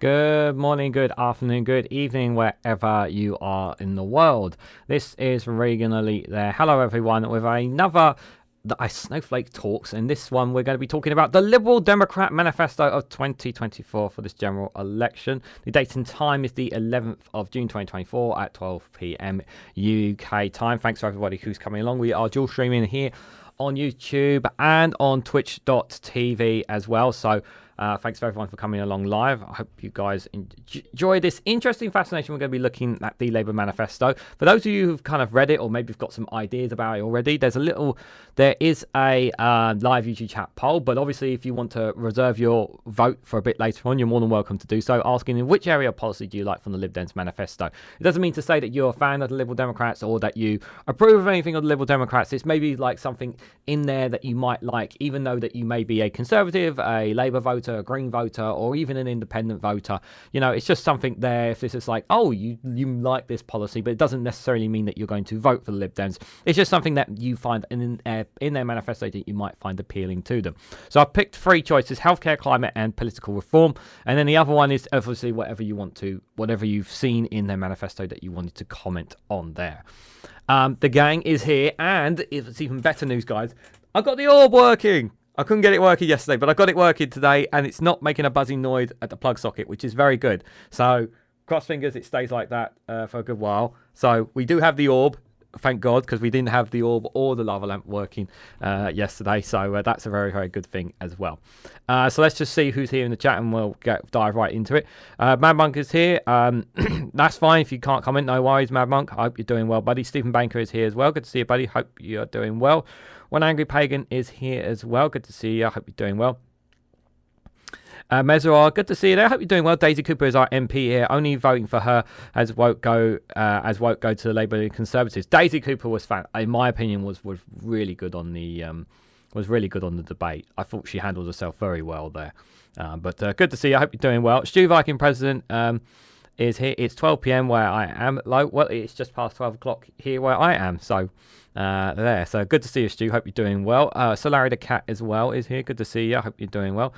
Good morning, good afternoon, good evening, wherever you are in the world. This is Regan Elite there. Hello, everyone, with another Snowflake Talks. In this one, we're going to be talking about the Liberal Democrat Manifesto of 2024 for this general election. The date and time is the 11th of June 2024 at 12 p.m. UK time. Thanks for everybody who's coming along. We are dual streaming here on YouTube and on twitch.tv as well. So thanks for everyone for coming along live. I hope you guys enjoy this interesting fascination. We're going to be looking at the Labour Manifesto. For those of you who've kind of read it or maybe have got some ideas about it already, there is a live YouTube chat poll, but obviously if you want to reserve your vote for a bit later on, you're more than welcome to do so, asking in which area of policy do you like from the Lib Dems manifesto. It doesn't mean to say that you're a fan of the Liberal Democrats or that you approve of anything of the Liberal Democrats. It's maybe like something in there that you might like, even though that you may be a Conservative, a Labour voter, a Green voter, or even an independent voter. You know, it's just something there. If this is like, oh, you like this policy, but it doesn't necessarily mean that you're going to vote for the Lib Dems. It's just something that you find in their manifesto that you might find appealing to them. So I've picked three choices: healthcare, climate, and political reform. And then the other one is obviously whatever you've seen in their manifesto that you wanted to comment on there. The gang is here, and it's even better news, guys. I've got the orb working. I couldn't get it working yesterday, but I got it working today, and it's not making a buzzing noise at the plug socket, which is very good. So cross fingers, it stays like that for a good while. So we do have the orb, thank God, because we didn't have the orb or the lava lamp working yesterday. So that's a very, very good thing as well. So let's just see who's here in the chat, and we'll dive right into it. Mad Monk is here. That's fine if you can't comment. No worries, Mad Monk. I hope you're doing well, buddy. Stephen Banker is here as well. Good to see you, buddy. Hope you're doing well. One Angry Pagan is here as well. Good to see you. I hope you're doing well. Mezra, good to see you there. I hope you're doing well. Daisy Cooper is our MP here. Only voting for her as vote go to the Labour and Conservatives. Daisy Cooper was in my opinion was really good on the debate. I thought she handled herself very well there. But good to see you. I hope you're doing well. Stu Viking President is here. It's 12 p.m. where I am. Well, it's just past 12 o'clock here where I am. So there. So good to see you, Stu. Hope you're doing well. Solari the Cat as well is here. Good to see you. I hope you're doing well.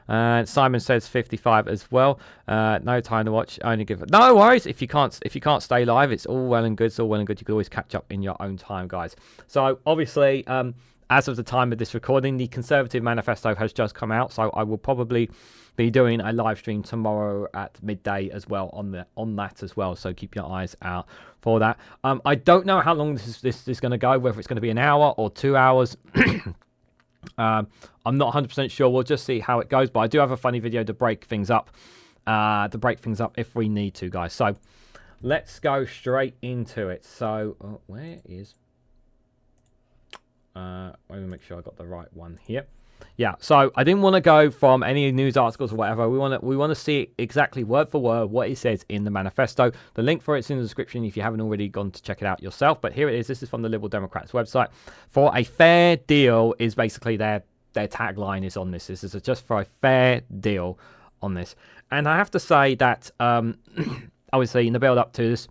Simon says 55 as well. No time to watch. Only give. No worries. If you can't stay live, it's all well and good. It's all well and good. You can always catch up in your own time, guys. So obviously, as of the time of this recording, the Conservative Manifesto has just come out. So I will probably be doing a live stream tomorrow at midday as well on that as well. So keep your eyes out for that. I don't know how long this is going to go. Whether it's going to be an hour or 2 hours. I'm not 100% sure. We'll just see how it goes. But I do have a funny video to break things up. If we need to, guys. So let's go straight into it. So where is? Let me make sure I got the right one here. Yeah, so I didn't want to go from any news articles or whatever. We want to see exactly word for word what it says in the manifesto. The link for it's in the description if you haven't already gone to check it out yourself. But here it is. This is from the Liberal Democrats website. For a fair deal is basically their tagline is on this. This is just for a fair deal on this. And I have to say that obviously in the build up to this,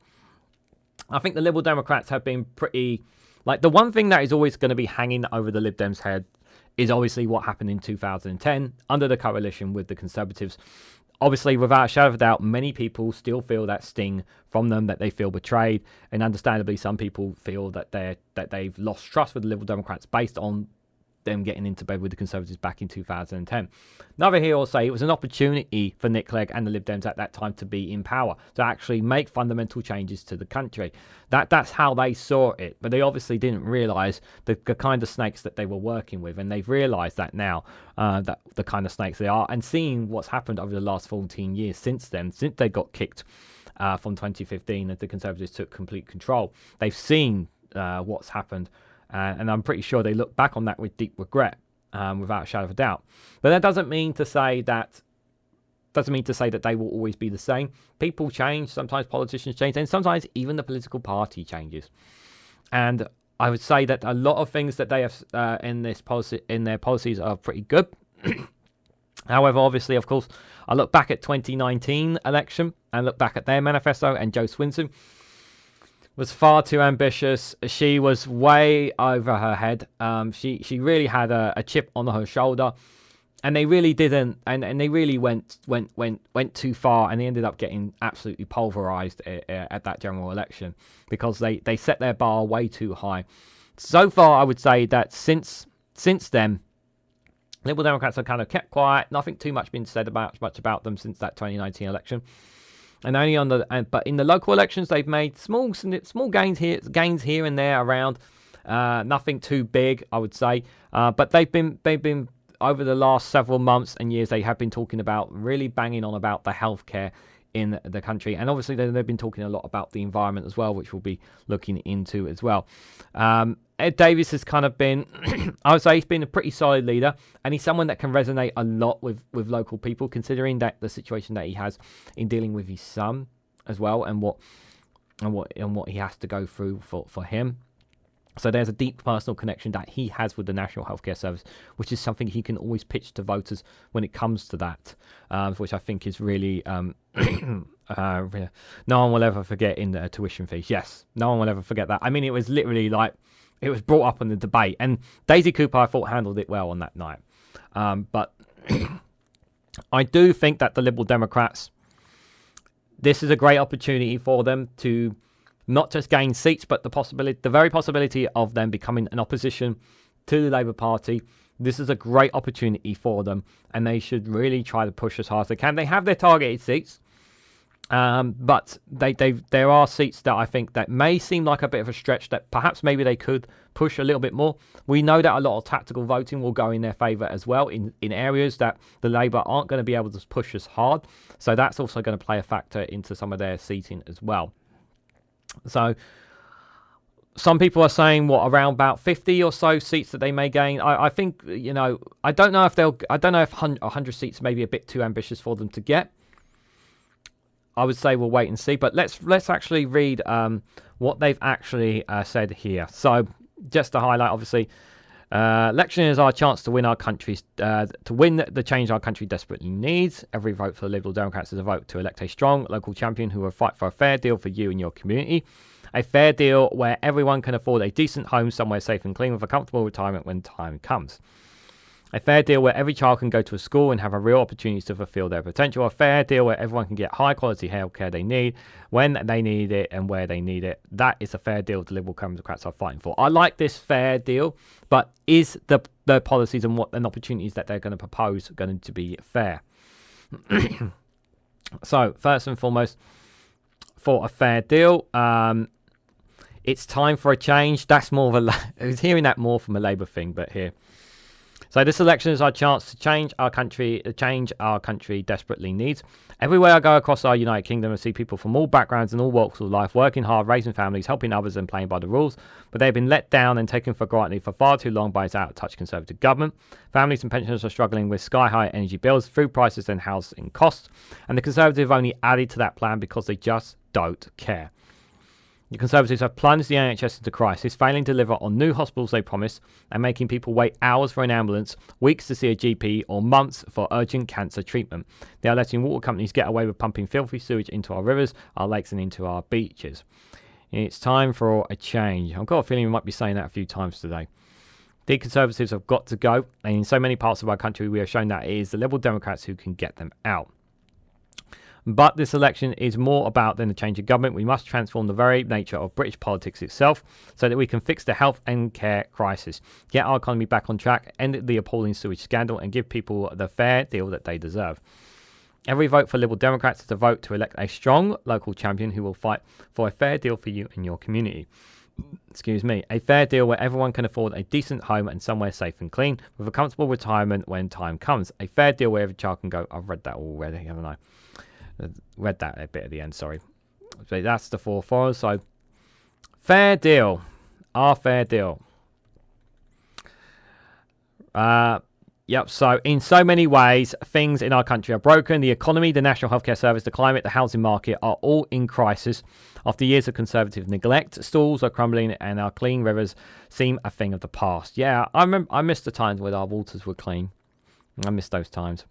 I think the Liberal Democrats have been pretty like the one thing that is always going to be hanging over the Lib Dems' head is obviously what happened in 2010 under the coalition with the Conservatives. Obviously, without a shadow of a doubt, many people still feel that sting from them, that they feel betrayed, and understandably, some people feel that they've lost trust with the Liberal Democrats based on them getting into bed with the Conservatives back in 2010. Neither here or say it was an opportunity for Nick Clegg and the Lib Dems at that time to be in power, to actually make fundamental changes to the country. That's how they saw it, but they obviously didn't realise the kind of snakes that they were working with, and they've realised that now, that the kind of snakes they are, and seeing what's happened over the last 14 years since then, since they got kicked from 2015 as the Conservatives took complete control. They've seen what's happened. And I'm pretty sure they look back on that with deep regret, without a shadow of a doubt. But that doesn't mean to say that they will always be the same. People change, sometimes politicians change, and sometimes even the political party changes. And I would say that a lot of things that they have in their policies are pretty good. However, obviously, of course, I look back at 2019 election and look back at their manifesto, and Jo Swinson was far too ambitious. She was way over her head. She really had a chip on her shoulder, and they really didn't, and they really went too far, and they ended up getting absolutely pulverized at that general election because they set their bar way too high. So far, I would say that since then, Liberal Democrats have kind of kept quiet. Nothing too much been said much about them since that 2019 election. And only but in the local elections, they've made small gains here and there around. Nothing too big, I would say. But they've been over the last several months and years, they have been talking about, really banging on about the healthcare in the country. And obviously, they've been talking a lot about the environment as well, which we'll be looking into as well. Ed Davis has kind of been, I would say he's been a pretty solid leader, and he's someone that can resonate a lot with local people, considering that the situation that he has in dealing with his son as well, and what he has to go through for him. So there's a deep personal connection that he has with the National Healthcare Service, which is something he can always pitch to voters when it comes to that, which I think is really no one will ever forget in the tuition fees. Yes, no one will ever forget that. I mean, it was literally like, it was brought up in the debate, and Daisy Cooper, I thought, handled it well on that night. But I do think that the Liberal Democrats, this is a great opportunity for them to not just gain seats, but the very possibility of them becoming an opposition to the Labour Party. This is a great opportunity for them, and they should really try to push as hard as they can. They have their targeted seats, but there are seats that I think that may seem like a bit of a stretch, that perhaps maybe they could push a little bit more. We know that a lot of tactical voting will go in their favour as well in areas that the Labour aren't going to be able to push as hard. So that's also going to play a factor into some of their seating as well. So some people are saying around about 50 or so seats that they may gain. I think, I don't know if 100 seats may be a bit too ambitious for them to get. I would say we'll wait and see, but let's actually read what they've actually said here. So just to highlight, obviously, election is our chance to win our country's to win the change our country desperately needs. Every vote for the Liberal Democrats is a vote to elect a strong local champion who will fight for a fair deal for you and your community. A fair deal where everyone can afford a decent home somewhere safe and clean with a comfortable retirement when time comes. A fair deal where every child can go to a school and have a real opportunity to fulfill their potential. A fair deal where everyone can get high quality healthcare they need, when they need it and where they need it. That is a fair deal the Liberal Democrats are fighting for. I like this fair deal, but is the policies and opportunities that they're going to propose going to be fair? So, first and foremost, for a fair deal, it's time for a change. That's more of I was hearing that more from a Labour thing, but here. So this election is our chance to change our country desperately needs. Everywhere I go across our United Kingdom, I see people from all backgrounds and all walks of life working hard, raising families, helping others and playing by the rules. But they've been let down and taken for granted for far too long by its out-of-touch Conservative government. Families and pensioners are struggling with sky-high energy bills, food prices and housing costs. And the Conservative only added to that plan because they just don't care. The Conservatives have plunged the NHS into crisis, failing to deliver on new hospitals they promised and making people wait hours for an ambulance, weeks to see a GP or months for urgent cancer treatment. They are letting water companies get away with pumping filthy sewage into our rivers, our lakes and into our beaches. It's time for a change. I've got a feeling we might be saying that a few times today. The Conservatives have got to go, and in so many parts of our country we have shown that it is the Liberal Democrats who can get them out. But this election is more about than a change of government. We must transform the very nature of British politics itself so that we can fix the health and care crisis, get our economy back on track, end the appalling sewage scandal, and give people the fair deal that they deserve. Every vote for Liberal Democrats is a vote to elect a strong local champion who will fight for a fair deal for you and your community. Excuse me, a fair deal where everyone can afford a decent home and somewhere safe and clean with a comfortable retirement when time comes. A fair deal where every child can go. I've read that already, haven't I? Read that a bit at the end, sorry. So that's the 4 for us. So, fair deal. Our fair deal. Yep, so in so many ways, things in our country are broken. The economy, the National Healthcare Service, the climate, the housing market are all in crisis. After years of Conservative neglect, schools are crumbling and our clean rivers seem a thing of the past. Yeah, I miss the times when our waters were clean. I miss those times.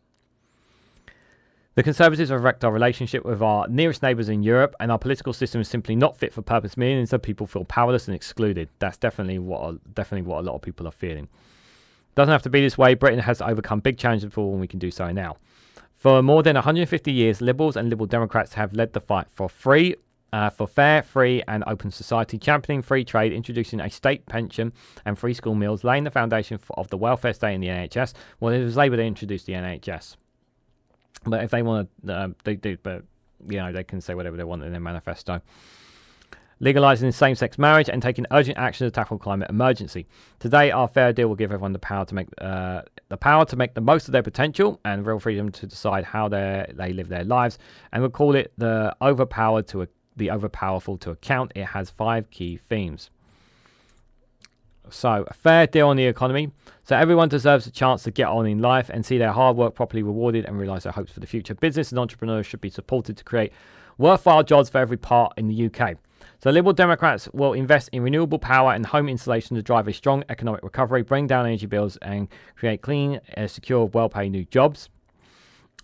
The Conservatives have wrecked our relationship with our nearest neighbours in Europe, and our political system is simply not fit for purpose. Millions of people feel powerless and excluded. That's definitely what a lot of people are feeling. Doesn't have to be this way. Britain has overcome big challenges before, and we can do so now. For more than 150 years, Liberals and Liberal Democrats have led the fight for fair, free and open society, championing free trade, introducing a state pension and free school meals, laying the foundation of the welfare state in the NHS. Well, it was Labour that introduced the NHS. But if they want to, they do, but, they can say whatever they want in their manifesto. Legalising same-sex marriage and taking urgent action to tackle climate emergency. Today, our fair deal will give everyone the power to make the most of their potential and real freedom to decide how they live their lives. And we'll call it the overpowerful to account. It has 5 key themes. So, a fair deal on the economy. So everyone deserves a chance to get on in life and see their hard work properly rewarded and realise their hopes for the future. Business and entrepreneurs should be supported to create worthwhile jobs for every part in the UK. So Liberal Democrats will invest in renewable power and home installation to drive a strong economic recovery, bring down energy bills and create clean, secure, well-paid new jobs.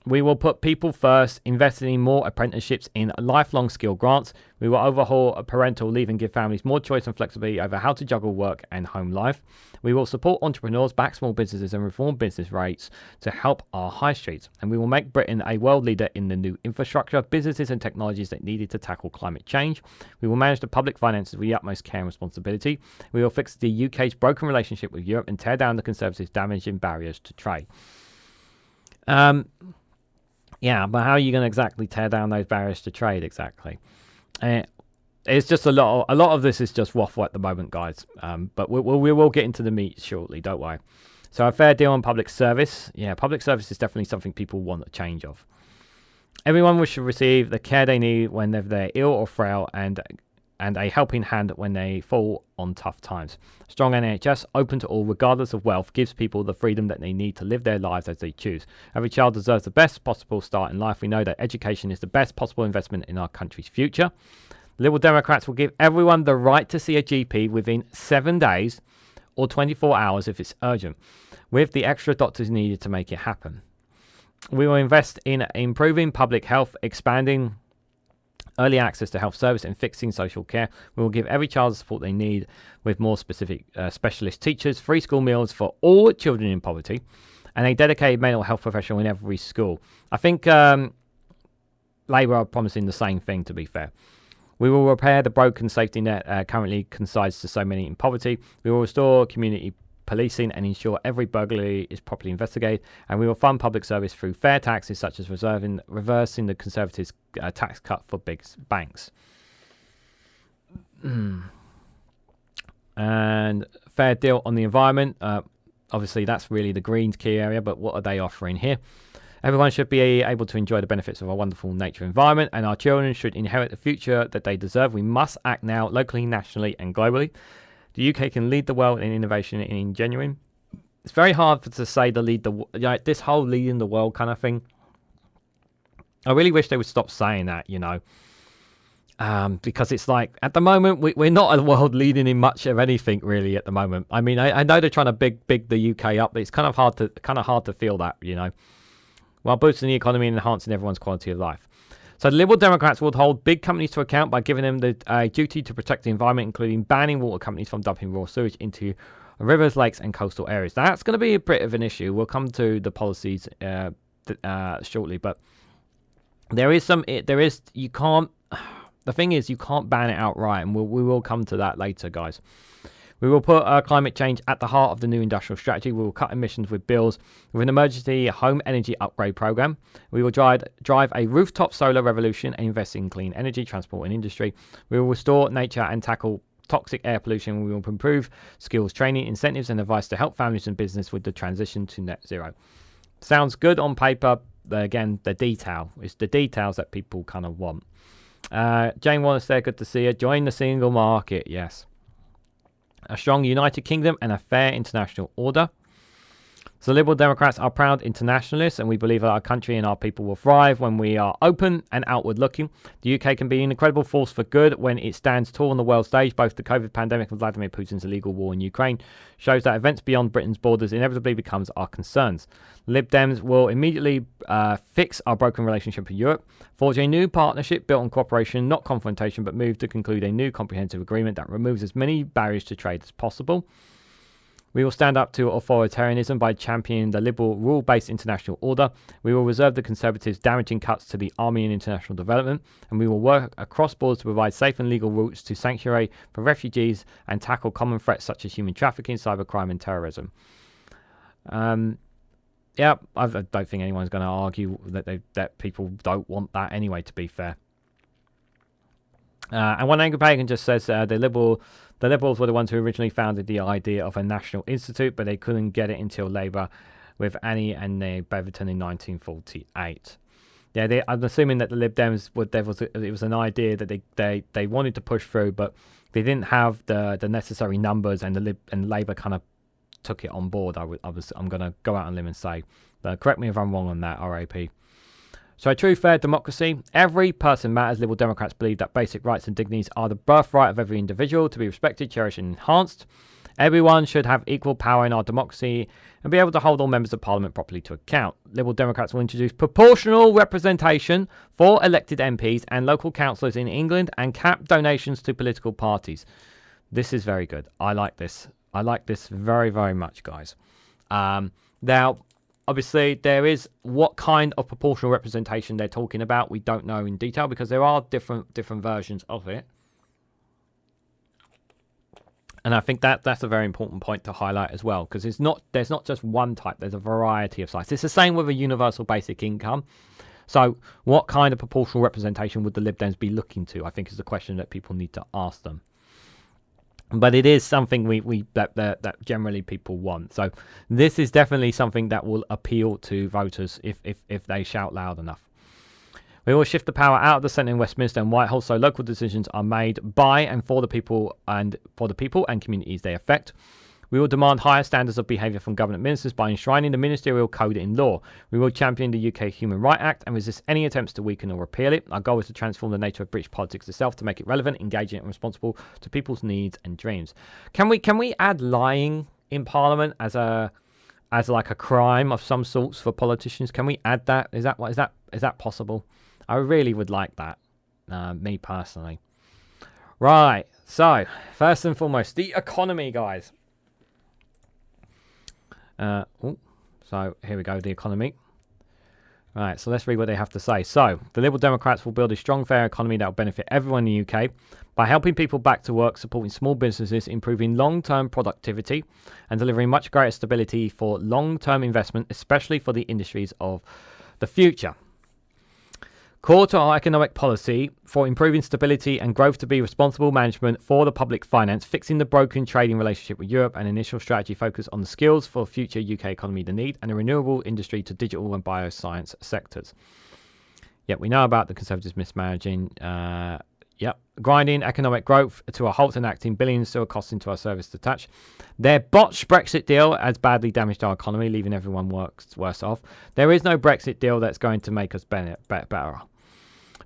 We will put people first, investing in more apprenticeships in lifelong skill grants. We will overhaul parental leave and give families more choice and flexibility over how to juggle work and home life. We will support entrepreneurs, back small businesses and reform business rates to help our high streets. And we will make Britain a world leader in the new infrastructure, businesses and technologies that needed to tackle climate change. We will manage the public finances with the utmost care and responsibility. We will fix the UK's broken relationship with Europe and tear down the Conservatives' damaging barriers to trade. Yeah, but how are you going to exactly tear down those barriers to trade exactly? It's just a lot of this is just waffle at the moment, guys. But we will get into the meat shortly, don't worry. So a fair deal on public service. Yeah, public service is definitely something people want a change of. Everyone should receive the care they need when they're ill or frail and a helping hand when they fall on tough times. Strong NHS, open to all regardless of wealth, gives people the freedom that they need to live their lives as they choose. Every child deserves the best possible start in life. We know that education is the best possible investment in our country's future. Liberal Democrats will give everyone the right to see a GP within 7 days or 24 hours if it's urgent, with the extra doctors needed to make it happen. We will invest in improving public health, expanding early access to health service and fixing social care. We will give every child the support they need with more specific specialist teachers, free school meals for all children in poverty, and a dedicated mental health professional in every school. I think Labour are promising the same thing, to be fair. We will repair the broken safety net currently consigns to so many in poverty. We will restore community policing and ensure every burglary is properly investigated, and we will fund public service through fair taxes such as reversing the Conservatives' tax cut for big banks. And fair deal on the environment. Obviously, that's really the Greens' key area, but what are they offering here? Everyone should be able to enjoy the benefits of a wonderful nature environment, and our children should inherit the future that they deserve. We must act now, locally, nationally, and globally. The UK can lead the world in innovation and engineering. It's very hard to say this whole leading the world kind of thing. I really wish they would stop saying that, because it's like at the moment we're not a world leading in much of anything really at the moment. I mean, I know they're trying to big the UK up, but it's kind of hard to feel that, while boosting the economy and enhancing everyone's quality of life. So the Liberal Democrats will hold big companies to account by giving them the duty to protect the environment, including banning water companies from dumping raw sewage into rivers, lakes, and coastal areas. Now, that's going to be a bit of an issue. We'll come to the policies shortly, but you can't. The thing is, you can't ban it outright, and we will come to that later, guys. We will put climate change at the heart of the new industrial strategy. We will cut emissions with bills with an emergency home energy upgrade program. We will drive a rooftop solar revolution and invest in clean energy, transport and industry. We will restore nature and tackle toxic air pollution. We will improve skills training, incentives and advice to help families and business with the transition to net zero. Sounds good on paper. Again, the details that people kind of want. Jane Wallace there, good to see you. Join the single market, yes. A strong United Kingdom and a fair international order. So Liberal Democrats are proud internationalists, and we believe that our country and our people will thrive when we are open and outward looking. The UK can be an incredible force for good when it stands tall on the world stage. Both the COVID pandemic and Vladimir Putin's illegal war in Ukraine shows that events beyond Britain's borders inevitably becomes our concerns. Lib Dems will immediately fix our broken relationship with Europe, forge a new partnership built on cooperation, not confrontation, but move to conclude a new comprehensive agreement that removes as many barriers to trade as possible. We will stand up to authoritarianism by championing the liberal, rule-based international order. We will reserve the Conservatives' damaging cuts to the army and international development, and we will work across borders to provide safe and legal routes to sanctuary for refugees and tackle common threats such as human trafficking, cybercrime, and terrorism. Yeah, I don't think anyone's going to argue that people don't want that anyway, to be fair. And one angry pagan just says the Liberals were the ones who originally founded the idea of a national institute, but they couldn't get it until Labour with Annie and Beverton in 1948. Yeah, I'm assuming that the Lib Dems it was an idea that they wanted to push through, but they didn't have the necessary numbers, and Labour kind of took it on board. I'm going to go out on a limb and say, but correct me if I'm wrong on that, RAP. So a true, fair democracy. Every person matters. Liberal Democrats believe that basic rights and dignities are the birthright of every individual to be respected, cherished, and enhanced. Everyone should have equal power in our democracy and be able to hold all members of Parliament properly to account. Liberal Democrats will introduce proportional representation for elected MPs and local councillors in England and cap donations to political parties. This is very good. I like this. I like this very, very much, guys. Now, obviously, there is what kind of proportional representation they're talking about. We don't know in detail because there are different versions of it. And I think that's a very important point to highlight as well, because there's not just one type. There's a variety of sites. It's the same with a universal basic income. So what kind of proportional representation would the Lib Dems be looking to? I think is the question that people need to ask them. But it is something that generally people want. So this is definitely something that will appeal to voters if they shout loud enough. We will shift the power out of the Centre in Westminster and Whitehall, so local decisions are made by and for the people and communities they affect. We will demand higher standards of behaviour from government ministers by enshrining the ministerial code in law. We will champion the UK Human Rights Act and resist any attempts to weaken or repeal it. Our goal is to transform the nature of British politics itself to make it relevant, engaging, and responsible to people's needs and dreams. Can we add lying in Parliament as like a crime of some sorts for politicians? Can we add that? Is that possible? I really would like that. Me personally. Right. So first and foremost, the economy, guys. So here we go, the economy. Right, so let's read what they have to say. So, the Liberal Democrats will build a strong, fair economy that will benefit everyone in the UK by helping people back to work, supporting small businesses, improving long-term productivity, and delivering much greater stability for long-term investment, especially for the industries of the future. Core to our economic policy for improving stability and growth to be responsible management for the public finance, fixing the broken trading relationship with Europe, and initial strategy focus on the skills for future UK economy the need, and a renewable industry to digital and bioscience sectors. Yep, we know about the Conservatives mismanaging, grinding economic growth to a halt and acting billions to a cost into our service detached. Their botched Brexit deal has badly damaged our economy, leaving everyone worse off. There is no Brexit deal that's going to make us better.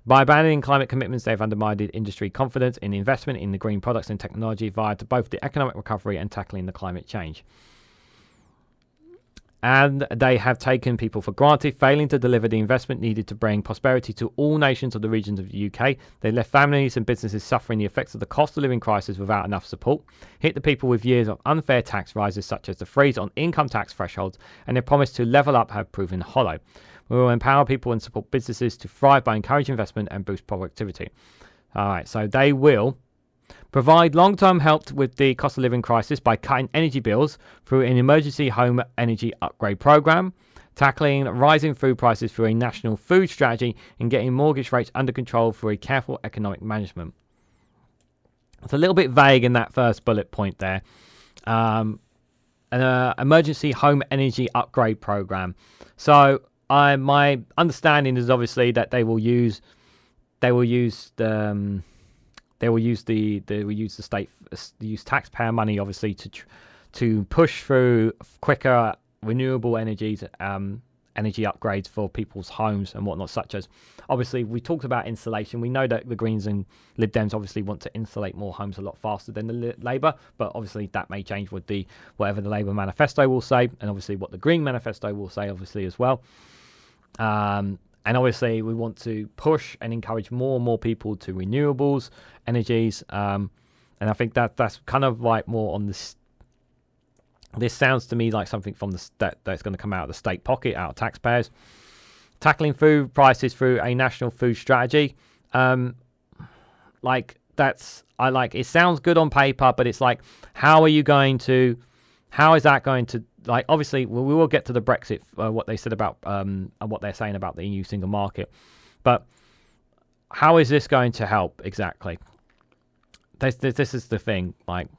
By abandoning climate commitments, they've undermined industry confidence in investment in the green products and technology via to both the economic recovery and tackling the climate change. And they have taken people for granted, failing to deliver the investment needed to bring prosperity to all nations of the regions of the UK. They left families and businesses suffering the effects of the cost of living crisis without enough support, hit the people with years of unfair tax rises such as the freeze on income tax thresholds, and their promise to level up have proven hollow. We will empower people and support businesses to thrive by encouraging investment and boost productivity. All right, so they will provide long-term help with the cost of living crisis by cutting energy bills through an emergency home energy upgrade program, tackling rising food prices through a national food strategy, and getting mortgage rates under control through a careful economic management. It's a little bit vague in that first bullet point there. An emergency home energy upgrade program. So my understanding is obviously that they will use taxpayer money obviously to push through quicker renewable energies, energy upgrades for people's homes and whatnot, such as obviously we talked about insulation. We know that the Greens and Lib Dems obviously want to insulate more homes a lot faster than the Labour, but obviously that may change with whatever the Labour manifesto will say, and obviously what the Green manifesto will say obviously as well. And obviously, we want to push and encourage more and more people to renewables, energies. And I think that's kind of like more on This sounds to me like something from that's going to come out of the state pocket, out of taxpayers. Tackling food prices through a national food strategy. Like it sounds good on paper, but it's like, how is that going to, like, obviously we will get to the Brexit, what they said about, what they're saying about the EU single market, but how is this going to help exactly? This is the thing, like,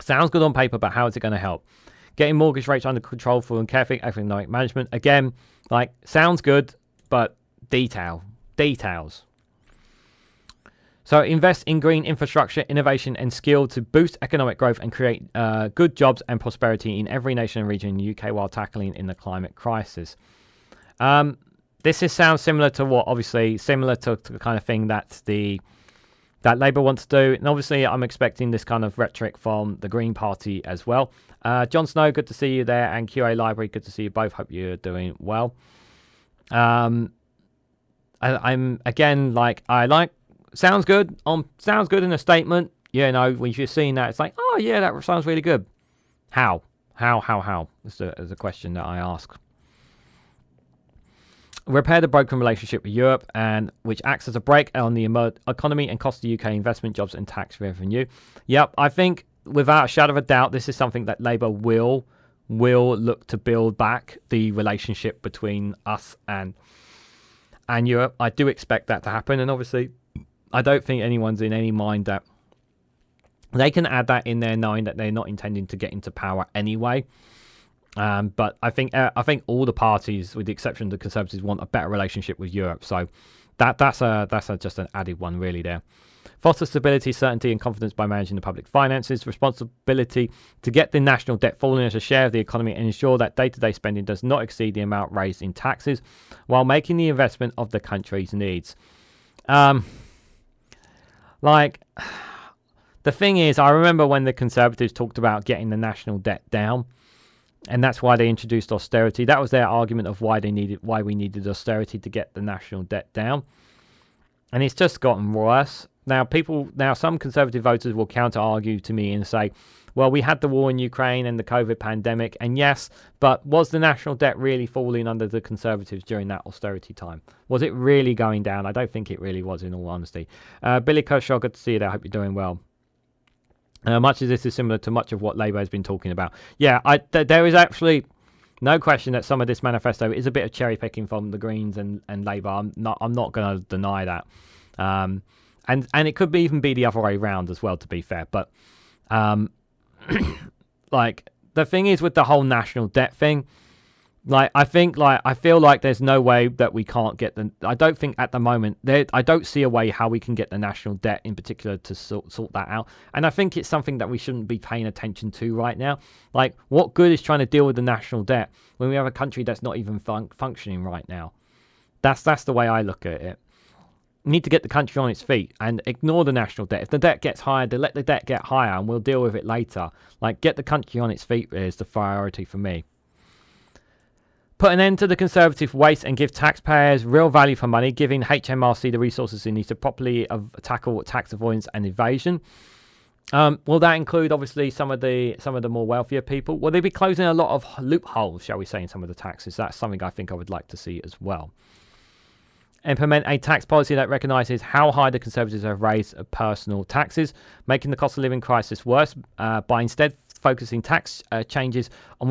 sounds good on paper, but how is it going to help? Getting mortgage rates under control for careful economic management. Again, like, sounds good, but details. So invest in green infrastructure, innovation and skill to boost economic growth and create good jobs and prosperity in every nation and region in the UK while tackling in the climate crisis. Sounds similar to the kind of thing that Labour wants to do. And obviously I'm expecting this kind of rhetoric from the Green Party as well. Jon Snow, good to see you there. And QA Library, good to see you both. Hope you're doing well. Sounds good in a statement. You know, when you're seeing that, it's like, oh yeah, that sounds really good. How? Is a question that I ask. Repair the broken relationship with Europe, and which acts as a brake on the economy and costs the UK investment, jobs and tax revenue. Yep, I think without a shadow of a doubt, this is something that Labour will look to build back the relationship between us and Europe. I do expect that to happen, and obviously I don't think anyone's in any mind that they can add that in there, knowing that they're not intending to get into power anyway. But I think all the parties, with the exception of the Conservatives, want a better relationship with Europe. So that's just an added one really there. Foster stability, certainty and confidence by managing the public finances. Responsibility to get the national debt falling as a share of the economy and ensure that day-to-day spending does not exceed the amount raised in taxes while making the investment of the country's needs. The thing is, I remember when the Conservatives talked about getting the national debt down, and that's why they introduced austerity. That was their argument of why we needed austerity, to get the national debt down. And it's just gotten worse. Now some Conservative voters will counter-argue to me and say, well, we had the war in Ukraine and the COVID pandemic, and yes, but was the national debt really falling under the Conservatives during that austerity time? Was it really going down? I don't think it really was, in all honesty. Billy Kershaw, good to see you there. I hope you're doing well. Much of this is similar to much of what Labour has been talking about. Yeah, there is actually no question that some of this manifesto is a bit of cherry picking from the Greens and Labour. I'm not going to deny that. And it could even be the other way around as well, to be fair. But like, the thing is with the whole national debt thing, I feel like there's no way that we can't get I don't think at the moment I don't see a way how we can get the national debt in particular to sort that out. And I think it's something that we shouldn't be paying attention to right now. Like, what good is trying to deal with the national debt when we have a country that's not even functioning right now? That's the way I look at it. We need to get the country on its feet and ignore the national debt. If the debt gets higher, then let the debt get higher and we'll deal with it later. Like, get the country on its feet is the priority for me. Put an end to the Conservative waste and give taxpayers real value for money, giving HMRC the resources it needs to properly tackle tax avoidance and evasion. Will that include, obviously, some of the more wealthier people? Will they be closing a lot of loopholes, shall we say, in some of the taxes? That's something I think I would like to see as well. Implement a tax policy that recognises how high the Conservatives have raised personal taxes, making the cost of living crisis worse by instead focusing tax changes on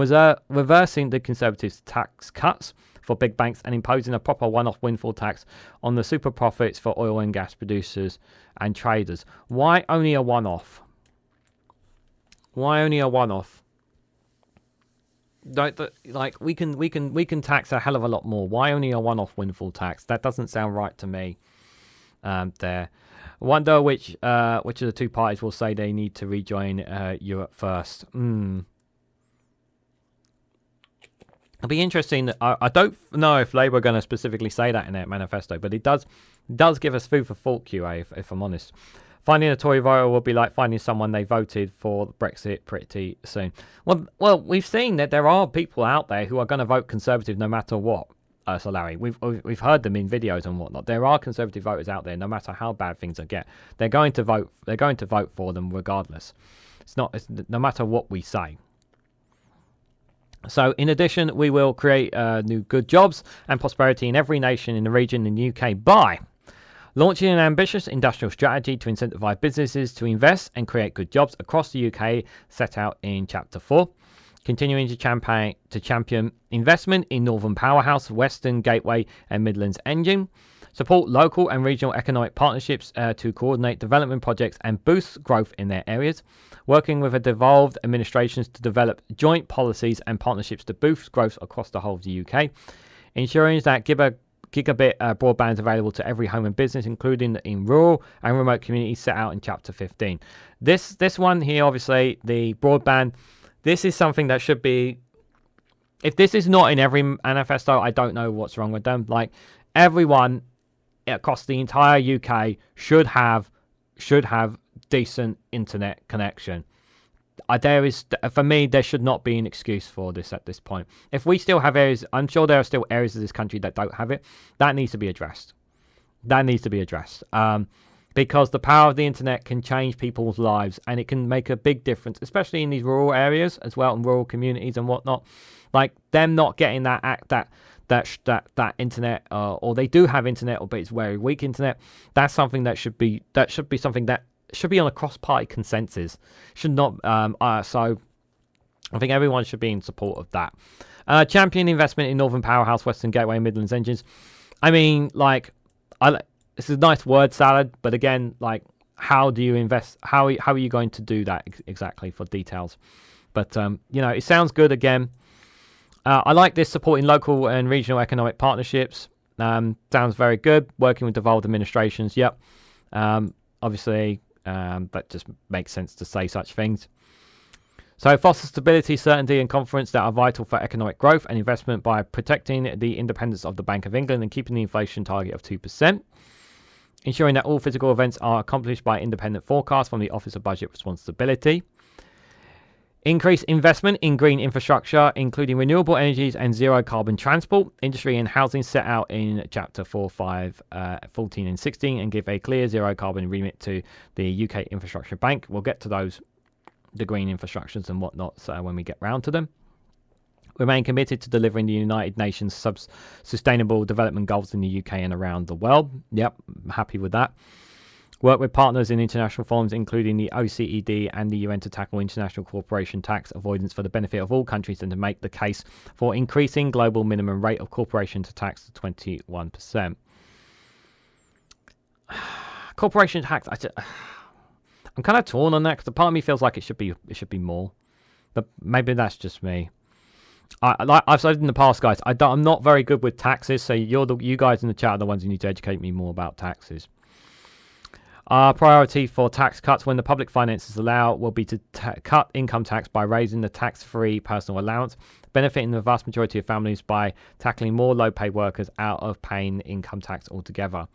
reversing the Conservatives' tax cuts for big banks and imposing a proper one-off windfall tax on the super profits for oil and gas producers and traders. Why only a one-off? Why only a one-off? Like, we can tax a hell of a lot more. Why only a one-off windfall tax? That doesn't sound right to me. There. I wonder which of the two parties will say they need to rejoin Europe first. It'll be interesting. I don't know if Labour are going to specifically say that in their manifesto, but it does give us food for thought, QA, if I'm honest. Finding a Tory voter will be like finding someone they voted for Brexit pretty soon. Well, we've seen that there are people out there who are going to vote Conservative no matter what. So Larry, we've heard them in videos and whatnot. There are Conservative voters out there, no matter how bad things get. They're going to vote. They're going to vote for them regardless. It's no matter what we say. So in addition, we will create new good jobs and prosperity in every nation in the region in the UK by launching an ambitious industrial strategy to incentivize businesses to invest and create good jobs across the UK, set out in Chapter 4. Continuing to champion investment in Northern Powerhouse, Western Gateway and Midlands Engine. Support local and regional economic partnerships to coordinate development projects and boost growth in their areas. Working with devolved administrations to develop joint policies and partnerships to boost growth across the whole of the UK. Ensuring that gigabit broadband is available to every home and business, including in rural and remote communities, set out in Chapter 15. This one here, obviously, the broadband, this is something that should be... If this is not in every manifesto, I don't know what's wrong with them. Like, everyone across the entire UK should have decent internet connection. For me, there should not be an excuse for this at this point. If we still have areas, I'm sure there are still areas of this country that don't have it. That needs to be addressed. Because the power of the internet can change people's lives, and it can make a big difference, especially in these rural areas as well, in rural communities and whatnot. Like them not getting that internet, or they do have internet, but it's very weak internet. That's something that should be something that should be on a cross-party consensus. Should not. So I think everyone should be in support of that. Champion investment in Northern Powerhouse, Western Gateway, and Midlands Engines. I mean, this is a nice word salad, but again, like, how do you invest? How are you going to do that exactly for details? But it sounds good again. I like this, supporting local and regional economic partnerships. Sounds very good. Working with devolved administrations. Yep. Obviously, that just makes sense to say such things. So foster stability, certainty and confidence that are vital for economic growth and investment by protecting the independence of the Bank of England and keeping the inflation target of 2%. Ensuring that all physical events are accomplished by independent forecasts from the Office of Budget Responsibility. Increase investment in green infrastructure, including renewable energies and zero carbon transport, industry and housing, set out in Chapter 4, 5, 14 and 16, and give a clear zero carbon remit to the UK Infrastructure Bank. We'll get to those, the green infrastructures and whatnot, so when we get round to them. Remain committed to delivering the United Nations Sustainable Development Goals in the UK and around the world. Yep, happy with that. Work with partners in international forums, including the OECD and the UN, to tackle international corporation tax avoidance for the benefit of all countries and to make the case for increasing global minimum rate of corporation tax to 21%. Corporation tax, I'm kind of torn on that, because the part of me feels like it should be more, but maybe that's just me. I've said in the past, guys, I'm not very good with taxes, so you guys in the chat are the ones who need to educate me more about taxes. Our priority for tax cuts, when the public finances allow, will be to cut income tax by raising the tax-free personal allowance, benefiting the vast majority of families by tackling more low-paid workers out of paying income tax altogether.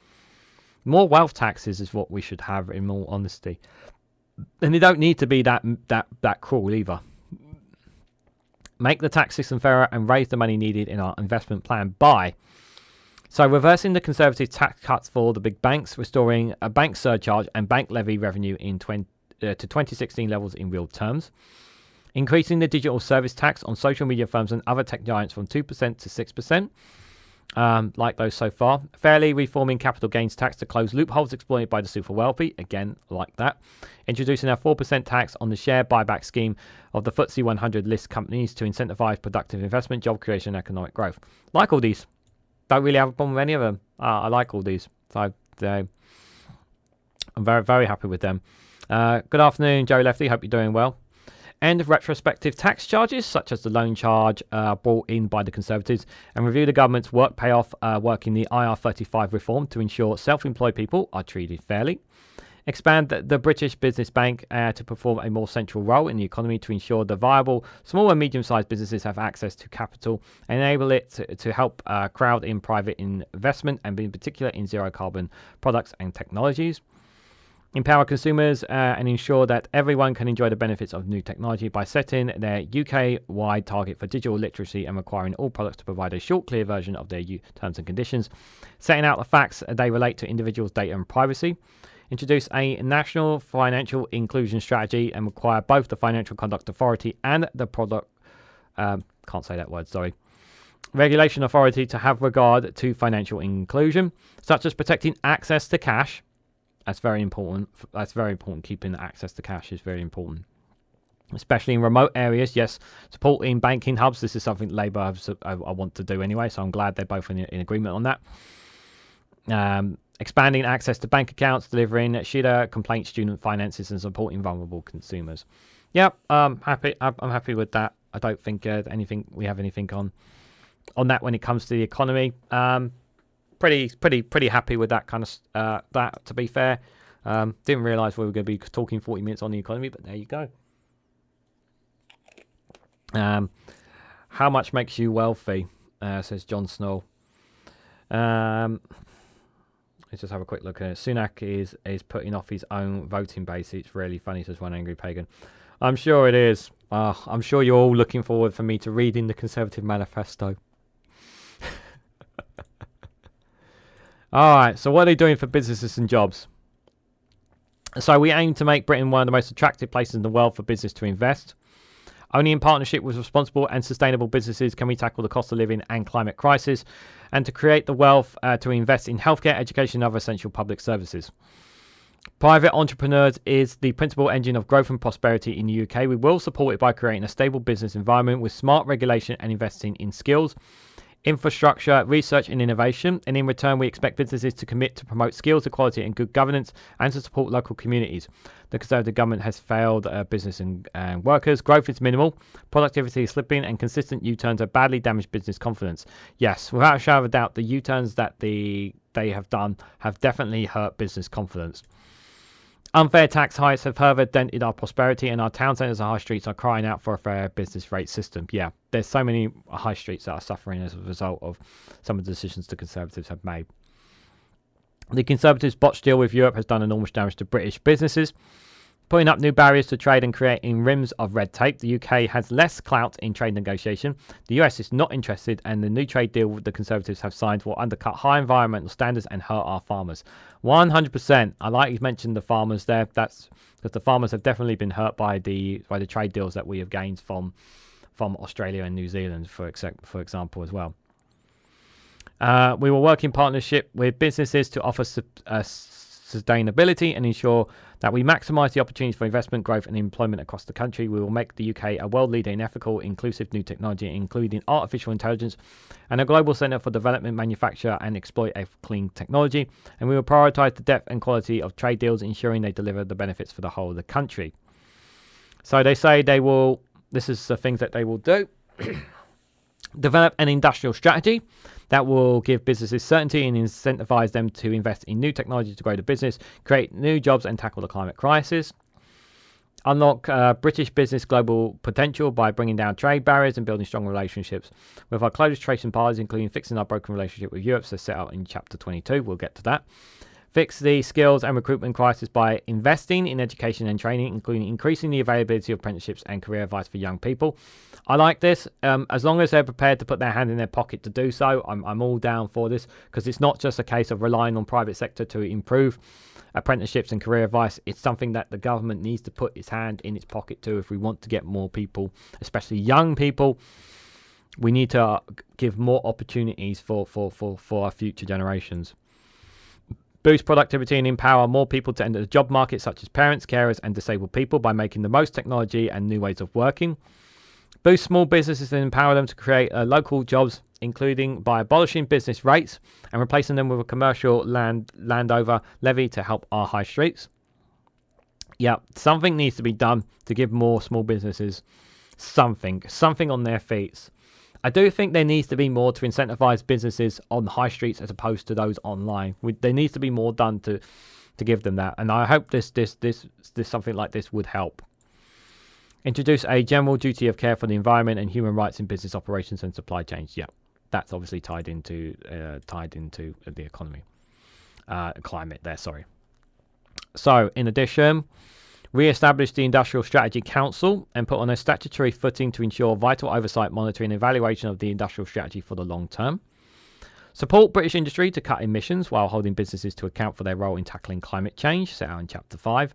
More wealth taxes is what we should have, in all honesty, and they don't need to be that cruel either. Make the tax system fairer and raise the money needed in our investment plan by reversing the Conservative tax cuts for the big banks, restoring a bank surcharge and bank levy revenue to 2016 levels in real terms, increasing the digital service tax on social media firms and other tech giants from 2% to 6%, like those so far, fairly reforming capital gains tax to close loopholes exploited by the super wealthy, again, like that, introducing a 4% tax on the share buyback scheme of the FTSE 100 list companies to incentivize productive investment, job creation and economic growth. Like all these. Don't really have a problem with any of them. I like all these. So I'm very, very happy with them. Good afternoon, Joe Lefty. Hope you're doing well. End of retrospective tax charges, such as the loan charge brought in by the Conservatives, and review the government's work payoff work in the IR35 reform to ensure self-employed people are treated fairly. Expand the British Business Bank to perform a more central role in the economy to ensure the viable small and medium-sized businesses have access to capital, and enable it to help crowd in private investment, and in particular in zero-carbon products and technologies. Empower consumers and ensure that everyone can enjoy the benefits of new technology by setting their UK-wide target for digital literacy and requiring all products to provide a short, clear version of their terms and conditions. Setting out the facts they relate to individuals' data and privacy. Introduce a national financial inclusion strategy and require both the Financial Conduct Authority and the Product Can't say that word, sorry. Regulation authority to have regard to financial inclusion, such as protecting access to cash. That's very important. That's very important. Keeping access to cash is very important, especially in remote areas. Yes, supporting banking hubs. This is something Labour I want to do anyway, so I'm glad they're both in agreement on that. Expanding access to bank accounts, delivering SHIDA complaint student finances, and supporting vulnerable consumers. Yep, happy. I'm happy with that. I don't think we have anything on that when it comes to the economy. Pretty happy with that kind of that. To be fair, didn't realise we were going to be talking 40 minutes on the economy, but there you go. How much makes you wealthy? Says John Snow. Let's just have a quick look at it. Sunak is putting off his own voting base. It's really funny, says one angry pagan. I'm sure it is. I'm sure you're all looking forward for me to reading the Conservative Manifesto. All right, so what are they doing for businesses and jobs? So we aim to make Britain one of the most attractive places in the world for business to invest. Only in partnership with responsible and sustainable businesses can we tackle the cost of living and climate crisis, and to create the wealth to invest in healthcare, education, and other essential public services. Private entrepreneurs is the principal engine of growth and prosperity in the UK. We will support it by creating a stable business environment with smart regulation and investing in skills, infrastructure, research and innovation, and in return we expect businesses to commit to promote skills equality and good governance and to support local communities. The Conservative government has failed business and workers. Growth is minimal, productivity is slipping, and consistent U-turns have badly damaged business confidence. Yes, without a shadow of a doubt, the U-turns that they have done have definitely hurt business confidence. Unfair tax hikes have further dented our prosperity, and our town centres and high streets are crying out for a fair business rate system. Yeah, there's so many high streets that are suffering as a result of some of the decisions the Conservatives have made. The Conservatives' botched deal with Europe has done enormous damage to British businesses, putting up new barriers to trade and creating rims of red tape. The UK has less clout in trade negotiation. The US is not interested, and the new trade deal the Conservatives have signed will undercut high environmental standards and hurt our farmers. 100%. I like you mentioned the farmers there. That's because the farmers have definitely been hurt by the trade deals that we have gained from Australia and New Zealand, for example, as well. We will work in partnership with businesses to offer sustainability and ensure that we maximise the opportunities for investment, growth and employment across the country. We will make the UK a world leader in ethical, inclusive new technology, including artificial intelligence, and a global centre for development, manufacture and exploit a clean technology. And we will prioritise the depth and quality of trade deals, ensuring they deliver the benefits for the whole of the country. So they say they will, this is the things that they will do. Develop an industrial strategy that will give businesses certainty and incentivize them to invest in new technology to grow the business, create new jobs and tackle the climate crisis. Unlock British business global potential by bringing down trade barriers and building strong relationships with our closest trading partners, including fixing our broken relationship with Europe, so set out in chapter 22. We'll get to that. Fix the skills and recruitment crisis by investing in education and training, including increasing the availability of apprenticeships and career advice for young people. I like this. As long as they're prepared to put their hand in their pocket to do so, I'm all down for this, because it's not just a case of relying on private sector to improve apprenticeships and career advice. It's something that the government needs to put its hand in its pocket to if we want to get more people, especially young people. We need to give more opportunities for our future generations. Boost productivity and empower more people to enter the job market, such as parents, carers and disabled people, by making the most technology and new ways of working. Boost small businesses and empower them to create local jobs, including by abolishing business rates and replacing them with a commercial landover levy to help our high streets. Yeah, something needs to be done to give more small businesses something on their feet. I do think there needs to be more to incentivize businesses on high streets as opposed to those online. There needs to be more done to give them that, and I hope this something like this would help. Introduce a general duty of care for the environment and human rights in business operations and supply chains. Yeah, that's obviously tied into the economy, climate there. Sorry. So, in addition, re-establish the Industrial Strategy Council and put on a statutory footing to ensure vital oversight, monitoring and evaluation of the industrial strategy for the long term. Support British industry to cut emissions while holding businesses to account for their role in tackling climate change, set out in Chapter 5.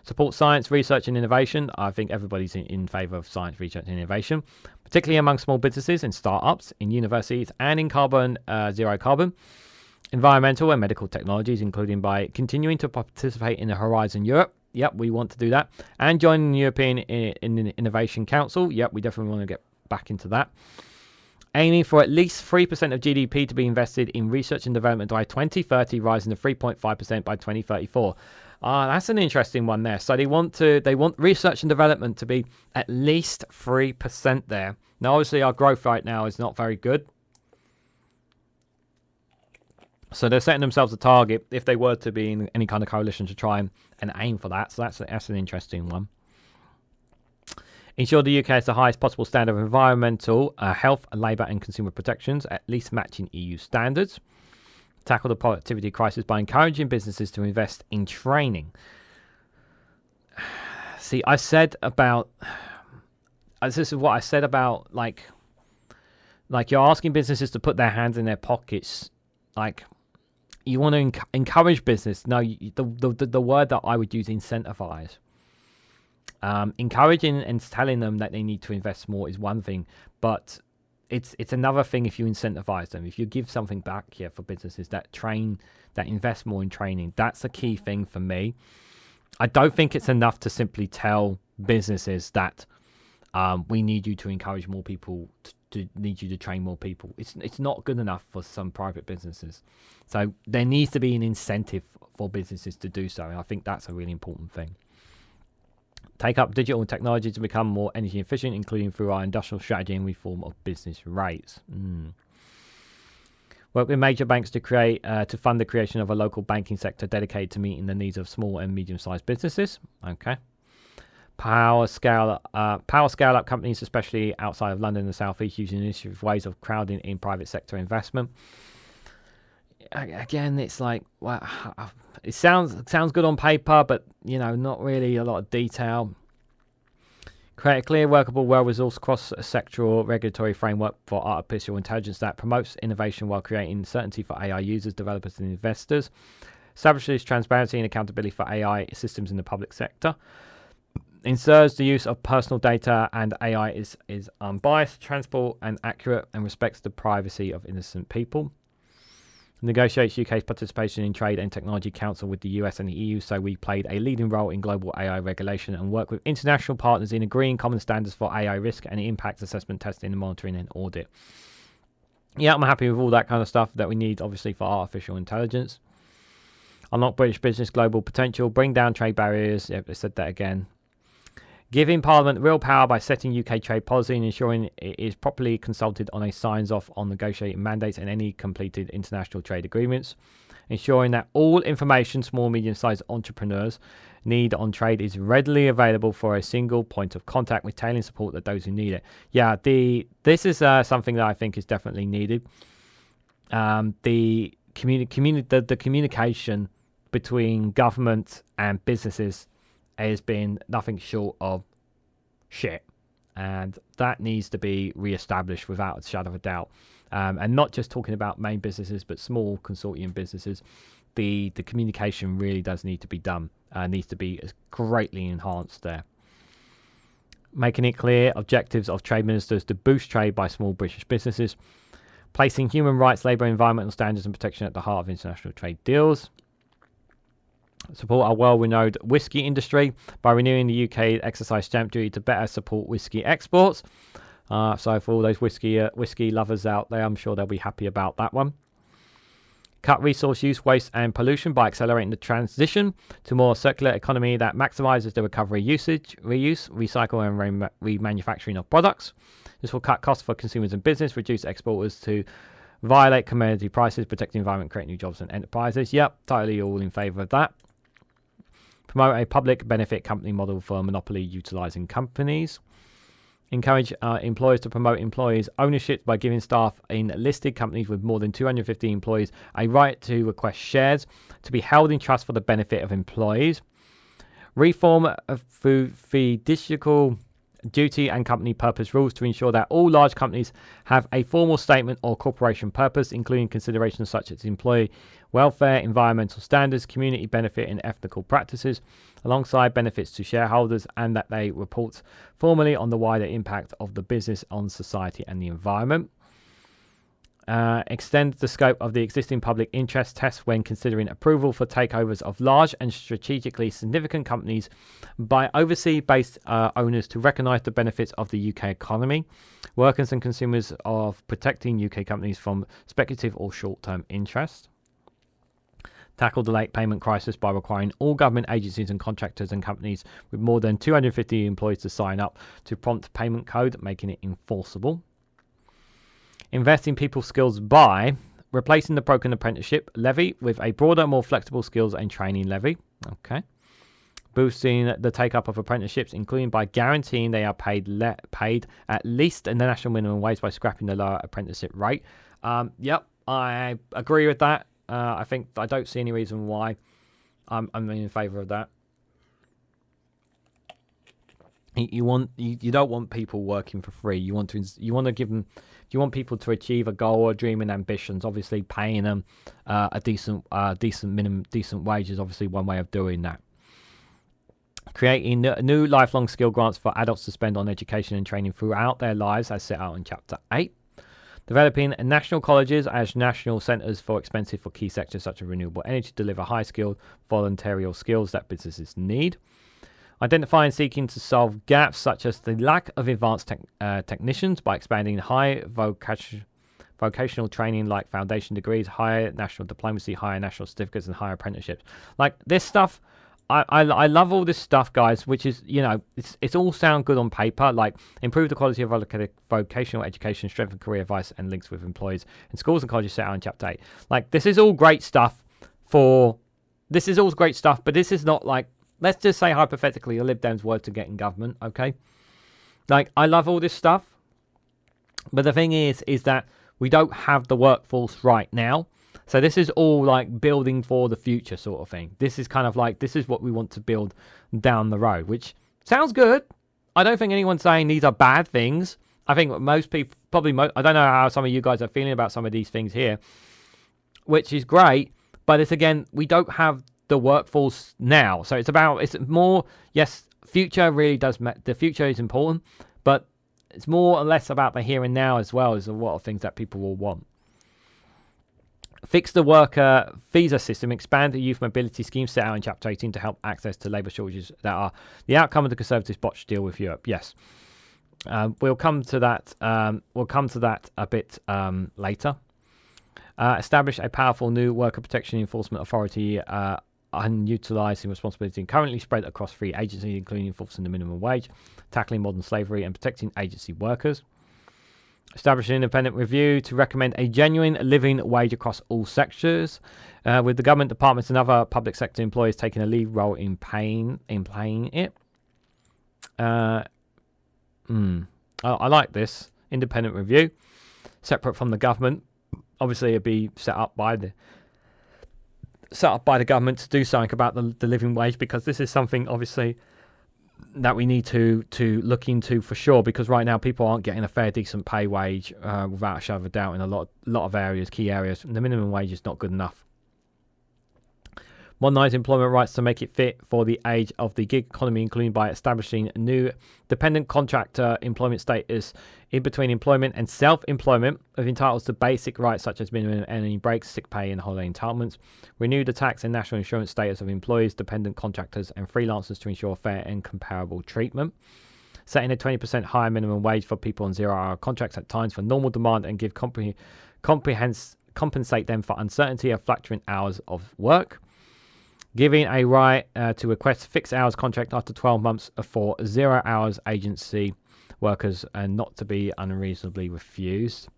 Support science, research and innovation. I think everybody's in favour of science, research and innovation, particularly among small businesses and startups, in universities and in zero carbon. Environmental and medical technologies, including by continuing to participate in the Horizon Europe. Yep, we want to do that. And joining the European Innovation Council. Yep, we definitely want to get back into that. Aiming for at least 3% of GDP to be invested in research and development by 2030, rising to 3.5% by 2034. That's an interesting one there. So they want research and development to be at least 3% there. Now, obviously, our growth right now is not very good. So they're setting themselves a target if they were to be in any kind of coalition to try and aim for that. So that's an interesting one. Ensure the UK has the highest possible standard of environmental, health, labour and consumer protections, at least matching EU standards. Tackle the productivity crisis by encouraging businesses to invest in training. See, this is what I said about like you're asking businesses to put their hands in their pockets, like. You want to encourage business. No, the word that I would use, incentivize. Encouraging and telling them that they need to invest more is one thing, but it's another thing if you incentivize them. If you give something back here for businesses that invest more in training, that's a key thing for me. I don't think it's enough to simply tell businesses that we need you to encourage more people need you to train more people. It's not good enough for some private businesses. So there needs to be an incentive for businesses to do so. And I think that's a really important thing. Take up digital technology to become more energy efficient, including through our industrial strategy and reform of business rates. Work with major banks to fund the creation of a local banking sector dedicated to meeting the needs of small and medium-sized businesses. Okay. Power scale up companies, especially outside of London and the South East, using innovative ways of crowding in private sector investment. Again, it's like, well, it sounds good on paper, but not really a lot of detail. Create a clear, workable, well-resourced, cross-sectoral regulatory framework for artificial intelligence that promotes innovation while creating certainty for AI users, developers, and investors. Establishes transparency and accountability for AI systems in the public sector. Ensures the use of personal data and AI is unbiased, transparent, and accurate, and respects the privacy of innocent people. Negotiates UK's participation in Trade and Technology Council with the US and the EU, so we played a leading role in global AI regulation and work with international partners in agreeing common standards for AI risk and impact assessment, testing, and monitoring and audit. Yeah, I'm happy with all that kind of stuff that we need, obviously, for artificial intelligence. Unlock British business global potential, bring down trade barriers. Yep, I said that again. Giving Parliament real power by setting UK trade policy and ensuring it is properly consulted on a signs-off on negotiating mandates and any completed international trade agreements. Ensuring that all information small and medium-sized entrepreneurs need on trade is readily available for a single point of contact with tailoring support to those who need it. Yeah, this is something that I think is definitely needed. The communication between government and businesses has been nothing short of shit, and that needs to be re-established without a shadow of a doubt. And not just talking about main businesses, but small consortium businesses. The communication really does need to be done, needs to be greatly enhanced there. Making it clear objectives of trade ministers to boost trade by small British businesses. Placing human rights, labour, environmental standards and protection at the heart of international trade deals. Support our well-renowned whisky industry by renewing the UK excise stamp duty to better support whisky exports. So for all those whisky lovers out there, I'm sure they'll be happy about that one. Cut resource use, waste and pollution by accelerating the transition to more circular economy that maximises the recovery, usage, reuse, recycle and remanufacturing of products. This will cut costs for consumers and business, reduce exporters to violate commodity prices, protect the environment, create new jobs and enterprises. Yep, totally all in favour of that. Promote a public benefit company model for monopoly utilising companies. Encourage employers to promote employees' ownership by giving staff in listed companies with more than 250 employees a right to request shares to be held in trust for the benefit of employees. Reform fiduciary duty and company purpose rules to ensure that all large companies have a formal statement or corporation purpose, including considerations such as employee welfare, environmental standards, community benefit, and ethical practices, alongside benefits to shareholders, and that they report formally on the wider impact of the business on society and the environment. Extend the scope of the existing public interest test when considering approval for takeovers of large and strategically significant companies by overseas-based owners to recognise the benefits of the UK economy, workers and consumers of protecting UK companies from speculative or short-term interest. Tackle the late payment crisis by requiring all government agencies and contractors and companies with more than 250 employees to sign up to prompt payment code, making it enforceable. Invest in people's skills by replacing the broken apprenticeship levy with a broader, more flexible skills and training levy. Okay. Boosting the take-up of apprenticeships, including by guaranteeing they are paid at least in the national minimum wage by scrapping the lower apprenticeship rate. Yep, I agree with that. I don't see any reason why I'm in favour of that. You don't want people working for free. You want to give them. You want people to achieve a goal or dream and ambitions. Obviously, paying them a decent wage is obviously one way of doing that. Creating new lifelong skill grants for adults to spend on education and training throughout their lives, as set out in Chapter 8. Developing national colleges as national centres for expensive for key sectors such as renewable energy to deliver high-skilled voluntary skills that businesses need. Identifying and seeking to solve gaps such as the lack of advanced technicians by expanding high vocational training like foundation degrees, higher national diplomacy, higher national certificates, and higher apprenticeships. Like this stuff, I love all this stuff, guys, which is, it's all sound good on paper, like improve the quality of vocational education, strengthen career advice, and links with employees in schools and colleges set out in Chapter 8. Like, this is all great stuff but this is not like, let's just say hypothetically the Lib Dems were to get in government, okay? Like, I love all this stuff, but the thing is that we don't have the workforce right now. So this is all like building for the future sort of thing. This is kind of like, this is what we want to build down the road, which sounds good. I don't think anyone's saying these are bad things. I think most people, I don't know how some of you guys are feeling about some of these things here, which is great. But it's, again, we don't have the workforce now. So it's more, yes, future really does, the future is important, but it's more or less about the here and now as well as a lot of things that people will want. Fix the worker visa system, expand the youth mobility scheme set out in Chapter 18 to help access to labour shortages that are the outcome of the Conservatives' botched deal with Europe. Yes, we'll come to that. A bit later. Establish a powerful new worker protection enforcement authority, unutilising responsibility currently spread across 3 agencies, including enforcing the minimum wage, tackling modern slavery, and protecting agency workers. Establish an independent review to recommend a genuine living wage across all sectors, with the government departments and other public sector employees taking a lead role in paying it. I like this independent review, separate from the government. Obviously, it'd be set up by the government to do something about the living wage, because this is something obviously that we need to look into for sure, because right now people aren't getting a fair, decent pay wage without a shadow of a doubt in a lot of areas, key areas. The minimum wage is not good enough. Modernise employment rights to make it fit for the age of the gig economy, including by establishing a new dependent contractor employment status in between employment and self-employment, with entitlements to basic rights such as minimum earning breaks, sick pay, and holiday entitlements. Renew the tax and national insurance status of employees, dependent contractors, and freelancers to ensure fair and comparable treatment. Setting a 20% higher minimum wage for people on zero-hour contracts at times for normal demand, and give compensate them for uncertainty of fluctuating hours of work. Giving a right to request fixed hours contract after 12 months for 0 hours agency workers and not to be unreasonably refused.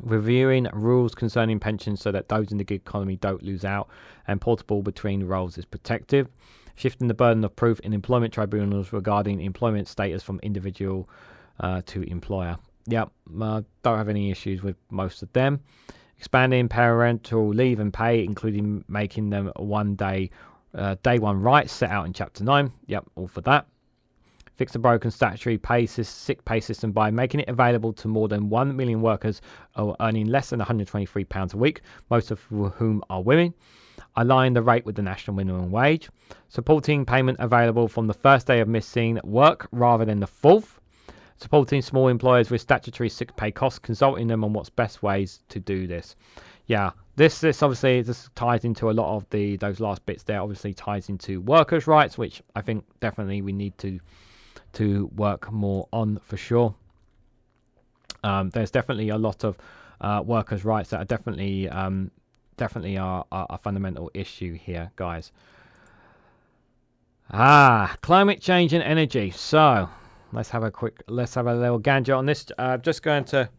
Reviewing rules concerning pensions so that those in the gig economy don't lose out and portable between roles is protective. Shifting the burden of proof in employment tribunals regarding employment status from individual to employer. Yep, don't have any issues with most of them. Expanding parental leave and pay, including making them day one rights set out in Chapter 9. Yep, all for that. fix the broken statutory sick pay system by making it available to more than 1 million workers who are earning less than £123 a week, most of whom are women. Align the rate with the national minimum wage. Supporting payment available from the first day of missing work rather than the fourth. Supporting small employers with statutory sick pay costs, consulting them on what's best ways to do this. Yeah, this obviously this ties into a lot of those last bits there. Obviously ties into workers' rights, which I think definitely we need to work more on for sure. There's definitely a lot of workers' rights that are definitely are a fundamental issue here, guys. Climate change and energy. So let's have a little gander on this. Just going to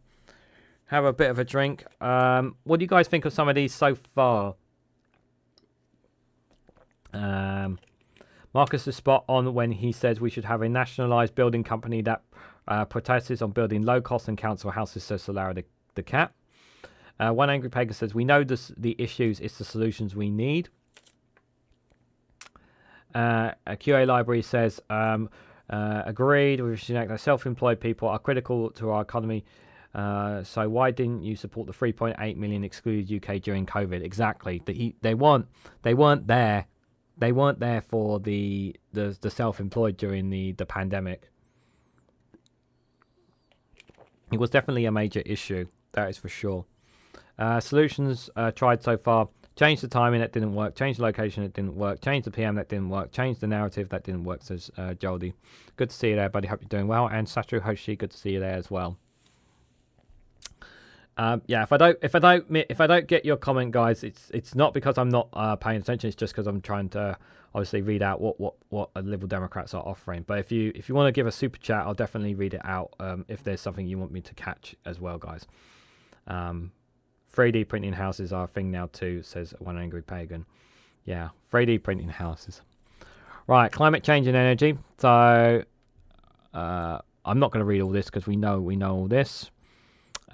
have a bit of a drink. What do you guys think of some of these so far? Marcus is spot on when he says we should have a nationalised building company that protects on building low-cost and council houses, so Solara the cat. One Angry Pagan says we know the issues, it's the solutions we need. A QA Library says agreed. We should act as self-employed people are critical to our economy. So why didn't you support the 3.8 million excluded UK during COVID? Exactly. They weren't there. They weren't there for the self-employed during the pandemic. It was definitely a major issue. That is for sure. Solutions tried so far. Change the timing, that didn't work. Change the location, that didn't work. Change the PM, that didn't work. Change the narrative, that didn't work, says Joldy. Good to see you there, buddy. Hope you're doing well. And Satru Hoshi, good to see you there as well. Yeah, if I don't get your comment, guys, it's not because I'm not paying attention. It's just because I'm trying to obviously read out what Liberal Democrats are offering. But if you want to give a super chat, I'll definitely read it out. If there's something you want me to catch as well, guys. 3D printing houses are a thing now too, says One Angry Pagan. Yeah, 3D printing houses. Right, climate change and energy. So I'm not going to read all this because we know all this.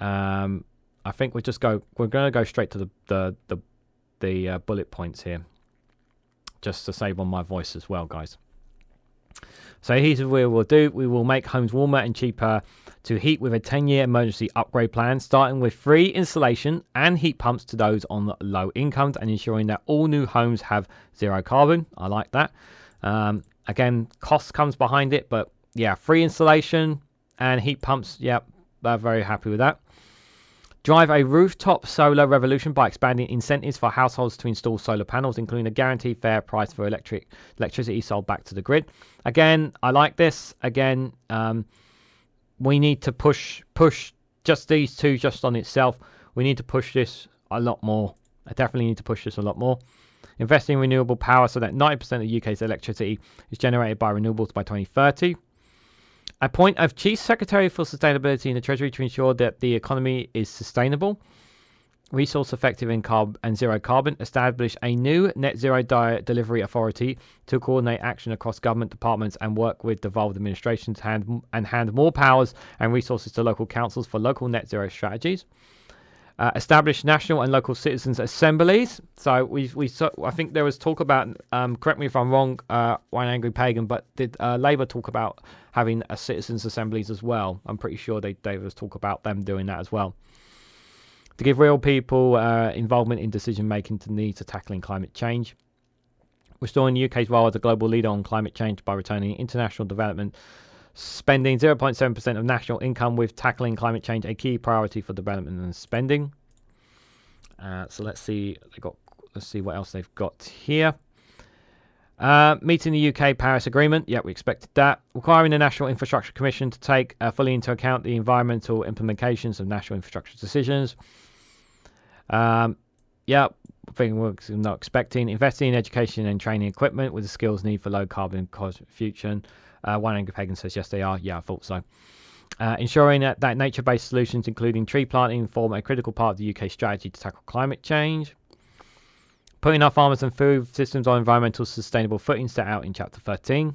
I think we're going to go straight to the bullet points here, just to save on my voice as well, guys. So here's what we will do. We will make homes warmer and cheaper to heat with a 10-year emergency upgrade plan, starting with free installation and heat pumps to those on low incomes and ensuring that all new homes have zero carbon. I like that. Again, cost comes behind it, but yeah, free installation and heat pumps. Yeah, very happy with that. Drive a rooftop solar revolution by expanding incentives for households to install solar panels, including a guaranteed fair price for electricity sold back to the grid. Again, I like this. Again, we need to push just these two just on itself. We need to push this a lot more. I definitely need to push this a lot more. Investing in renewable power so that 90% of the UK's electricity is generated by renewables by 2030. Appoint a Chief Secretary for Sustainability in the Treasury to ensure that the economy is sustainable, resource effective and zero carbon. Establish a new net zero delivery authority to coordinate action across government departments and work with devolved administrations and hand more powers and resources to local councils for local net zero strategies. Establish national and local citizens' assemblies. So I think there was talk about, correct me if I'm wrong, One Angry Pagan, but did Labour talk about having a citizens' assemblies as well? I'm pretty sure they was talk about them doing that as well. To give real people involvement in decision-making to needs of tackling climate change. Restoring the UK's role as a global leader on climate change by returning international development spending 0.7% of national income, with tackling climate change a key priority for development and spending. So let's see what else they've got here. Meeting the UK Paris Agreement. Yeah, we expected that. Requiring the National Infrastructure Commission to take fully into account the environmental implications of national infrastructure decisions. Yeah, thing we're not expecting. Investing in education and training equipment with the skills needed for low carbon future. One Angry Pagan says yes, they are. Yeah, I thought so. Ensuring that nature-based solutions, including tree planting, form a critical part of the UK strategy to tackle climate change. Putting our farmers and food systems on environmental sustainable footing set out in Chapter 13.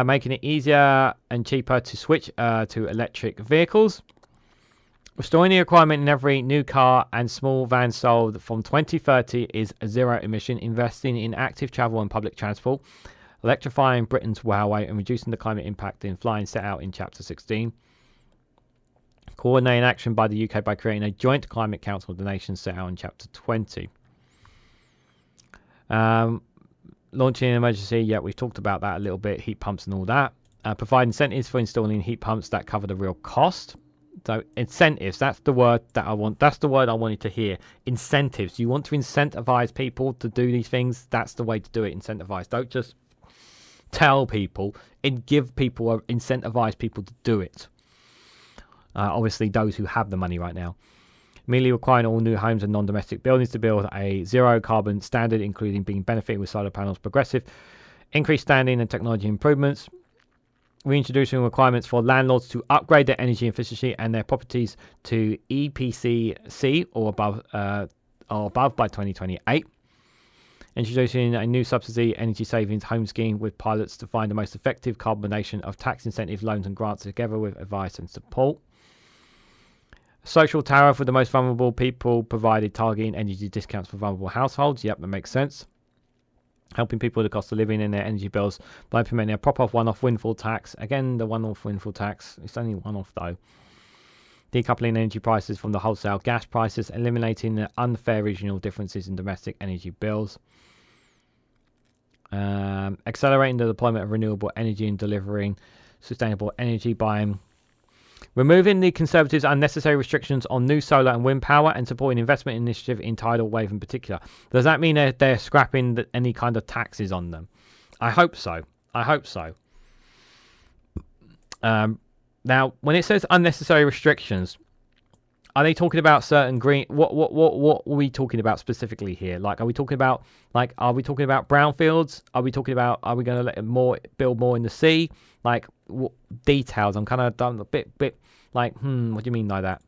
Making it easier and cheaper to switch to electric vehicles. Restoring the requirement in every new car and small van sold from 2030 is zero emission. Investing in active travel and public transport. electrifying Britain's railway and reducing the climate impact in flying set out in Chapter 16. Coordinating action by the UK by creating a joint climate council of the nations set out in Chapter 20. Launching an emergency, yeah, we've talked about that a little bit, heat pumps and all that. Provide incentives for installing heat pumps that cover the real cost. So incentives, that's the word that I want. That's the word I wanted to hear. Incentives. You want to incentivize people to do these things. That's the way to do it. Incentivize. Don't just tell people and give people or incentivize people to do it. Obviously, those who have the money right now. Immediately requiring all new homes and non-domestic buildings to build a zero carbon standard, including being benefiting with solar panels progressive. Increased standing and technology improvements. Reintroducing requirements for landlords to upgrade their energy efficiency and their properties to EPC or above by 2028. Introducing a new subsidy energy savings home scheme with pilots to find the most effective combination of tax incentive, loans and grants together with advice and support. Social tariff for the most vulnerable people provided targeting energy discounts for vulnerable households. Yep, that makes sense. Helping people with the cost of living and their energy bills by implementing a proper one-off windfall tax. Again, the one-off windfall tax. It's only one-off though. Decoupling energy prices from the wholesale gas prices, eliminating the unfair regional differences in domestic energy bills. Accelerating the deployment of renewable energy and delivering sustainable energy by removing the Conservatives' unnecessary restrictions on new solar and wind power and supporting investment initiative in tidal wave in particular. Does that mean they're scrapping any kind of taxes on them? I hope so. I hope so. Now, when it says unnecessary restrictions, are they talking about certain green? What are we talking about specifically here? Like, are we talking about brownfields? Are we going to let build more in the sea? Like, details. I'm kind of done a bit like, what do you mean by that?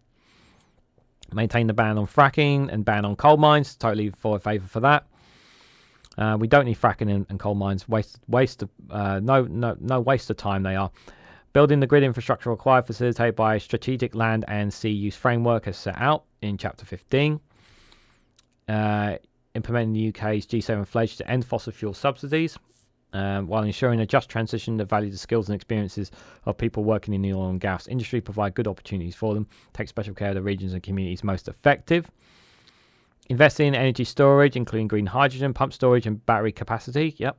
Maintain the ban on fracking and ban on coal mines. Totally for a favour for that. We don't need fracking and coal mines. No waste of time they are. Building the grid infrastructure required facilitated by a strategic land and sea use framework as set out in Chapter 15. Implementing the UK's G7 pledge to end fossil fuel subsidies, while ensuring a just transition that values the skills and experiences of people working in the oil and gas industry, provide good opportunities for them, take special care of the regions and communities most effective. Investing in energy storage, including green hydrogen, pump storage and battery capacity. Yep.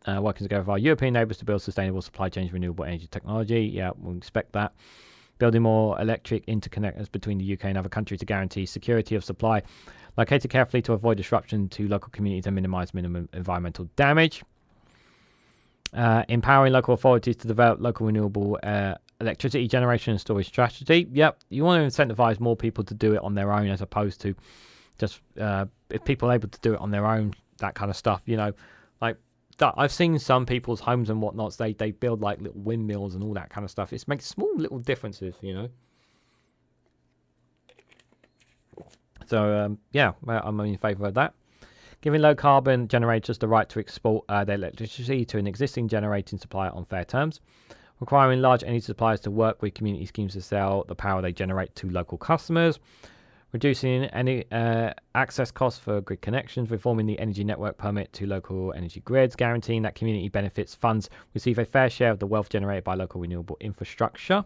Working together with our European neighbours to build sustainable supply chains of renewable energy technology. Yeah, we'll expect that. Building more electric interconnectors between the UK and other countries to guarantee security of supply. Located carefully to avoid disruption to local communities and minimise minimum environmental damage. Empowering local authorities to develop local renewable electricity generation and storage strategy. Yep, you want to incentivise more people to do it on their own as opposed to just if people are able to do it on their own, that kind of stuff, you know, like I've seen some people's homes and whatnots, they build like little windmills and all that kind of stuff. It makes small little differences, you know. So yeah, I'm in favour of that. Giving low carbon generators the right to export their electricity to an existing generating supplier on fair terms. Requiring large energy suppliers to work with community schemes to sell the power they generate to local customers. Reducing any access costs for grid connections, reforming the energy network permit to local energy grids, guaranteeing that community benefits funds receive a fair share of the wealth generated by local renewable infrastructure.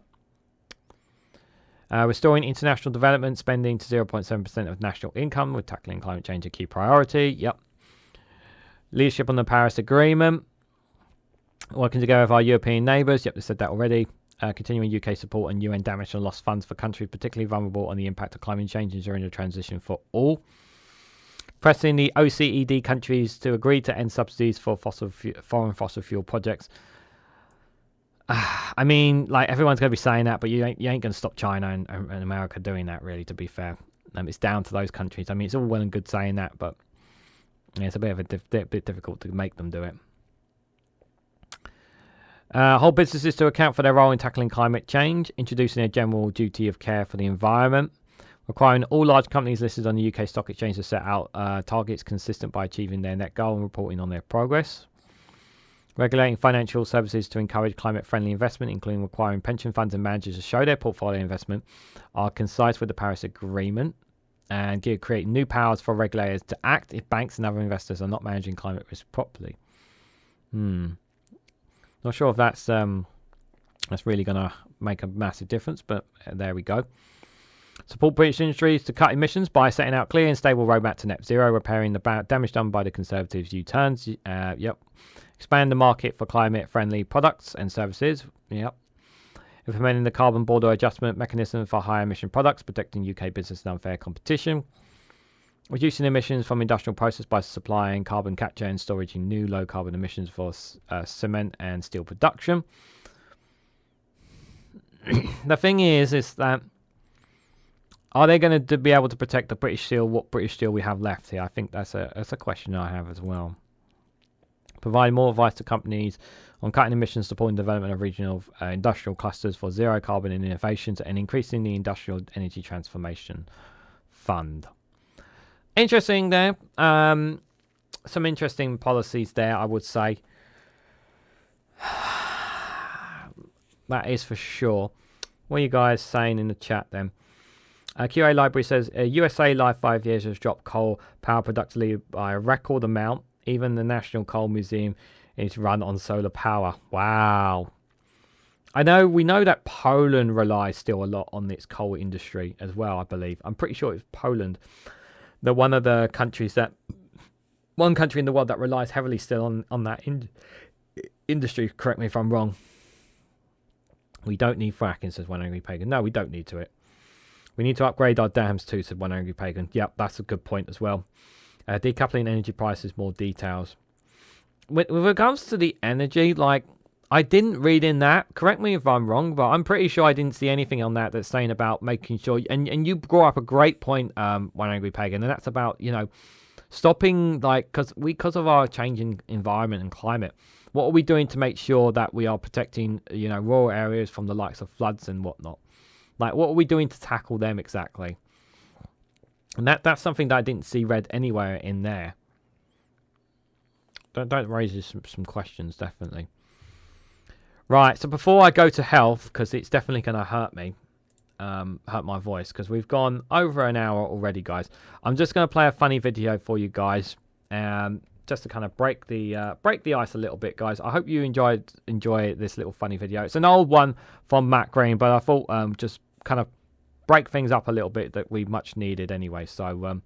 Restoring international development spending to 0.7% of national income, with tackling climate change a key priority. Yep. Leadership on the Paris Agreement. Working together with our European neighbours. Yep, they said that already. Continuing UK support and UN damage and lost funds for countries particularly vulnerable on the impact of climate change, ensuring a transition for all. Pressing the OECD countries to agree to end subsidies for foreign fossil fuel projects. I mean, like, everyone's going to be saying that, but you ain't going to stop China and America doing that, really, to be fair. It's down to those countries. I mean, it's all well and good saying that, but yeah, it's a bit of bit difficult to make them do it. Hold businesses to account for their role in tackling climate change, introducing a general duty of care for the environment, requiring all large companies listed on the UK Stock Exchange to set out targets consistent by achieving their net goal and reporting on their progress, regulating financial services to encourage climate-friendly investment, including requiring pension funds and managers to show their portfolio investment are concise with the Paris Agreement, and create new powers for regulators to act if banks and other investors are not managing climate risk properly. Not sure if that's really going to make a massive difference, but there we go. Support British industries to cut emissions by setting out clear and stable roadmap to net zero, repairing the damage done by the Conservatives' U-turns. Yep. Expand the market for climate-friendly products and services. Yep. Implementing the carbon border adjustment mechanism for high emission products, protecting UK business and unfair competition. Reducing emissions from industrial process by supplying carbon capture and storage in new low carbon emissions for cement and steel production. The thing is that are they going to be able to protect the British steel? What British steel we have left here? I think that's a question I have as well. Provide more advice to companies on cutting emissions, supporting development of regional industrial clusters for zero carbon innovations, and increasing the industrial energy transformation fund. Interesting there. Some interesting policies there, I would say. That is for sure. What are you guys saying in the chat then? QA Library says USA last 5 years has dropped coal power productively by a record amount. Even the National Coal Museum is run on solar power. Wow. We know that Poland relies still a lot on its coal industry as well, I believe. I'm pretty sure it's Poland. They're one country in the world that relies heavily still on that industry. Correct me if I'm wrong. We don't need fracking, says One Angry Pagan. No, we don't need to it. We need to upgrade our dams too, said One Angry Pagan. Yep, that's a good point as well. Decoupling energy prices, more details. With regards to the energy, I didn't read in that. Correct me if I'm wrong, but I'm pretty sure I didn't see anything on that that's saying about making sure. And you brought up a great point, One Angry Pagan, and that's about stopping because of our changing environment and climate. What are we doing to make sure that we are protecting rural areas from the likes of floods and whatnot? What are we doing to tackle them exactly? And that's something that I didn't see read anywhere in there. Don't raise some questions, definitely. Right, so before I go to health, because it's definitely going to hurt me, hurt my voice, because we've gone over an hour already, guys. I'm just going to play a funny video for you guys, just to kind of break the ice a little bit, guys. I hope you enjoy this little funny video. It's an old one from Matt Green, but I thought just kind of break things up a little bit that we much needed anyway. So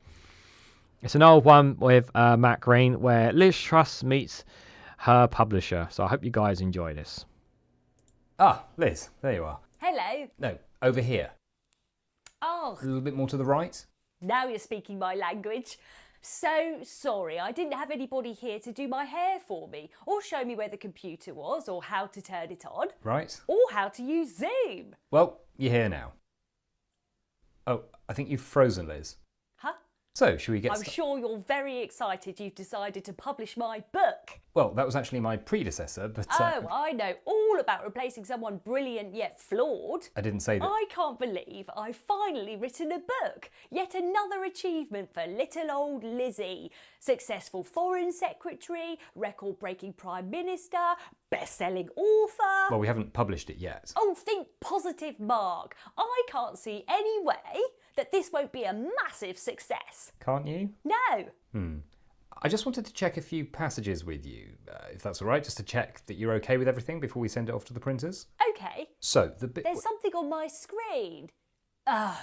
it's an old one with Matt Green where Liz Truss meets her publisher. So I hope you guys enjoy this. Ah, Liz, there you are. Hello. No, over here. Oh. A little bit more to the right. Now you're speaking my language. So sorry, I didn't have anybody here to do my hair for me, or show me where the computer was, or how to turn it on. Right. Or how to use Zoom. Well, you're here now. Oh, I think you've frozen, Liz. Huh? So, should we get I'm sure you're very excited you've decided to publish my book. Well, that was actually my predecessor, but... Oh, I know all about replacing someone brilliant yet flawed. I didn't say that. I can't believe I've finally written a book. Yet another achievement for little old Lizzie. Successful foreign secretary, record-breaking prime minister, best-selling author. Well, we haven't published it yet. Oh, think positive, Mark. I can't see any way that this won't be a massive success. Can't you? No. I just wanted to check a few passages with you, if that's all right, just to check that you're okay with everything before we send it off to the printers. Okay. So, the bit... There's something on my screen. Oh,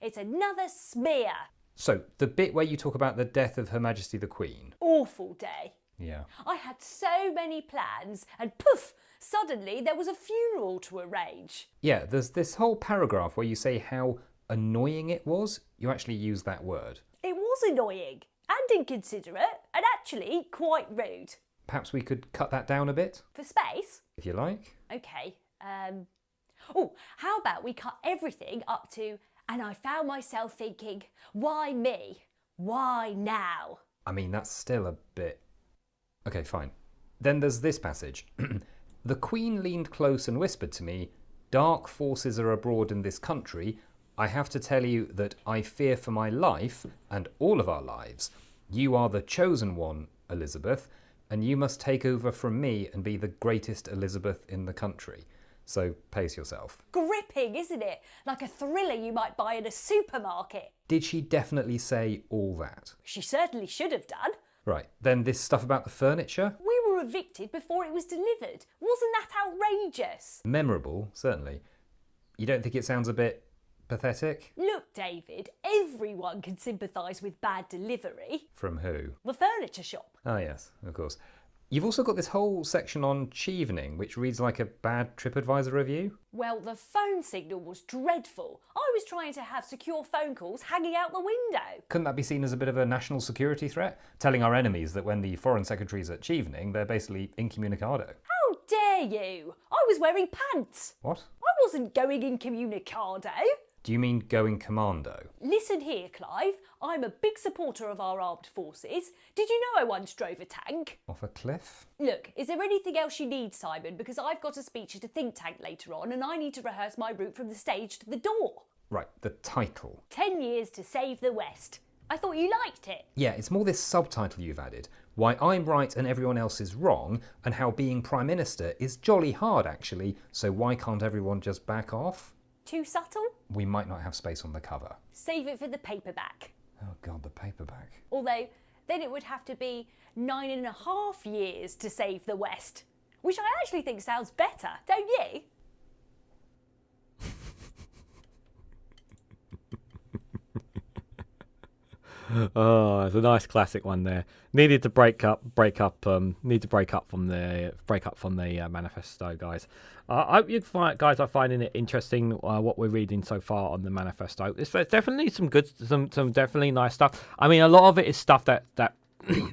it's another smear. So, the bit where you talk about the death of Her Majesty the Queen. Awful day. Yeah. I had so many plans and poof, suddenly there was a funeral to arrange. Yeah, there's this whole paragraph where you say how annoying it was. You actually use that word. It was annoying and inconsiderate and actually quite rude. Perhaps we could cut that down a bit? For space? If you like. Okay. Oh, how about we cut everything up to, and I found myself thinking, why me? Why now? I mean, that's still a bit... Okay, fine. Then there's this passage. The Queen leaned close and whispered to me, "Dark forces are abroad in this country. I have to tell you that I fear for my life and all of our lives. You are the chosen one, Elizabeth, and you must take over from me and be the greatest Elizabeth in the country. So pace yourself." Gripping, isn't it? Like a thriller you might buy in a supermarket. Did she definitely say all that? She certainly should have done. Right, then this stuff about the furniture? We were or evicted before it was delivered. Wasn't that outrageous? Memorable, certainly. You don't think it sounds a bit pathetic? Look, David, everyone can sympathise with bad delivery. From who? The furniture shop. Ah, yes, of course. You've also got this whole section on chevening, which reads like a bad TripAdvisor review. Well, the phone signal was dreadful. I was trying to have secure phone calls hanging out the window. Couldn't that be seen as a bit of a national security threat? Telling our enemies that when the foreign secretary's at chevening, they're basically incommunicado. How dare you? I was wearing pants. What? I wasn't going incommunicado. Do you mean going commando? Listen here, Clive. I'm a big supporter of our armed forces. Did you know I once drove a tank? Off a cliff? Look, is there anything else you need, Simon? Because I've got a speech at a think tank later on and I need to rehearse my route from the stage to the door. Right, the title. 10 years to save the West. I thought you liked it. Yeah, it's more this subtitle you've added. Why I'm right and everyone else is wrong, and how being Prime Minister is jolly hard actually, so why can't everyone just back off? Too subtle? We might not have space on the cover. Save it for the paperback. Oh god, the paperback. Although, then it would have to be 9.5 years to save the West. Which I actually think sounds better, don't you? Oh, it's a nice classic one there. Needed to break up from the manifesto, guys. I hope you guys are finding it interesting what we're reading so far on the manifesto. It's definitely some definitely nice stuff. I mean, a lot of it is stuff that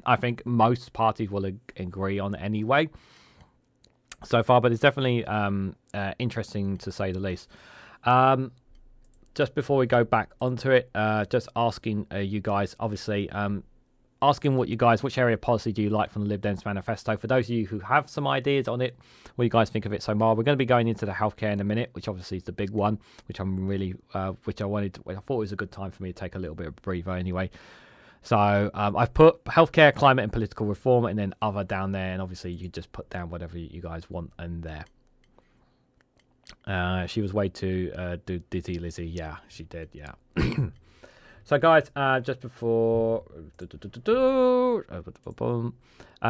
I think most parties will agree on anyway so far, but it's definitely interesting to say the least. Just before we go back onto it, just asking you guys, obviously, asking which area of policy do you like from the Lib Dems manifesto? For those of you who have some ideas on it, what do you guys think of it so far? We're going to be going into the healthcare in a minute, which obviously is the big one, which I'm really, I thought it was a good time for me to take a little bit of a breather anyway. So I've put healthcare, climate and political reform, and then other down there, and obviously you just put down whatever you guys want in there. She was way too dizzy, Lizzie. Yeah, she did. Yeah. So, guys, just before,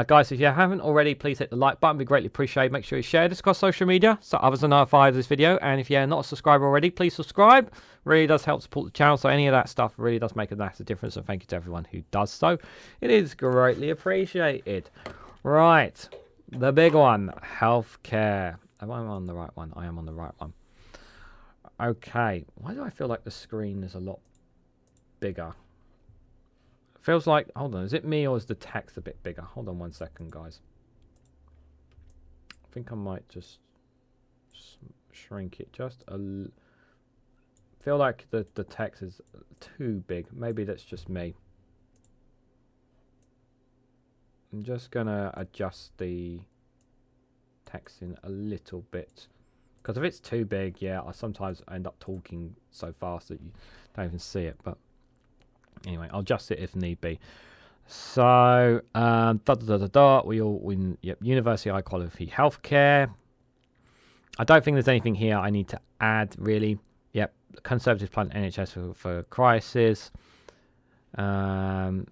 guys, if you haven't already, please hit the like button. We greatly appreciate. Make sure you share this across social media so others are notified of this video. And if you're not a subscriber already, please subscribe. Really does help support the channel. So any of that stuff really does make a massive difference. And thank you to everyone who does so. It is greatly appreciated. Right, the big one, healthcare. Am I on the right one? I am on the right one. Okay. Why do I feel like the screen is a lot bigger? Feels like... Hold on. Is it me or is the text a bit bigger? Hold on 1 second, guys. I think I might just shrink it just a... Feel like the text is too big. Maybe that's just me. I'm just going to adjust the... text in a little bit, because if it's too big, yeah, I sometimes end up talking so fast that you don't even see it. But anyway, I'll adjust it if need be. So yep, university high quality healthcare. I don't think there's anything here I need to add really. Yep, Conservative plan NHS for crisis, as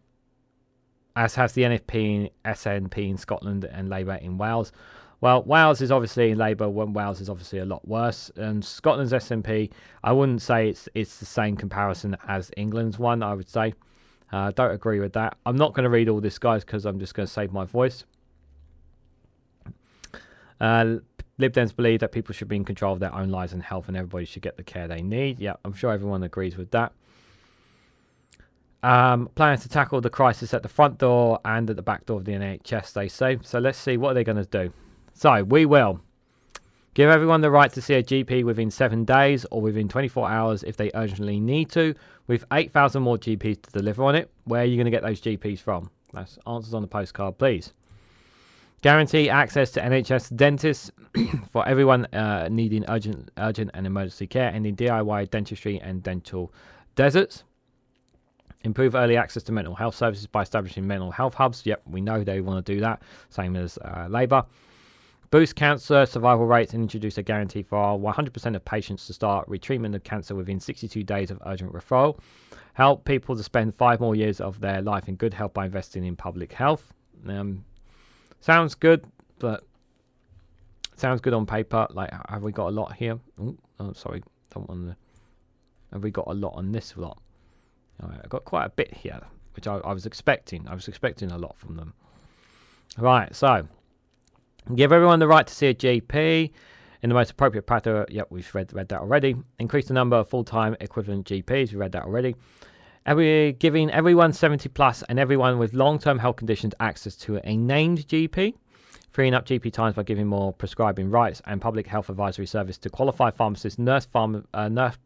has the NFP, SNP in Scotland and Labour in Wales. Well, Wales is obviously Labour when Wales is obviously a lot worse. And Scotland's SNP, I wouldn't say it's the same comparison as England's one, I would say. Don't agree with that. I'm not going to read all this, guys, because I'm just going to save my voice. Lib Dems believe that people should be in control of their own lives and health, and everybody should get the care they need. Yeah, I'm sure everyone agrees with that. Plans to tackle the crisis at the front door and at the back door of the NHS, they say. So let's see, what are they going to do? So we will give everyone the right to see a GP within 7 days or within 24 hours if they urgently need to, with 8,000 more GPs to deliver on it. Where are you going to get those GPs from? That's answers on the postcard, please. Guarantee access to NHS dentists for everyone needing urgent and emergency care, ending DIY dentistry and dental deserts. Improve early access to mental health services by establishing mental health hubs. Yep, we know they want to do that. Same as Labour. Boost cancer survival rates and introduce a guarantee for 100% of patients to start retreatment of cancer within 62 days of urgent referral. Help people to spend 5 more years of their life in good health by investing in public health. Sounds good, but sounds good on paper. Like, have we got a lot here? Oh, sorry. Don't want to. Have we got a lot on this lot? All right, I got quite a bit here, which I was expecting. I was expecting a lot from them. Right, so give everyone the right to see a GP in the most appropriate pattern. Yep, we've read that already. Increase the number of full-time equivalent GPs. We read that already. Giving everyone 70 plus and everyone with long-term health conditions access to a named GP. Freeing up GP times by giving more prescribing rights and public health advisory service to qualified pharmacists, nurse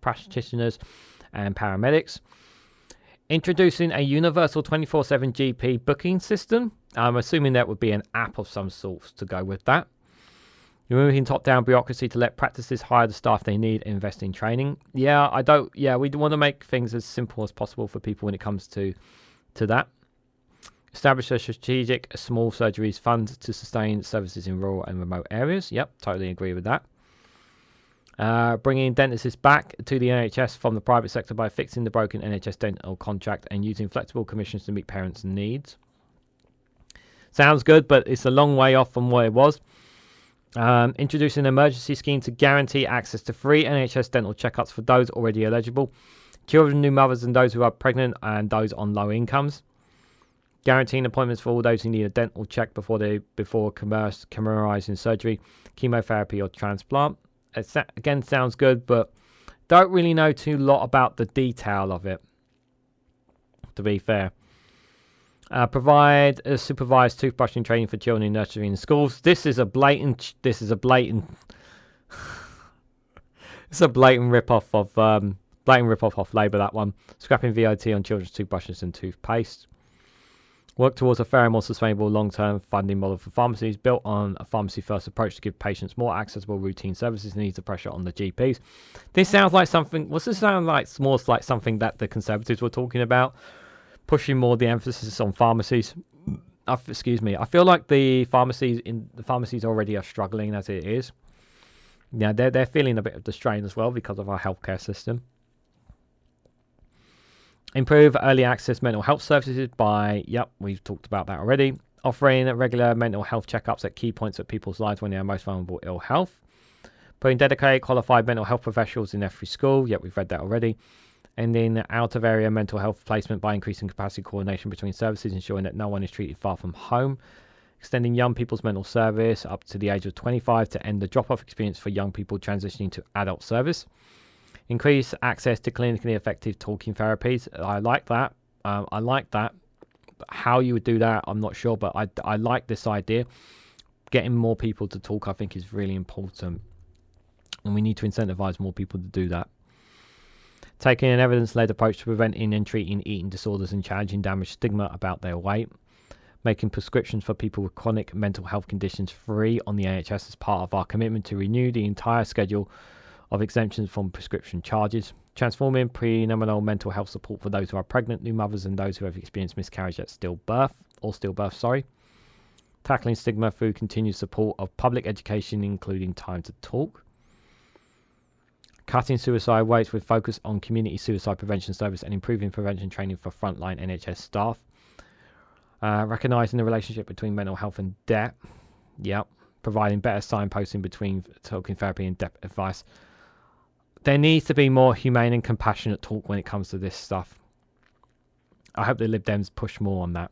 practitioners, and paramedics. Introducing a universal 24/7 GP booking system. I'm assuming that would be an app of some sort to go with that. Removing top-down bureaucracy to let practices hire the staff they need and invest in training. We want to make things as simple as possible for people when it comes to that. Establish a strategic small surgeries fund to sustain services in rural and remote areas. Yep, totally agree with that. Bringing dentists back to the NHS from the private sector by fixing the broken NHS dental contract and using flexible commissions to meet parents' needs. Sounds good, but it's a long way off from what it was. Introducing an emergency scheme to guarantee access to free NHS dental checkups for those already eligible. Children, new mothers and those who are pregnant and those on low incomes. Guaranteeing appointments for all those who need a dental check before commercializing surgery, chemotherapy or transplant. Again, sounds good, but don't really know too lot about the detail of it, to be fair. Provide a supervised toothbrushing training for children in nursery and schools. This is a blatant it's a blatant rip-off of Labour, that one. Scrapping VAT on children's toothbrushes and toothpaste. Work towards a fair and more sustainable long-term funding model for pharmacies built on a pharmacy-first approach to give patients more accessible routine services and ease the pressure on the GPs. This sounds like something... What's this sound like? It's more like something that the Conservatives were talking about, pushing more the emphasis on pharmacies. Excuse me. I feel like the pharmacies already are struggling as it is. Yeah, they're feeling a bit of the strain as well because of our healthcare system. Improve early access mental health services by, we've talked about that already. Offering regular mental health checkups at key points of people's lives when they are most vulnerable ill health. Putting dedicated qualified mental health professionals in every school. We've read that already. Ending out of area mental health placement by increasing capacity coordination between services, ensuring that no one is treated far from home. Extending young people's mental service up to the age of 25 to end the drop-off experience for young people transitioning to adult service. Increase access to clinically effective talking therapies. I like that. How you would do that, I'm not sure, but I like this idea. Getting more people to talk, I think, is really important. And we need to incentivize more people to do that. Taking an evidence-led approach to preventing and treating eating disorders and challenging damage stigma about their weight. Making prescriptions for people with chronic mental health conditions free on the NHS as part of our commitment to renew the entire schedule of exemptions from prescription charges. Transforming prenatal mental health support for those who are pregnant, new mothers, and those who have experienced miscarriage at stillbirth. Tackling stigma through continued support of public education, including time to talk. Cutting suicide rates with focus on community suicide prevention service and improving prevention training for frontline NHS staff. Recognising the relationship between mental health and debt. Providing better signposting between talking therapy and debt advice. There needs to be more humane and compassionate talk when it comes to this stuff. I hope the Lib Dems push more on that.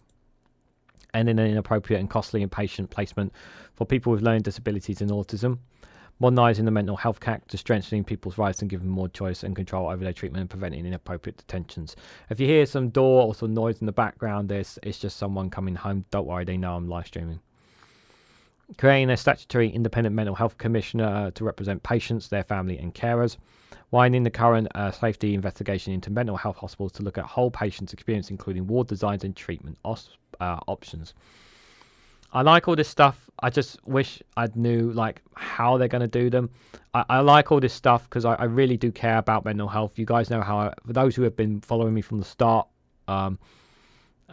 And in an inappropriate and costly inpatient placement for people with learning disabilities and autism. Modernising the mental health act to strengthening people's rights and giving more choice and control over their treatment and preventing inappropriate detentions. If you hear some door or some noise in the background, it's just someone coming home. Don't worry, they know I'm live streaming. Creating a statutory independent mental health commissioner to represent patients, their family and carers. Winding the current safety investigation into mental health hospitals to look at whole patients' experience, including ward designs and treatment options. I like all this stuff. I just wish I knew how they're going to do them. I like all this stuff because I really do care about mental health. You guys know how, for those who have been following me from the start,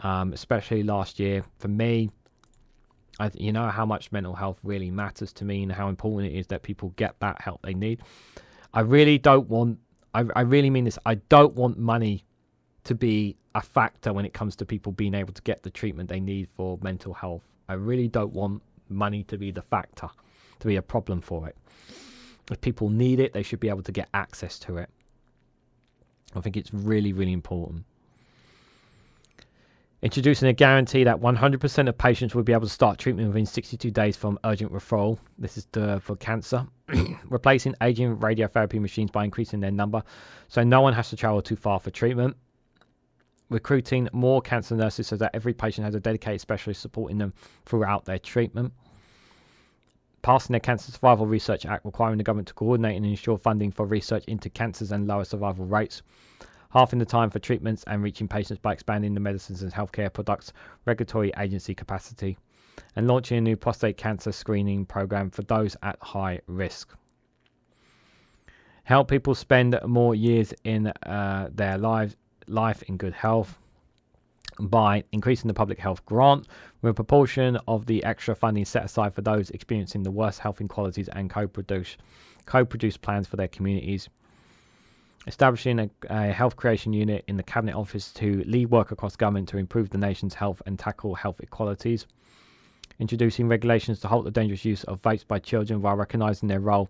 especially last year, for me, you know how much mental health really matters to me and how important it is that people get that help they need. I really don't want, I really mean this, I don't want money to be a factor when it comes to people being able to get the treatment they need for mental health. I really don't want money to be the factor, to be a problem for it. If people need it, they should be able to get access to it. I think it's really, really important. Introducing a guarantee that 100% of patients will be able to start treatment within 62 days from urgent referral. This is for cancer. Replacing aging radiotherapy machines by increasing their number so no one has to travel too far for treatment. Recruiting more cancer nurses so that every patient has a dedicated specialist supporting them throughout their treatment. Passing the Cancer Survival Research Act, requiring the government to coordinate and ensure funding for research into cancers and lower survival rates. Halving the time for treatments and reaching patients by expanding the medicines and healthcare products regulatory agency capacity. And launching a new prostate cancer screening program for those at high risk. Help people spend more years in their life in good health by increasing the public health grant with a proportion of the extra funding set aside for those experiencing the worst health inequalities and co-produce plans for their communities. Establishing a health creation unit in the Cabinet Office to lead work across government to improve the nation's health and tackle health inequalities. Introducing regulations to halt the dangerous use of vapes by children while recognising their role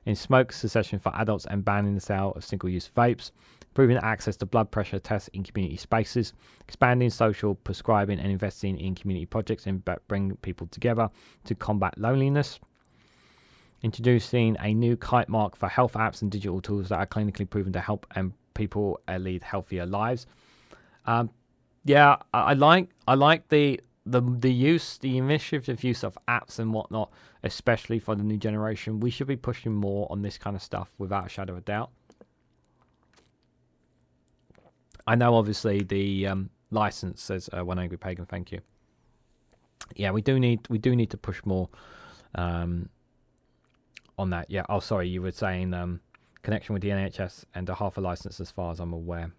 in smoke cessation for adults and banning the sale of single-use vapes. Improving access to blood pressure tests in community spaces. Expanding social prescribing and investing in community projects and bring people together to combat loneliness. Introducing a new kite mark for health apps and digital tools that are clinically proven to help and people lead healthier lives. I like the initiative use of apps and whatnot, especially for the new generation. We should be pushing more on this kind of stuff without a shadow of a doubt. I know, obviously, the license says One Angry Pagan. Thank you. Yeah, we do need to push more on that. Yeah. Oh, sorry, you were saying connection with the NHS and a half a license, as far as I'm aware.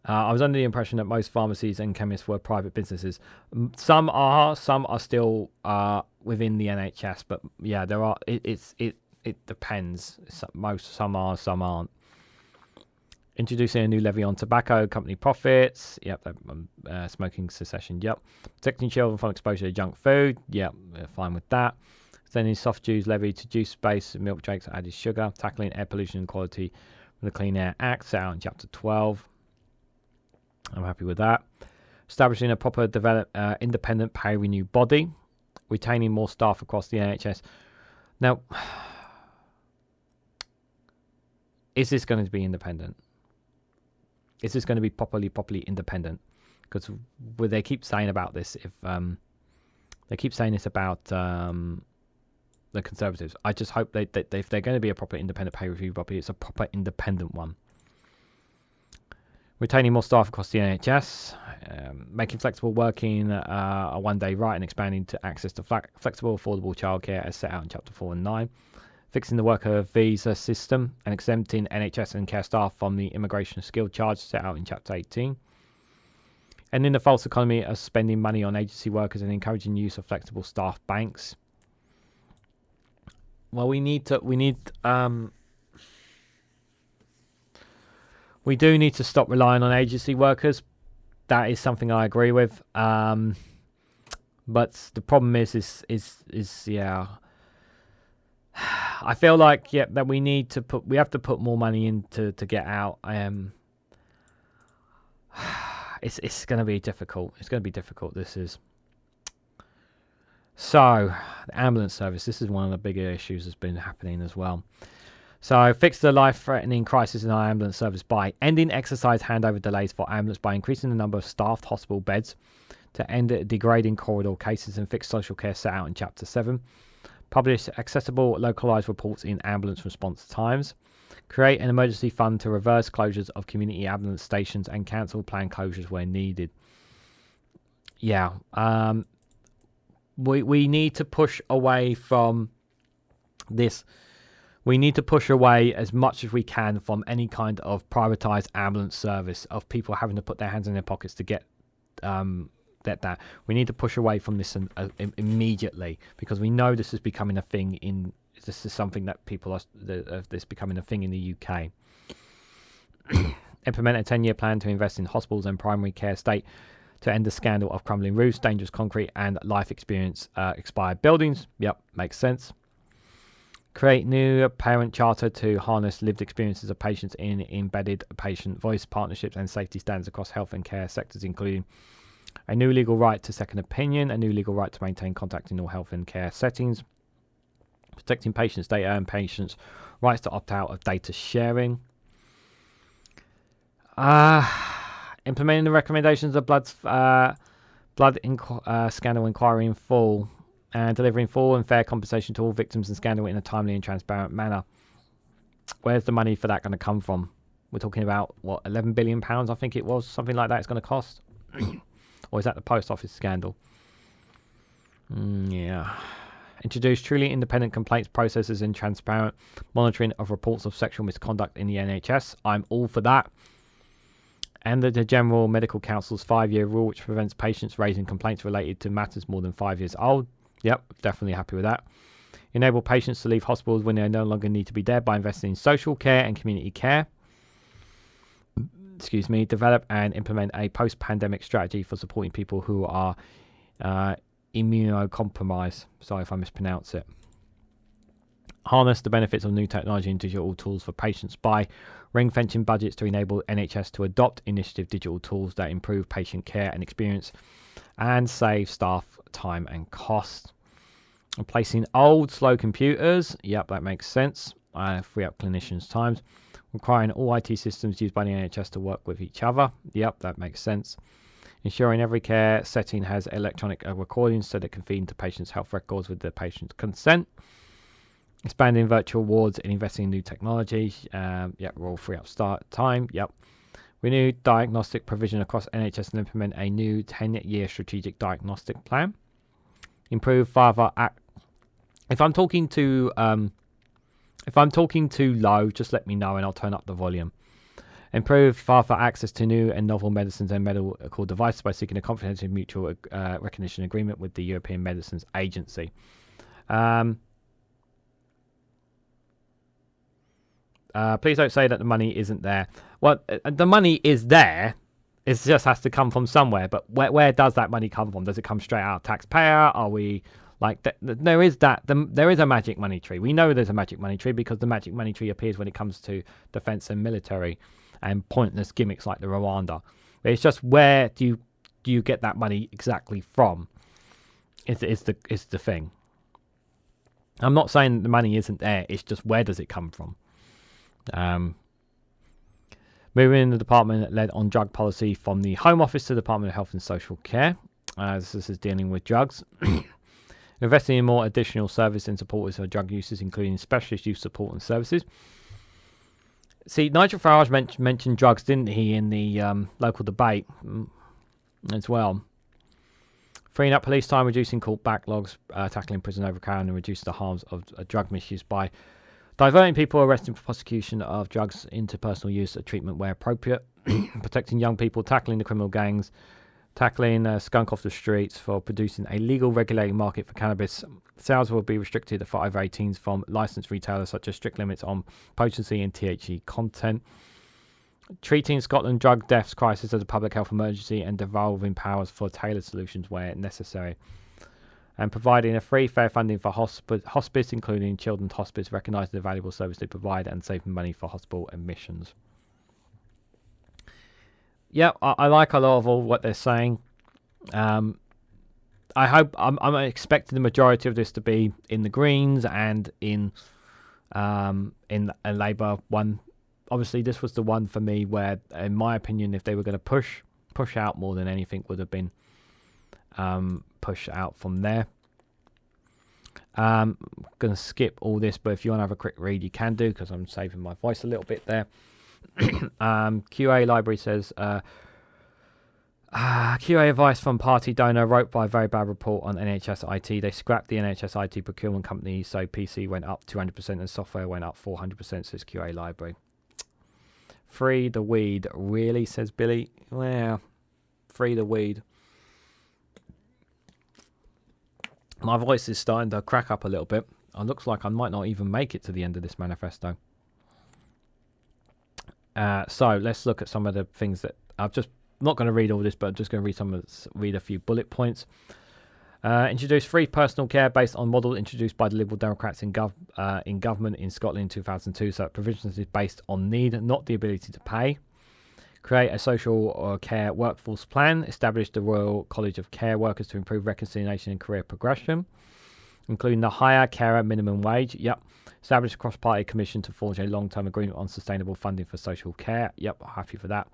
I was under the impression that most pharmacies and chemists were private businesses. Some are still within the NHS, but yeah, there are. It depends. Some are, some aren't. Introducing a new levy on tobacco company profits. Yep. Smoking cessation. Yep. Protecting children from exposure to junk food. Yep. Fine with that. Sending soft juice levy to juice-based milk drinks that added sugar. Tackling air pollution and quality from the Clean Air Act, set out in Chapter 12. I'm happy with that. Establishing a proper independent pay renew body. Retaining more staff across the NHS. Now, is this going to be independent? Is this going to be properly independent? Because they keep saying about this, if they keep saying this about the Conservatives. I just hope that if they're going to be a proper independent pay review body, it's a proper independent one. Retaining more staff across the NHS, making flexible working a one-day right and expanding to access to flexible, affordable childcare as set out in Chapter 4 and 9. Fixing the worker visa system and exempting NHS and care staff from the immigration skill charge set out in Chapter 18. Ending the false economy of spending money on agency workers and encouraging use of flexible staff banks. Well, we do need to stop relying on agency workers. That is something I agree with. But the problem is yeah. I feel like that we have to put more money in to get out. It's going to be difficult. It's going to be difficult. This is. So, the ambulance service. This is one of the bigger issues that's been happening as well. So, fix the life-threatening crisis in our ambulance service by ending exercise handover delays for ambulance by increasing the number of staffed hospital beds to end degrading corridor cases and fix social care set out in Chapter 7. Publish accessible, localised reports in ambulance response times. Create an emergency fund to reverse closures of community ambulance stations and cancel planned closures where needed. Yeah. We need to push away from this. We need to push away as much as we can from any kind of privatised ambulance service of people having to put their hands in their pockets to get that. We need to push away from this immediately, because we know this is becoming a thing this is something that people are this becoming a thing in the UK. Implement a 10-year plan to invest in hospitals and primary care state. to end the scandal of crumbling roofs, dangerous concrete, and life experience expired buildings. Yep, makes sense. Create new parent charter to harness lived experiences of patients in embedded patient voice partnerships and safety standards across health and care sectors, including a new legal right to second opinion, a new legal right to maintain contact in all health and care settings, protecting patients' data and patients' rights to opt out of data sharing. Implementing the recommendations of scandal inquiry in full, and delivering full and fair compensation to all victims in scandal in a timely and transparent manner. Where's the money for that going to come from? We're talking about, what, £11 billion, I think it was, something like that it's going to cost? Or is that the post office scandal? Yeah. Introduce truly independent complaints processes and transparent monitoring of reports of sexual misconduct in the NHS. I'm all for that. And the General Medical Council's 5-year rule, which prevents patients raising complaints related to matters more than 5 years old. Yep, definitely happy with that. Enable patients to leave hospitals when they no longer need to be there by investing in social care and community care. Develop and implement a post-pandemic strategy for supporting people who are immunocompromised. Sorry if I mispronounce it. Harness the benefits of new technology and digital tools for patients by ring-fencing budgets to enable NHS to adopt initiative digital tools that improve patient care and experience and save staff time and cost. Replacing old, slow computers. Yep, that makes sense. Free up clinicians' times. Requiring all IT systems used by the NHS to work with each other. Yep, that makes sense. Ensuring every care setting has electronic recordings so that it can feed into patients' health records with the patient's consent. Expanding virtual wards and investing in new technology. Yep, we're all free up start time. Yep. Renew diagnostic provision across NHS and implement a new 10-year strategic diagnostic plan. Improve father act. If I'm talking too low, just let me know and I'll turn up the volume. Improve father access to new and novel medicines and medical devices by seeking a confidential mutual recognition agreement with the European Medicines Agency. Please don't say that the money isn't there. Well, the money is there. It just has to come from somewhere. But where does that money come from? Does it come straight out of taxpayer? Are we like there is that? There is a magic money tree. We know there's a magic money tree because the magic money tree appears when it comes to defense and military and pointless gimmicks like the Rwanda. It's just where do you get that money exactly from? Is the thing. I'm not saying the money isn't there. It's just where does it come from? Moving in the department led on drug policy from the Home Office to the Department of Health and Social Care. This is dealing with drugs. Investing in more additional service and support for drug users, including specialist use support and services. See, Nigel Farage mentioned drugs, didn't he, in the local debate as well. Freeing up police time, reducing court backlogs, tackling prison overcrowding, and reducing the harms of drug misuse by diverting people arrested for prosecution of drugs into personal use or treatment where appropriate. Protecting young people, tackling the criminal gangs, tackling skunk off the streets for producing a legal regulated market for cannabis. Sales will be restricted for over 18s from licensed retailers, such as strict limits on potency and THC content. Treating Scotland drug deaths crisis as a public health emergency and devolving powers for tailored solutions where necessary. And providing a free, fair funding for hospice, including children's hospice, recognising the valuable service they provide and saving money for hospital admissions. Yeah, I like a lot of all what they're saying. I hope I'm expecting the majority of this to be in the Greens and in a Labour one. Obviously, this was the one for me where, in my opinion, if they were going to push out more than anything, would have been push out from there. I'm going to skip all this, but if you want to have a quick read, you can do, because I'm saving my voice a little bit there. QA Library says, QA advice from party donor wrote by very bad report on NHS IT. They scrapped the NHS IT procurement company, so PC went up 200% and software went up 400%, says QA Library. Free the weed, really, says Billy. Well, free the weed. My voice is starting to crack up a little bit. It looks like I might not even make it to the end of this manifesto. So let's look at some of the things that I've just not going to read all this, but I'm just going to read a few bullet points. Introduce free personal care based on model introduced by the Liberal Democrats in government in Scotland in 2002. So provisions is based on need, not the ability to pay. Create a social care workforce plan. Establish the Royal College of Care Workers to improve reconciliation and career progression, including the higher carer minimum wage. Yep. Establish a cross-party commission to forge a long-term agreement on sustainable funding for social care. Yep, happy for that.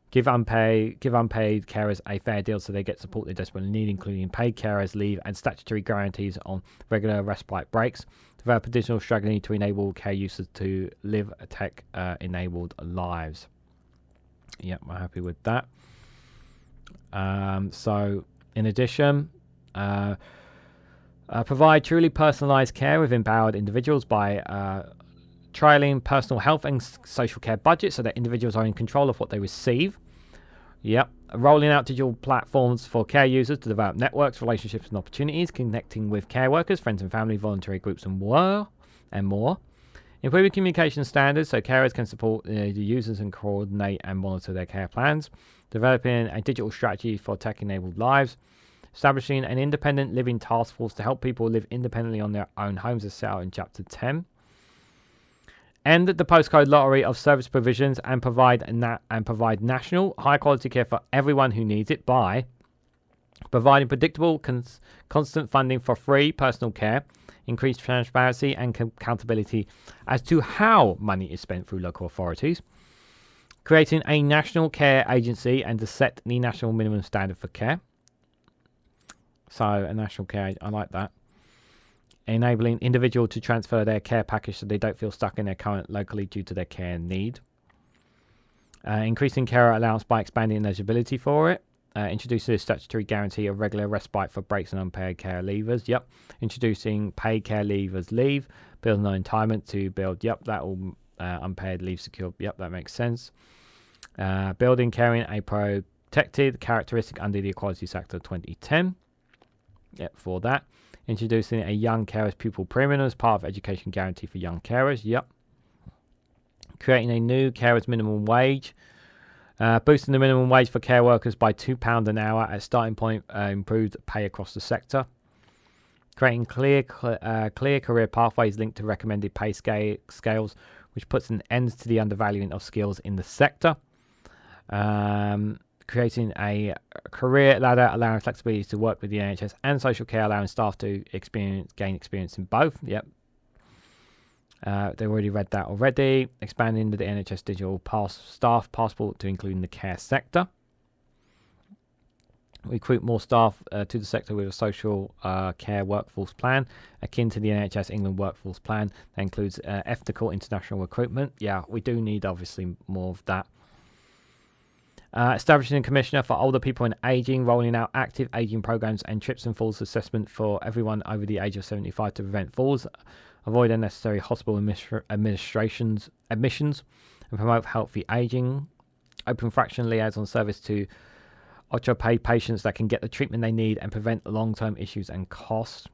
Give unpaid carers a fair deal so they get support they desperately need, including paid carers leave and statutory guarantees on regular respite breaks. Develop additional strategy to enable care users to live tech-enabled lives. Yep, I'm happy with that. So, in addition, provide truly personalised care with empowered individuals by trialling personal health and social care budgets so that individuals are in control of what they receive. Yep. Rolling out digital platforms for care users to develop networks, relationships and opportunities, connecting with care workers, friends and family, voluntary groups and more. Improving communication standards so carers can support the users and coordinate and monitor their care plans. Developing a digital strategy for tech-enabled lives. Establishing an independent living task force to help people live independently on their own homes as set out in Chapter 10. End the postcode lottery of service provisions and provide national high-quality care for everyone who needs it by providing predictable, constant funding for free personal care, increased transparency and accountability as to how money is spent through local authorities, creating a national care agency and to set the national minimum standard for care. So a national care, I like that. Enabling individual to transfer their care package so they don't feel stuck in their current locally due to their care need. Increasing carer allowance by expanding eligibility for it. Introducing a statutory guarantee of regular respite for breaks and unpaid care leavers. Yep. Introducing paid care leavers leave. Building on entitlement to build. Yep. That all unpaid leave secure. Yep. That makes sense. Building carrying a protected characteristic under the Equalities Act of 2010. Yep. For that. Introducing a young carers pupil premium as part of education guarantee for young carers. Yep. Creating a new carers minimum wage. Boosting the minimum wage for care workers by £2 an hour at starting point. Improved pay across the sector. Creating clear career pathways linked to recommended pay scales, which puts an end to the undervaluing of skills in the sector. Creating a career ladder allowing flexibility to work with the NHS and social care, allowing staff to gain experience in both. Yep. They already read that already. Expanding the NHS digital staff passport to include the care sector. Recruit more staff to the sector with a social care workforce plan akin to the NHS England workforce plan that includes ethical international recruitment. Yeah, we do need obviously more of that. Establishing a commissioner for older people and ageing, rolling out active ageing programs and trips and falls assessment for everyone over the age of 75 to prevent falls, avoid unnecessary hospital admissions, and promote healthy ageing. Open fraction liaison service to ultra-paid patients that can get the treatment they need and prevent long-term issues and costs.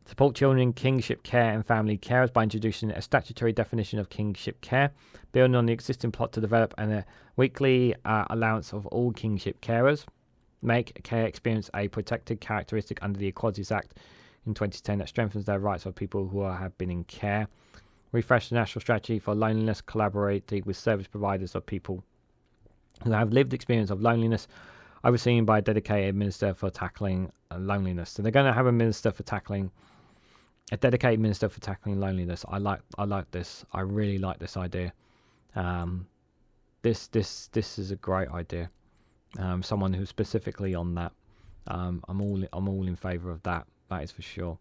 Support children in kingship care and family carers by introducing a statutory definition of kingship care, building on the existing plot to develop a weekly allowance of all kingship carers. Make care experience a protected characteristic under the Equalities Act in 2010 that strengthens their rights of people who have been in care. Refresh the national strategy for loneliness, collaborating with service providers of people who have lived experience of loneliness, overseen by a dedicated minister for tackling loneliness. So they're going to have a dedicated minister for tackling loneliness. I like this. I really like this idea. This is a great idea. Someone who's specifically on that. I'm all in favour of that. That is for sure.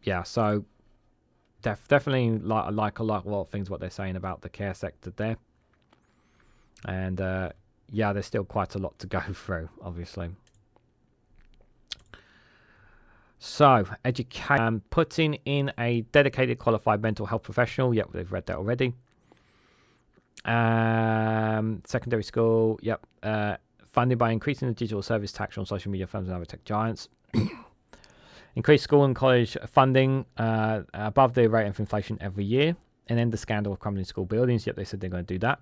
Yeah. So definitely like a lot of things what they're saying about the care sector there. And yeah, there's still quite a lot to go through, obviously. So, education, putting in a dedicated qualified mental health professional. Yep, they've read that already. Secondary school. Yep. Funded by increasing the digital service tax on social media firms and other tech giants. Increase school and college funding above the rate of inflation every year. and end the scandal of crumbling school buildings. Yep, they said they're going to do that.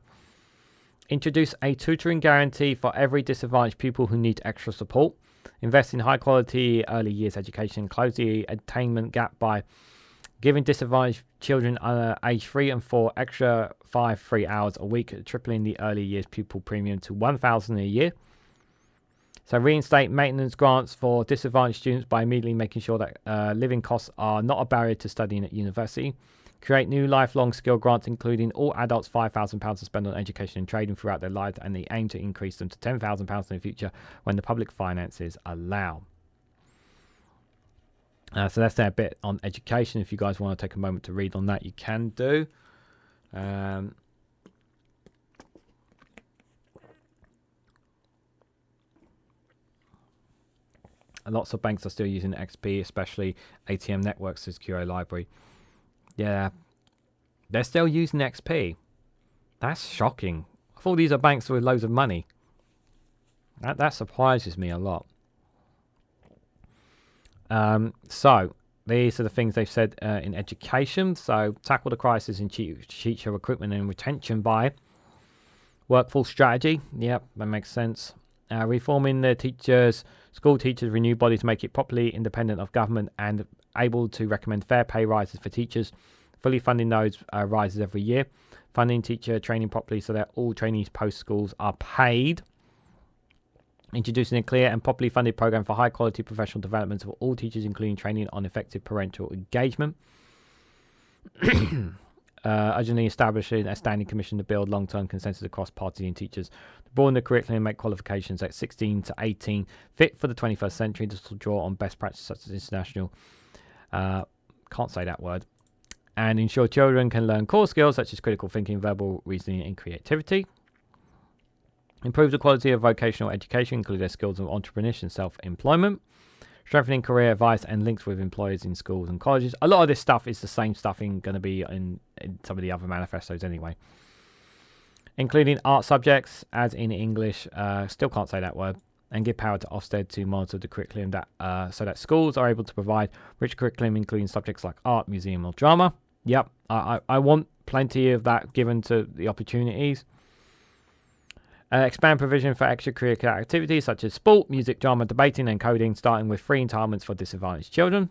Introduce a tutoring guarantee for every disadvantaged pupil who need extra support. Invest in high quality early years education. Close the attainment gap by giving disadvantaged children aged 3 and 4 extra 5 free hours a week, tripling the early years pupil premium to $1,000 a year. So reinstate maintenance grants for disadvantaged students by immediately making sure that living costs are not a barrier to studying at university. Create new lifelong skill grants, including all adults £5,000 to spend on education and trading throughout their lives, and they aim to increase them to £10,000 in the future when the public finances allow. So that's their bit on education. If you guys want to take a moment to read on that, you can do. Lots of banks are still using XP, especially ATM networks to secure a library. Yeah, they're still using XP. That's shocking. I thought these are banks with loads of money. That surprises me a lot. So these are the things they've said in education. So tackle the crisis in teacher recruitment and retention by workforce strategy. Yep, that makes sense. Reforming the school teachers' renewed body to make it properly independent of government and able to recommend fair pay rises for teachers, fully funding those rises every year, funding teacher training properly so that all trainees post schools are paid, introducing a clear and properly funded program for high quality professional development for all teachers, including training on effective parental engagement, urgently establishing a standing commission to build long-term consensus across parties and teachers, broaden the curriculum and make qualifications at 16 to 18 fit for the 21st century. This will draw on best practice such as international, can't say that word, and ensure children can learn core skills such as critical thinking, verbal reasoning and creativity. Improve the quality of vocational education, including their skills of entrepreneurship and self-employment. Strengthening career advice and links with employers in schools and colleges. A lot of this stuff is the same stuff going to be in some of the other manifestos anyway. Including art subjects, as in English, still can't say that word, and give power to Ofsted to monitor the curriculum so that schools are able to provide rich curriculum, including subjects like art, museum, or drama. Yep, I want plenty of that given to the opportunities. Expand provision for extracurricular activities such as sport, music, drama, debating and coding, starting with free entitlements for disadvantaged children.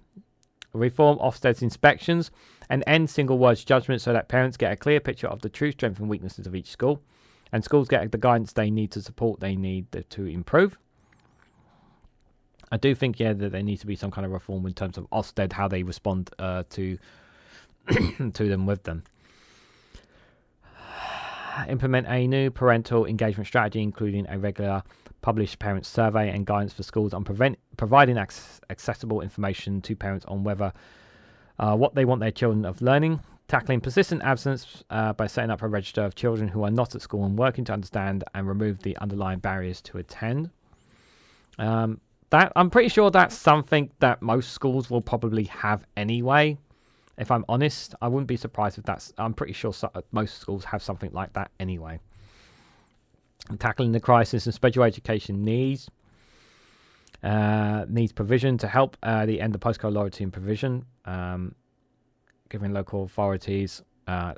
Reform Ofsted's inspections and end single words judgment so that parents get a clear picture of the true strengths and weaknesses of each school, and schools get the guidance they need to support they need to improve. I do think, that there needs to be some kind of reform in terms of Ofsted, how they respond to them with them. Implement a new parental engagement strategy, including a regular published parent survey and guidance for schools on providing accessible information to parents on whether what they want their children of learning. Tackling persistent absence by setting up a register of children who are not at school and working to understand and remove the underlying barriers to attend. That I'm pretty sure that's something that most schools will probably have anyway. If I'm honest, I wouldn't be surprised if I'm pretty sure most schools have something like that anyway. And tackling the crisis and special education needs provision to help the end of postcode loyalty and provision, giving local authorities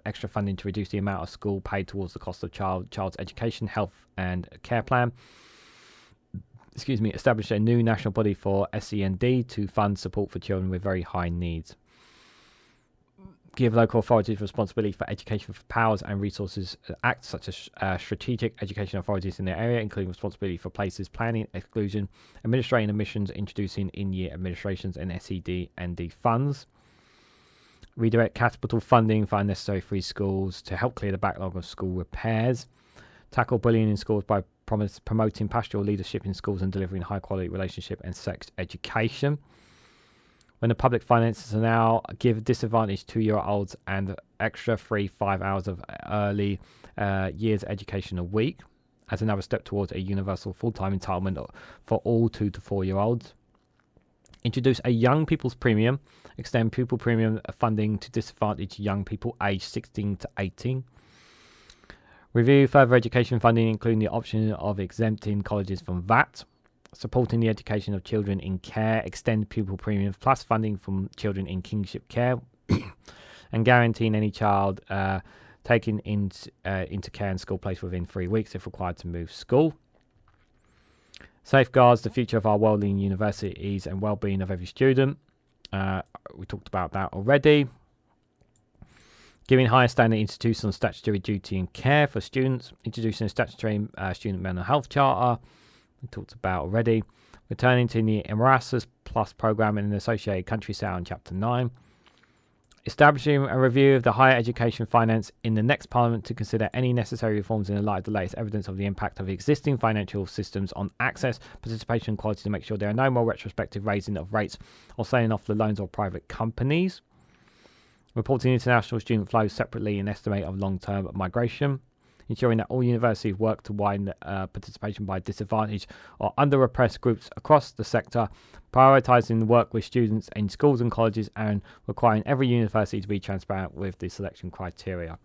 extra funding to reduce the amount of school paid towards the cost of child's education, health and care plan. Establish a new national body for SEND to fund support for children with very high needs. Give local authorities responsibility for education for powers and resources acts such as strategic education authorities in their area, including responsibility for places, planning, exclusion, administrating admissions, introducing in-year administrations and SED&D funds. Redirect capital funding for unnecessary free schools to help clear the backlog of school repairs. Tackle bullying in schools by promoting pastoral leadership in schools and delivering high-quality relationship and sex education. When the public finances allow, give disadvantaged 2-year-olds and extra free 5 hours of early years education a week as another step towards a universal full-time entitlement for all 2 to 4-year-olds. Introduce a young people's premium, extend pupil premium funding to disadvantaged young people aged 16 to 18. Review further education funding, including the option of exempting colleges from VAT. Supporting the education of children in care, extend pupil premiums plus funding from children in kingship care. and guaranteeing any child taken into care and school placed within 3 weeks if required to move school. Safeguards the future of our world-leading universities and well-being of every student. We talked about that already. Giving higher standard institutional statutory duty and care for students. Introducing a statutory student mental health charter. We talked about already. Returning to the Erasmus Plus program in an associated country set out in Chapter 9. Establishing a review of the higher education finance in the next Parliament to consider any necessary reforms in the light of the latest evidence of the impact of existing financial systems on access, participation and quality to make sure there are no more retrospective raising of rates or selling off the loans of private companies. Reporting international student flows separately and estimate of long-term migration. Ensuring that all universities work to widen participation by disadvantaged or under-oppressed groups across the sector, prioritising the work with students in schools and colleges, and requiring every university to be transparent with the selection criteria.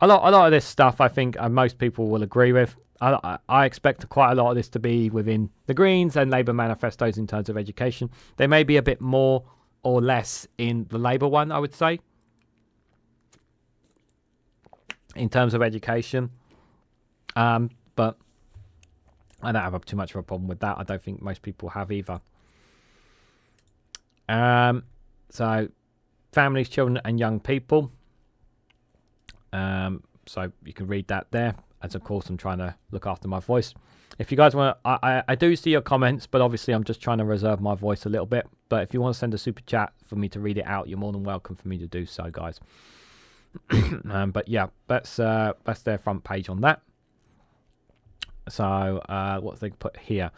A lot of this stuff, I think most people will agree with. I expect quite a lot of this to be within the Greens and Labour manifestos in terms of education. There may be a bit more or less in the Labour one, I would say, in terms of education, but I don't have too much of a problem with that. I don't think most people have either. So families, children and young people, so you can read that there, as of course I'm trying to look after my voice. If you guys want to, I do see your comments, but obviously I'm just trying to reserve my voice a little bit. But if you want to send a super chat for me to read it out, you're more than welcome for me to do so, guys. But yeah, that's their front page on that. So what they put here: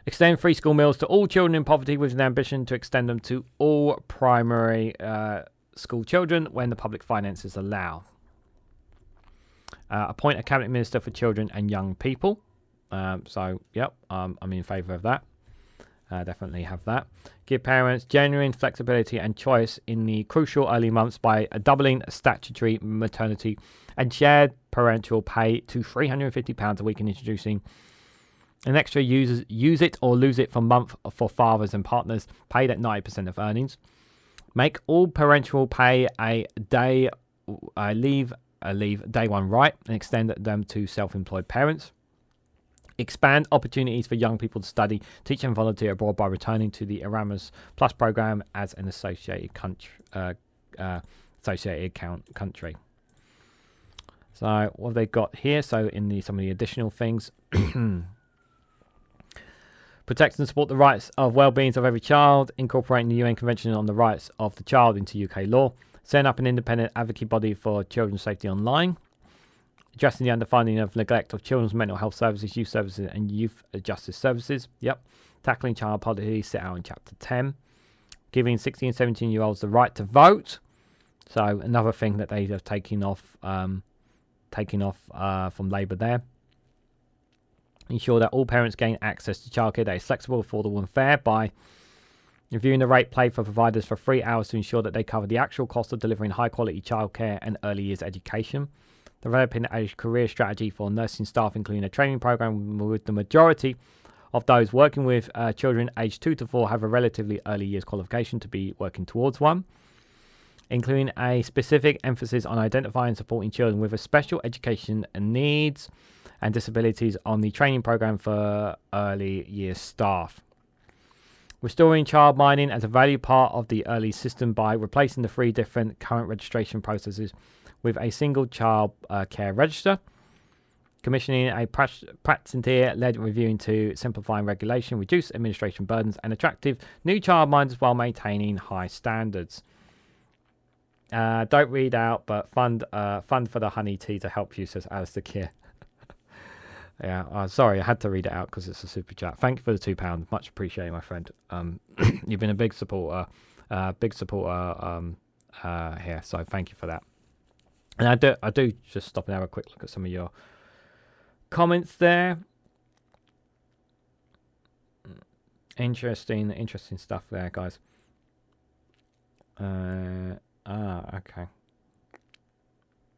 extend free school meals to all children in poverty with an ambition to extend them to all primary school children when the public finances allow. Appoint a cabinet minister for children and young people. So yep, I'm in favour of that. Definitely have that. Give parents genuine flexibility and choice in the crucial early months by doubling statutory maternity and shared parental pay to £350 a week, and introducing an extra use it or lose it for month for fathers and partners paid at 90% of earnings. Make all parental pay a day leave day one right, and extend them to self-employed parents. Expand opportunities for young people to study, teach and volunteer abroad by returning to the Erasmus Plus program as an associated country. So what have they got here? So in some of the additional things, protect and support the rights of well-being of every child, incorporating the UN Convention on the Rights of the Child into UK law, setting up an independent advocacy body for children's safety online. Addressing the underfunding of neglect of children's mental health services, youth services, and youth justice services. Yep. Tackling child poverty, set out in Chapter 10. Giving 16 and 17-year-olds the right to vote. So another thing that they have taken off from Labour there. Ensure that all parents gain access to childcare that is flexible, affordable, and fair by reviewing the rate paid for providers for 3 hours to ensure that they cover the actual cost of delivering high-quality childcare and early years education. Developing a career strategy for nursing staff, including a training program with the majority of those working with children aged 2 to 4 have a relatively early years qualification to be working towards one. Including a specific emphasis on identifying and supporting children with a special education needs and disabilities on the training program for early years staff. Restoring child minding as a value part of the early system by replacing the 3 different current registration processes with a single child care register. Commissioning a practitioner-led reviewing to simplifying regulation, reduce administration burdens, and attractive new child minders while maintaining high standards. Don't read out, but fund for the honey tea to help you, says Alistair Keir. Yeah, sorry, I had to read it out because it's a super chat. Thank you for the £2. Much appreciated, my friend. You've been a big supporter here, so thank you for that. And I do just stop and have a quick look at some of your comments there. Interesting stuff there, guys. Okay.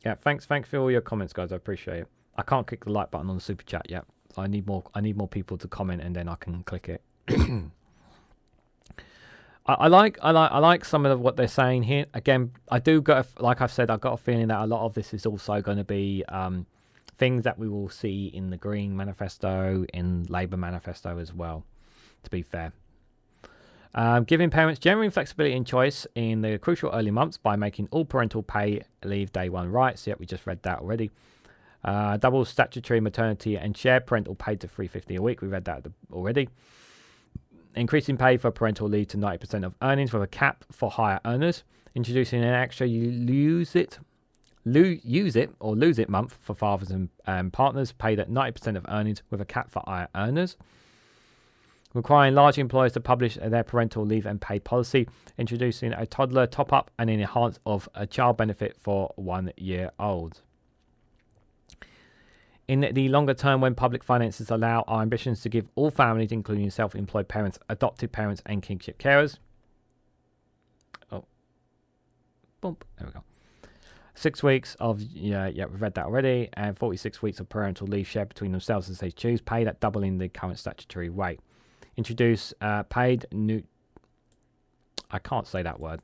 Yeah, thanks for all your comments, guys. I appreciate it. I can't click the like button on the super chat yet. I need more people to comment, and then I can click it. I like some of what they're saying here. Again, I do got, like I've said, I've got a feeling that a lot of this is also going to be things that we will see in the Green Manifesto, in Labour Manifesto as well, to be fair. Giving parents genuine flexibility and choice in the crucial early months by making all parental pay leave day one rights. Yep, we just read that already. Double statutory maternity and shared parental pay to $350 a week. We read that already. Increasing pay for parental leave to 90% of earnings with a cap for higher earners. Introducing an extra use it or lose it month for fathers and partners paid at 90% of earnings with a cap for higher earners. Requiring large employers to publish their parental leave and pay policy. Introducing a toddler top-up and an enhance of a child benefit for 1 year old. In the longer term, when public finances allow, our ambitions to give all families, including self-employed parents, adoptive parents, and kingship carers. Oh, bump. There we go. 6 weeks of, yeah, we've read that already, and 46 weeks of parental leave shared between themselves as they choose, paid at doubling the current statutory rate. Introduce paid new. I can't say that word,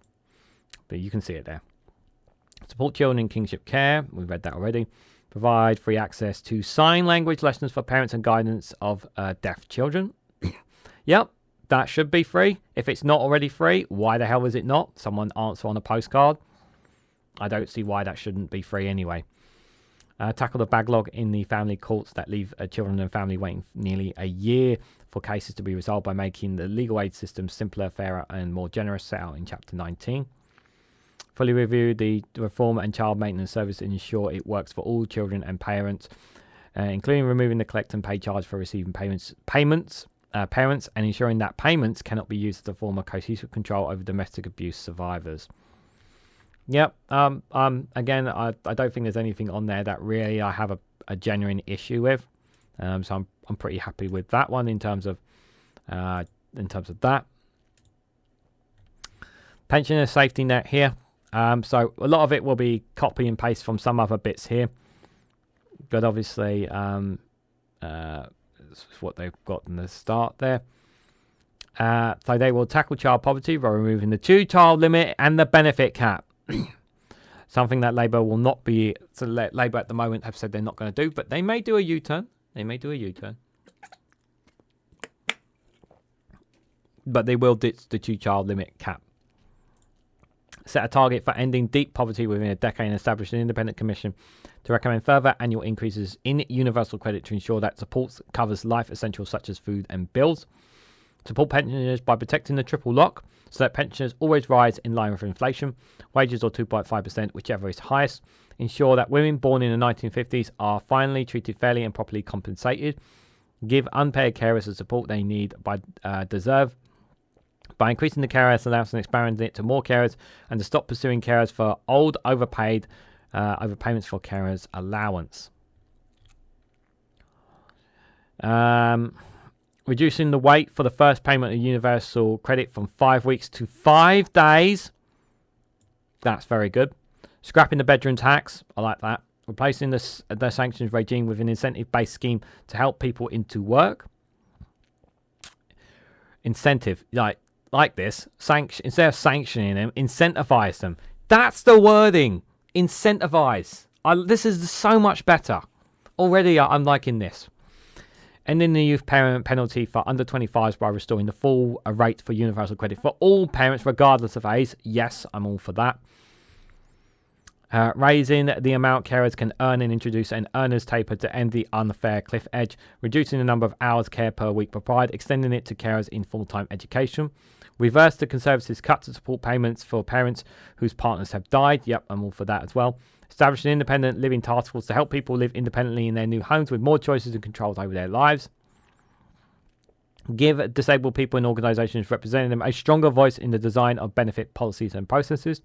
but you can see it there. Support children in kingship care. We've read that already. Provide free access to sign language lessons for parents and guidance of deaf children. Yep, that should be free. If it's not already free, why the hell is it not? Someone answer on a postcard. I don't see why that shouldn't be free anyway. Tackle the backlog in the family courts that leave children and family waiting nearly a year for cases to be resolved by making the legal aid system simpler, fairer, and more generous, set out in Chapter 19. Fully review the reform and child maintenance service and ensure it works for all children and parents, including removing the collect and pay charge for receiving parents, and ensuring that payments cannot be used as a form of cohesive control over domestic abuse survivors. Yep. Again, I don't think there's anything on there that really I have a genuine issue with. So I'm pretty happy with that one in terms of that. Pensioner safety net here. So a lot of it will be copy and paste from some other bits here, but obviously this is what they've got in the start there. So they will tackle child poverty by removing the 2-child limit and the benefit cap. Something that Labour will not be. So Labour at the moment have said they're not going to do, but they may do a U-turn. But they will ditch the 2-child limit cap. Set a target for ending deep poverty within a decade and establish an independent commission to recommend further annual increases in universal credit to ensure that support covers life essentials such as food and bills. Support pensioners by protecting the triple lock so that pensioners always rise in line with inflation, wages or 2.5%, whichever is highest. Ensure that women born in the 1950s are finally treated fairly and properly compensated. Give unpaid carers the support they need deserve. By increasing the carers allowance and expanding it to more carers, and to stop pursuing carers for old overpayments for carers allowance. Reducing the wait for the first payment of universal credit from 5 weeks to 5 days. That's very good. Scrapping the bedroom tax. I like that. Replacing the sanctions regime with an incentive-based scheme to help people into work. Incentive, like this. Instead of sanctioning them, incentivize them. That's the wording. Incentivize. This is so much better. Already, I'm liking this. Ending the youth parent penalty for under 25s by restoring the full rate for universal credit for all parents, regardless of age. Yes, I'm all for that. Raising the amount carers can earn and introduce an earners taper to end the unfair cliff edge. Reducing the number of hours care per week per pride, extending it to carers in full-time education. Reverse the Conservatives' cut to support payments for parents whose partners have died. Yep, I'm all for that as well. Establish an independent living task force to help people live independently in their new homes with more choices and controls over their lives. Give disabled people and organisations representing them a stronger voice in the design of benefit policies and processes.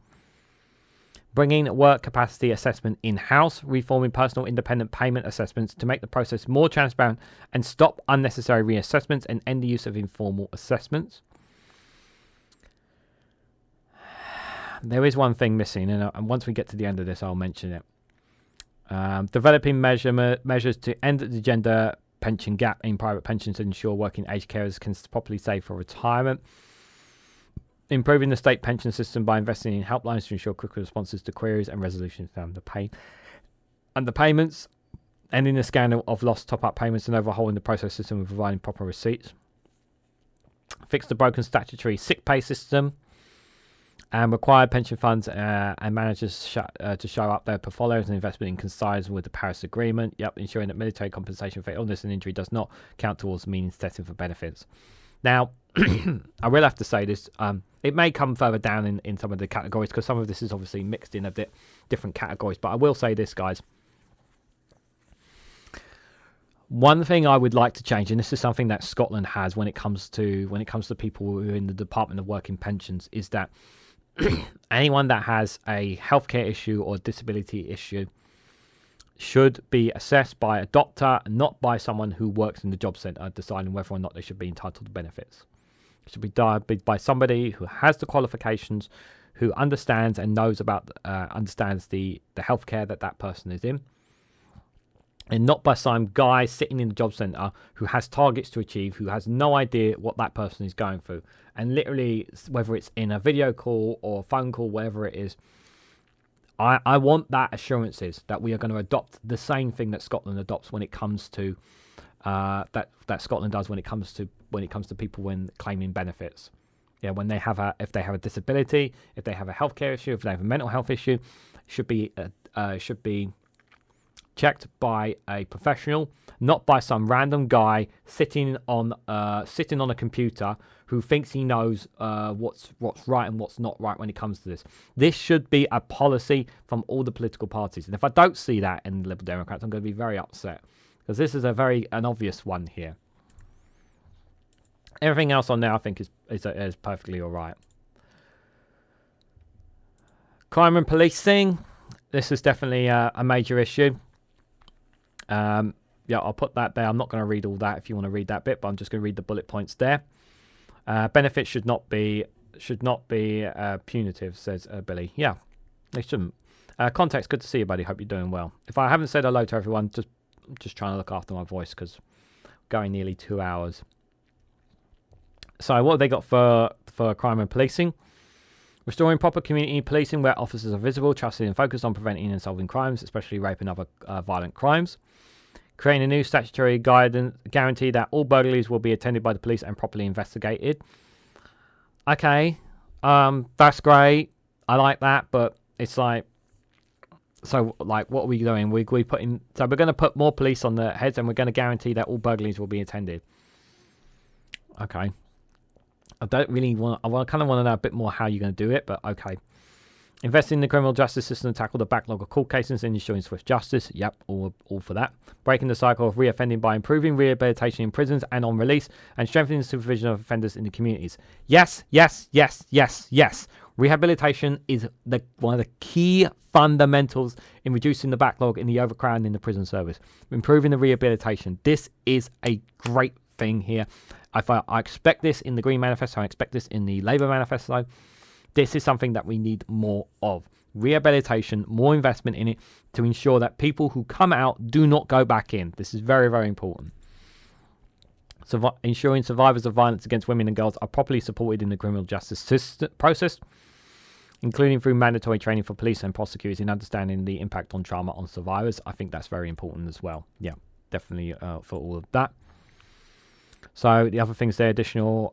Bringing work capacity assessment in-house. Reforming personal independent payment assessments to make the process more transparent and stop unnecessary reassessments and end the use of informal assessments. There is one thing missing, and once we get to the end of this, I'll mention it. Developing measures to end the gender pension gap in private pensions to ensure working age carers can properly save for retirement. Improving the state pension system by investing in helplines to ensure quicker responses to queries and resolutions to underpayments. Ending the scandal of lost top-up payments and overhauling the process system and providing proper receipts. Fix the broken statutory sick pay system. And require pension funds and managers to show up their portfolios and investment in coincides with the Paris Agreement. Yep, ensuring that military compensation for illness and injury does not count towards means setting for benefits. Now, I will have to say this. It may come further down in some of the categories because some of this is obviously mixed in a bit different categories. But I will say this, guys. One thing I would like to change, and this is something that Scotland has when it comes to people who are in the Department of Work and Pensions, is that anyone that has a healthcare issue or disability issue should be assessed by a doctor, not by someone who works in the job centre deciding whether or not they should be entitled to benefits. It should be done by somebody who has the qualifications, who understands and knows about understands the healthcare that person is in, and not by some guy sitting in the job centre who has targets to achieve, who has no idea what that person is going through. And literally, whether it's in a video call or phone call, whatever it is, I want that assurances that we are going to adopt the same thing that Scotland adopts when it comes to that Scotland does when it comes to people when claiming benefits. Yeah, when they have if they have a disability, if they have a healthcare issue, if they have a mental health issue, should be checked by a professional, not by some random guy sitting on a computer who thinks he knows what's right and what's not right when it comes to this. This should be a policy from all the political parties. And if I don't see that in the Liberal Democrats, I'm going to be very upset because this is an obvious one here. Everything else on there, I think, is perfectly all right. Crime and policing. This is definitely a major issue. Yeah, I'll put that there. I'm not going to read all that if you want to read that bit, but I'm just going to read the bullet points there. Benefits should not be punitive, says Billy. Yeah, they shouldn't. Context, good to see you, buddy. Hope you're doing well. If I haven't said hello to everyone, just trying to look after my voice because going nearly 2 hours. So what have they got for crime and policing? Restoring proper community policing where officers are visible, trusted and focused on preventing and solving crimes, especially rape and other violent crimes. Creating a new statutory guarantee that all burglaries will be attended by the police and properly investigated. Okay, that's great. I like that, but it's like, so like, what are we doing? We're going to put more police on the heads, and we're going to guarantee that all burglaries will be attended. Okay. I don't really want. I kind of want to know a bit more how you're going to do it, but okay. Investing in the criminal justice system to tackle the backlog of court cases and ensuring swift justice. Yep, all for that. Breaking the cycle of reoffending by improving rehabilitation in prisons and on release, and strengthening the supervision of offenders in the communities. Yes, yes, yes, yes, yes. Rehabilitation is one of the key fundamentals in reducing the backlog in the overcrowding in the prison service. Improving the rehabilitation. This is a great thing here. I expect this in the Green Manifesto. I expect this in the Labour Manifesto. This is something that we need more of. Rehabilitation, more investment in it to ensure that people who come out do not go back in. This is very, very important. Ensuring survivors of violence against women and girls are properly supported in the criminal justice process, including through mandatory training for police and prosecutors in understanding the impact on trauma on survivors. I think that's very important as well. Yeah, definitely for all of that. So the other things they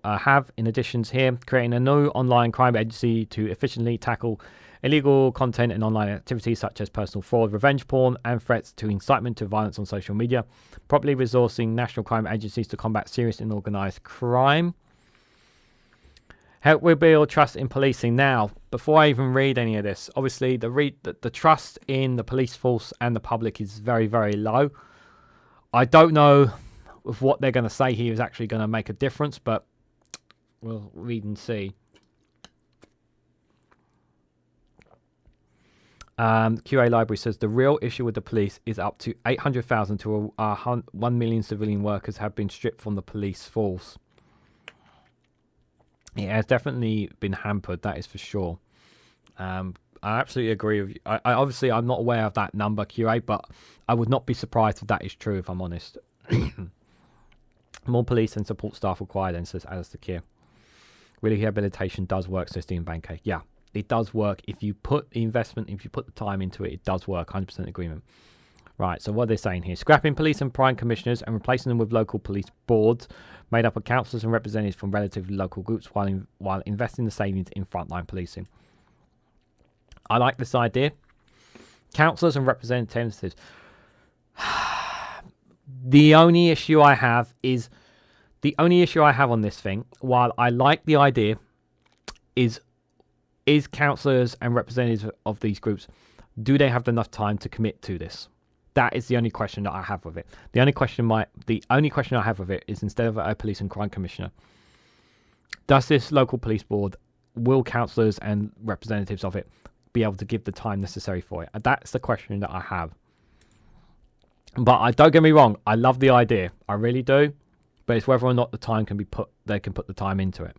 have in additions here, creating a new online crime agency to efficiently tackle illegal content and online activities such as personal fraud, revenge porn, and threats to incitement to violence on social media. Properly resourcing national crime agencies to combat serious and organised crime. Help rebuild trust in policing. Now, before I even read any of this, obviously the trust in the police force and the public is very, very low. I don't know if what they're going to say here is actually going to make a difference, but we'll read and see. QA Library says the real issue with the police is up to 800,000 to 1 million civilian workers have been stripped from the police force. It has definitely been hampered, that is for sure. I absolutely agree with you. I'm not aware of that number, QA, but I would not be surprised if that is true, if I'm honest. More police and support staff required, then, says Alistair Keir. Rehabilitation does work, says Stephen Banker. Yeah, it does work. If you put the investment, if you put the time into it, it does work. 100% agreement. Right, so what they're saying here, scrapping police and crime commissioners and replacing them with local police boards made up of councillors and representatives from relatively local groups while investing the savings in frontline policing. I like this idea. Councillors and representatives. The only issue I have on this thing, while I like the idea, is councillors and representatives of these groups, do they have enough time to commit to this? That is the only question that I have with it. The only question I have with it is, instead of a police and crime commissioner, does this local police board, will councillors and representatives of it be able to give the time necessary for it? And that's the question that I have. But don't get me wrong, I love the idea. I really do. But it's whether or not the time can be they can put the time into it.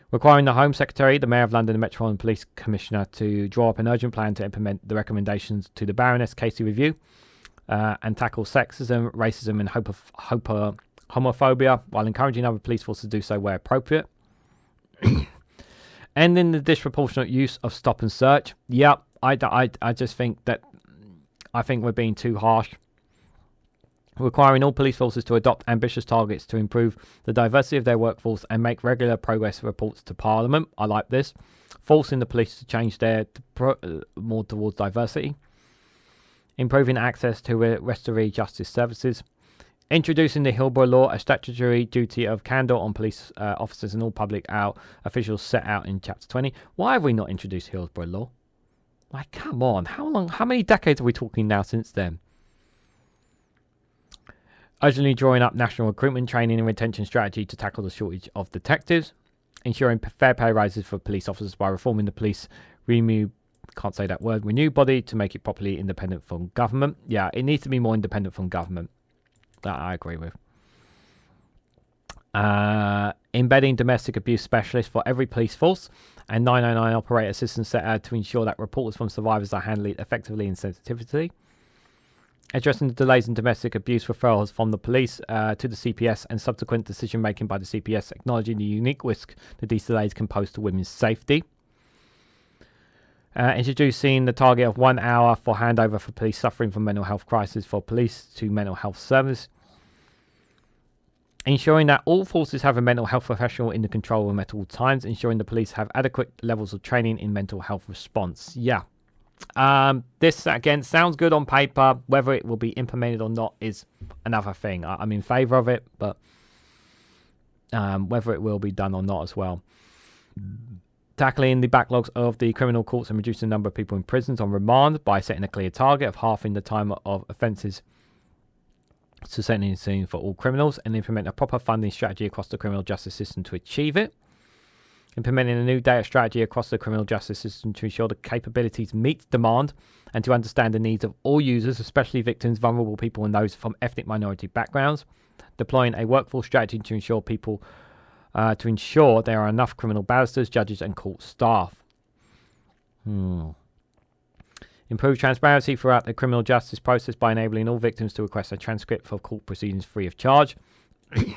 Requiring the Home Secretary, the Mayor of London, and the Metropolitan Police Commissioner to draw up an urgent plan to implement the recommendations to the Baroness Casey Review and tackle sexism, racism and homophobia, while encouraging other police forces to do so where appropriate. Ending the disproportionate use of stop and search. Yep, I just think that we're being too harsh. Requiring all police forces to adopt ambitious targets to improve the diversity of their workforce and make regular progress reports to Parliament. I like this. Forcing the police to change more towards diversity. Improving access to restorative justice services. Introducing the Hillsborough Law, a statutory duty of candour on police officers and all public officials set out in Chapter 20. Why have we not introduced Hillsborough Law? Like, come on. How many decades are we talking now since then? Urgently drawing up national recruitment, training and retention strategy to tackle the shortage of detectives. Ensuring fair pay rises for police officers by reforming the police renew body to make it properly independent from government. Yeah, it needs to be more independent from government. That I agree with. Embedding domestic abuse specialists for every police force and 999 operator systems set out to ensure that reports from survivors are handled effectively and sensitively. Addressing the delays in domestic abuse referrals from the police to the CPS and subsequent decision making by the CPS, acknowledging the unique risk that these delays can pose to women's safety. Introducing the target of 1 hour for handover for police suffering from mental health crisis for police to mental health service. Ensuring that all forces have a mental health professional in the control room at all times. Ensuring the police have adequate levels of training in mental health response. Yeah. This again sounds good on paper. Whether it will be implemented or not is another thing. I'm in favour of it, but whether it will be done or not as well. Tackling the backlogs of the criminal courts and reducing the number of people in prisons on remand by setting a clear target of halving the time of offences to sentencing for all criminals, and implement a proper funding strategy across the criminal justice system to achieve it. Implementing a new data strategy across the criminal justice system to ensure the capabilities meet demand and to understand the needs of all users, especially victims, vulnerable people and those from ethnic minority backgrounds. Deploying a workforce strategy to ensure there are enough criminal barristers, judges and court staff. Improve transparency throughout the criminal justice process by enabling all victims to request a transcript for court proceedings free of charge.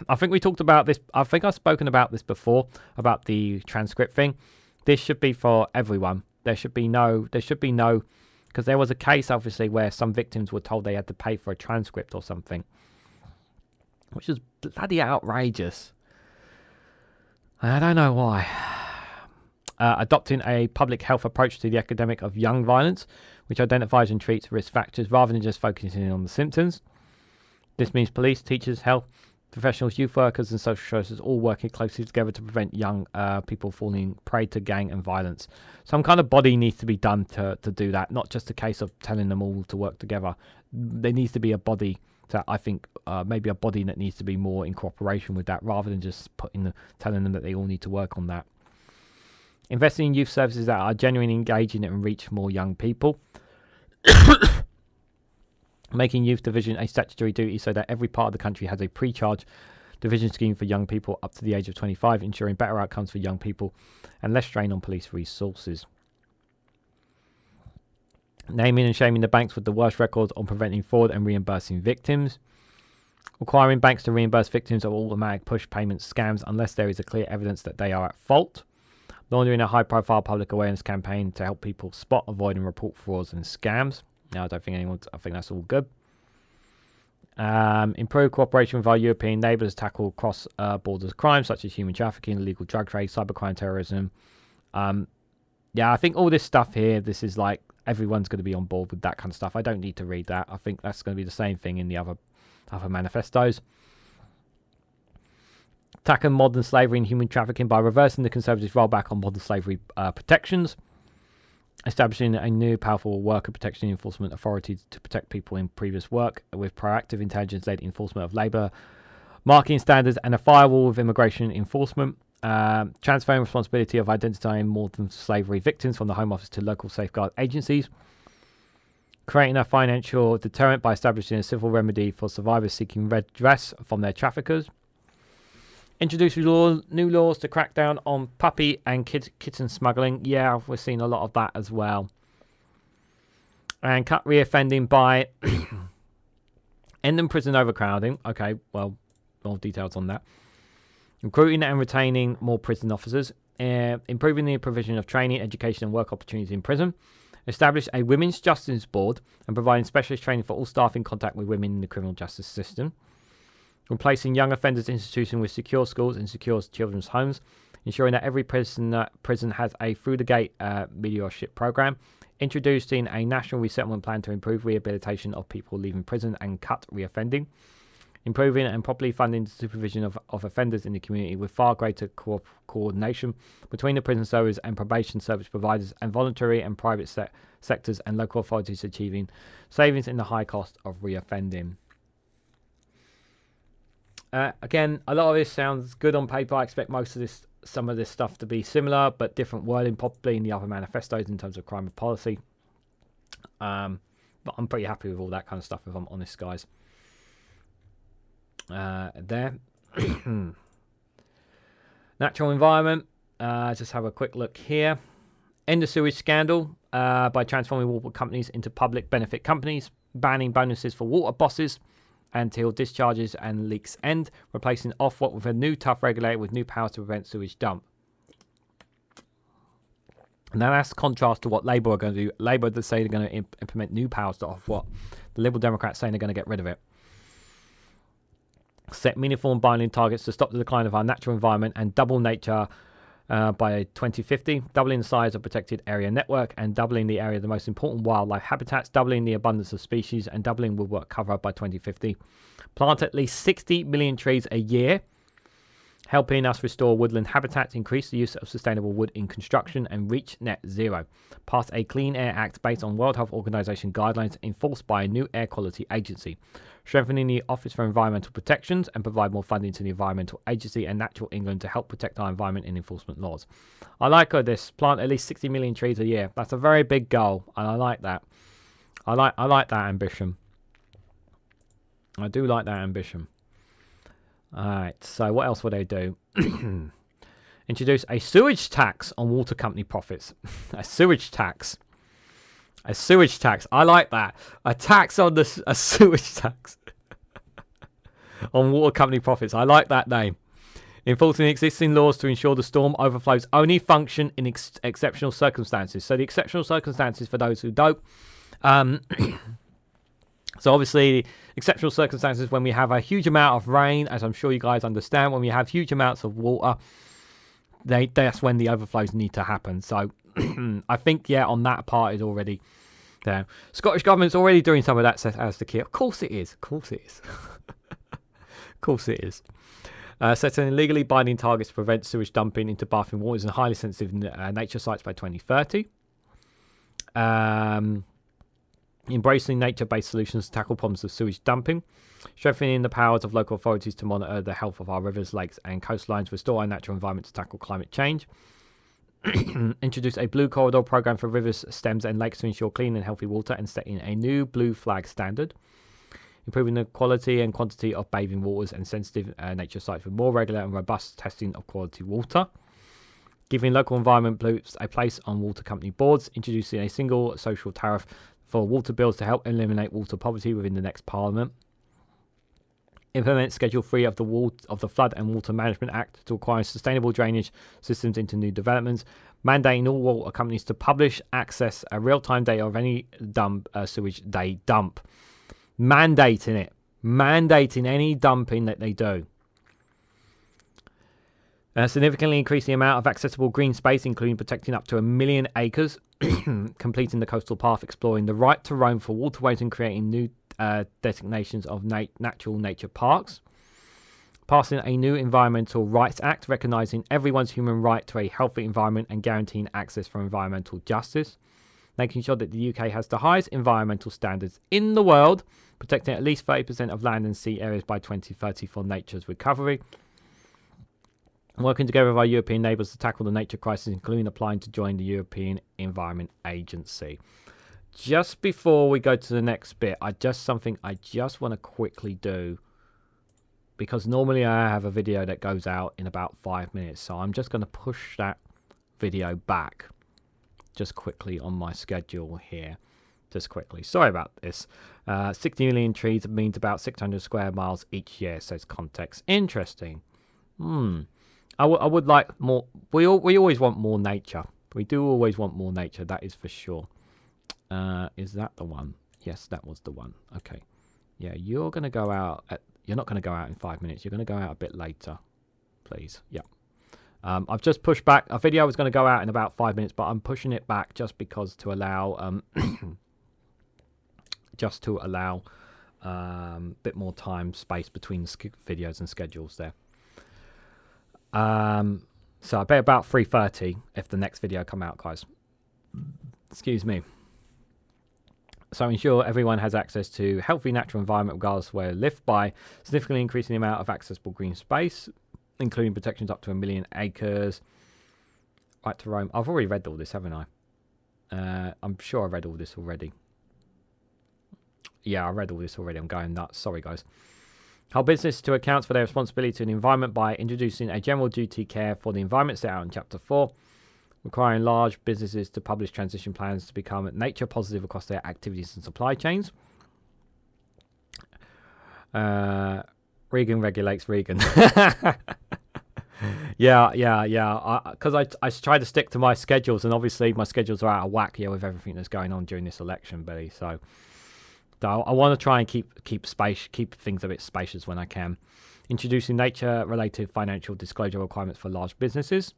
I think we talked about this. I think I've spoken about this before, about the transcript thing. This should be for everyone. There should be no, because there was a case obviously where some victims were told they had to pay for a transcript or something, which is bloody outrageous. I don't know why. Adopting a public health approach to the epidemic of young violence, which identifies and treats risk factors rather than just focusing on the symptoms. This means police, teachers, health professionals, youth workers and social services all working closely together to prevent young people falling prey to gang and violence. Some kind of body needs to be done to do that, not just a case of telling them all to work together. There needs to be a body that I think maybe a body that needs to be more in cooperation with that rather than just telling them that they all need to work on that. Investing in youth services that are genuinely engaging and reach more young people. Making youth division a statutory duty so that every part of the country has a pre-charge division scheme for young people up to the age of 25, ensuring better outcomes for young people and less strain on police resources. Naming and shaming the banks with the worst records on preventing fraud and reimbursing victims. Requiring banks to reimburse victims of automatic push payment scams unless there is a clear evidence that they are at fault. Launching a high-profile public awareness campaign to help people spot, avoid, and report frauds and scams. Now, I think that's all good. Improve cooperation with our European neighbours to tackle cross-borders crimes such as human trafficking, illegal drug trade, cybercrime, terrorism. Yeah, I think all this stuff here, this is like everyone's going to be on board with that kind of stuff. I don't need to read that. I think that's going to be the same thing in the other manifestos. Tackle modern slavery and human trafficking by reversing the Conservatives' rollback on modern slavery protections. Establishing a new powerful worker protection enforcement authority to protect people in previous work with proactive intelligence-led enforcement of labour marking standards and a firewall with immigration enforcement. Transferring responsibility of identifying modern slavery victims from the Home Office to local safeguard agencies. Creating a financial deterrent by establishing a civil remedy for survivors seeking redress from their traffickers. Introduce new laws to crack down on puppy and kitten smuggling. Yeah, we're seeing a lot of that as well. And cut reoffending by ending prison overcrowding. Okay, well, more details on that. Recruiting and retaining more prison officers. Improving the provision of training, education and work opportunities in prison. Establish a women's justice board and providing specialist training for all staff in contact with women in the criminal justice system. Replacing young offenders institutions with secure schools and secure children's homes. Ensuring that every prison has a through the gate mediorship program. Introducing a national resettlement plan to improve rehabilitation of people leaving prison and cut reoffending. Improving and properly funding the supervision of offenders in the community with far greater coordination between the prison service and probation service providers and voluntary and private sectors and local authorities, achieving savings in the high cost of reoffending. Again, a lot of this sounds good on paper. I expect some of this stuff to be similar, but different wording probably in the other manifestos in terms of crime and policy. But I'm pretty happy with all that kind of stuff, if I'm honest, guys. There. Natural environment. Just have a quick look here. End the sewage scandal by transforming water companies into public benefit companies. Banning bonuses for water bosses until discharges and leaks end. Replacing Ofwat with a new tough regulator with new powers to prevent sewage dump. Now that's contrast to what Labour are going to do. Labour say they're going to implement new powers to Ofwat. The Liberal Democrats saying they're going to get rid of it. Set meaningful and binding targets to stop the decline of our natural environment and double nature by 2050, doubling the size of protected area network and doubling the area of the most important wildlife habitats, doubling the abundance of species and doubling woodwork cover by 2050. Plant at least 60 million trees a year, helping us restore woodland habitats, increase the use of sustainable wood in construction and reach net zero. Pass a Clean Air Act based on World Health Organization guidelines enforced by a new air quality agency. Strengthening the Office for Environmental Protections and provide more funding to the Environmental Agency and Natural England to help protect our environment and enforcement laws. I like this. Plant at least 60 million trees a year. That's a very big goal, and I like that. I like that ambition. I do like that ambition. Alright, so what else would they do? Introduce a sewage tax on water company profits. A sewage tax. A sewage tax. I like that. A tax on a sewage tax on water company profits. I like that name. Enforcing existing laws to ensure the storm overflows only function in exceptional circumstances. So the exceptional circumstances, for those who don't. So obviously, exceptional circumstances when we have a huge amount of rain, as I'm sure you guys understand, when we have huge amounts of water, that's when the overflows need to happen. So I think, yeah, on that part is already there. Scottish Government's already doing some of that as the key. Of course it is. Of course it is. Of course it is. Setting legally binding targets to prevent sewage dumping into bathing waters and highly sensitive nature sites by 2030. Embracing nature-based solutions to tackle problems of sewage dumping. Strengthening the powers of local authorities to monitor the health of our rivers, lakes and coastlines. Restore our natural environment to tackle climate change. Introduce a blue corridor program for rivers, stems and lakes to ensure clean and healthy water and setting a new blue flag standard. Improving the quality and quantity of bathing waters and sensitive nature sites with more regular and robust testing of quality water. Giving local environment groups a place on water company boards. Introducing a single social tariff for water bills to help eliminate water poverty within the next parliament. Implement Schedule 3 of the Flood and Water Management Act to require sustainable drainage systems into new developments. Mandating all water companies to publish, access real-time data of any sewage they dump. Mandating it. Mandating any dumping that they do. Significantly increase the amount of accessible green space, including protecting up to 1 million acres, completing the coastal path, exploring the right to roam for waterways and creating new designations of natural nature parks. Passing a new Environmental Rights Act, recognising everyone's human right to a healthy environment and guaranteeing access for environmental justice. Making sure that the UK has the highest environmental standards in the world, protecting at least 30% of land and sea areas by 2030 for nature's recovery. Working together with our European neighbours to tackle the nature crisis, including applying to join the European Environment Agency. Just before we go to the next bit, I just want to quickly do, because normally I have a video that goes out in about 5 minutes, so I'm just going to push that video back just quickly on my schedule here. Just quickly. Sorry about this. 60 million trees means about 600 square miles each year, says context. Interesting. I would like more. We always want more nature. We do always want more nature. That is for sure. Is that the one? Yes, that was the one. Okay. Yeah, you're going to go out. You're not going to go out in 5 minutes. You're going to go out a bit later, please. Yeah. I've just pushed back. A video was going to go out in about 5 minutes, but I'm pushing it back just because to allow, a bit more time space between videos and schedules there. So I bet about 3:30 if the next video come out, guys. Excuse me. So ensure everyone has access to healthy natural environment regardless of where they live by significantly increasing the amount of accessible green space, including protections up to 1 million acres. Right to roam. I've already read all this, haven't I? I'm sure I read all this already. Yeah, I read all this already. I'm going nuts. Sorry, guys. Hold business to account for their responsibility to the environment by introducing a general duty care for the environment set out in Chapter 4, requiring large businesses to publish transition plans to become nature positive across their activities and supply chains. Regan regulates Regan. Yeah. Because I try to stick to my schedules, and obviously my schedules are out of whack here with everything that's going on during this election, Billy. So I want to try and keep things a bit spacious when I can. Introducing nature-related financial disclosure requirements for large businesses.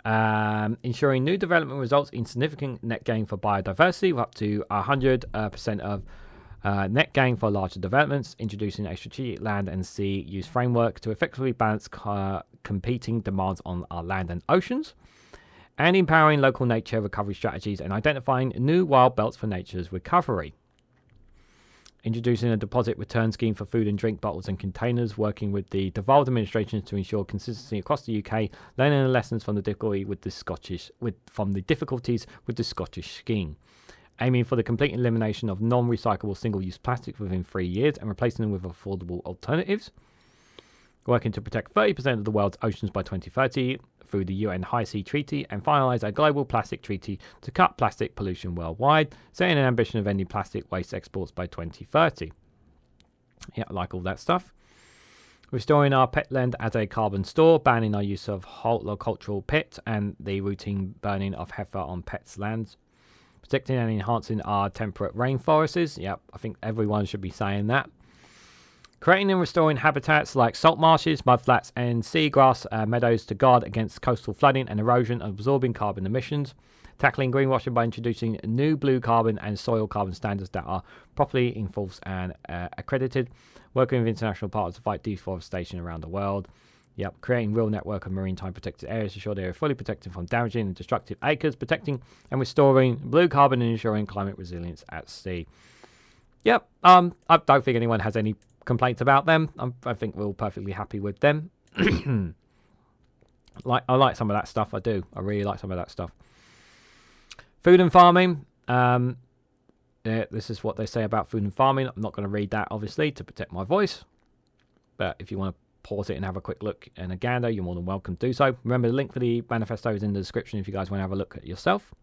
Ensuring new development results in significant net gain for biodiversity, with up to 100% of net gain for larger developments. Introducing a strategic land and sea use framework to effectively balance competing demands on our land and oceans. And empowering local nature recovery strategies and identifying new wild belts for nature's recovery. Introducing a deposit return scheme for food and drink bottles and containers, working with the devolved administrations to ensure consistency across the UK, learning the lessons from the difficulties with the Scottish scheme. Aiming for the complete elimination of non-recyclable single-use plastics within 3 years and replacing them with affordable alternatives. Working to protect 30% of the world's oceans by 2030 through the UN High Sea Treaty, and finalise a global plastic treaty to cut plastic pollution worldwide, setting an ambition of ending plastic waste exports by 2030. Yeah, I like all that stuff. Restoring our petland as a carbon store, banning our use of horticultural pit and the routine burning of heifer on pets' lands. Protecting and enhancing our temperate rainforests. Yep, I think everyone should be saying that. Creating and restoring habitats like salt marshes, mudflats and seagrass meadows to guard against coastal flooding and erosion, absorbing carbon emissions. Tackling greenwashing by introducing new blue carbon and soil carbon standards that are properly enforced and accredited. Working with international partners to fight deforestation around the world. Yep, creating real network of maritime protected areas to ensure they are fully protected from damaging and destructive acres, protecting and restoring blue carbon and ensuring climate resilience at sea. Yep, I don't think anyone has any complaints about them. I think we're all perfectly happy with them. I like some of that stuff. I do. I really like some of that stuff. Food and farming. This is what they say about food and farming. I'm not going to read that, obviously, to protect my voice. But if you want to pause it and have a quick look and a gander, you're more than welcome to do so. Remember, the link for the manifesto is in the description if you guys want to have a look at it yourself.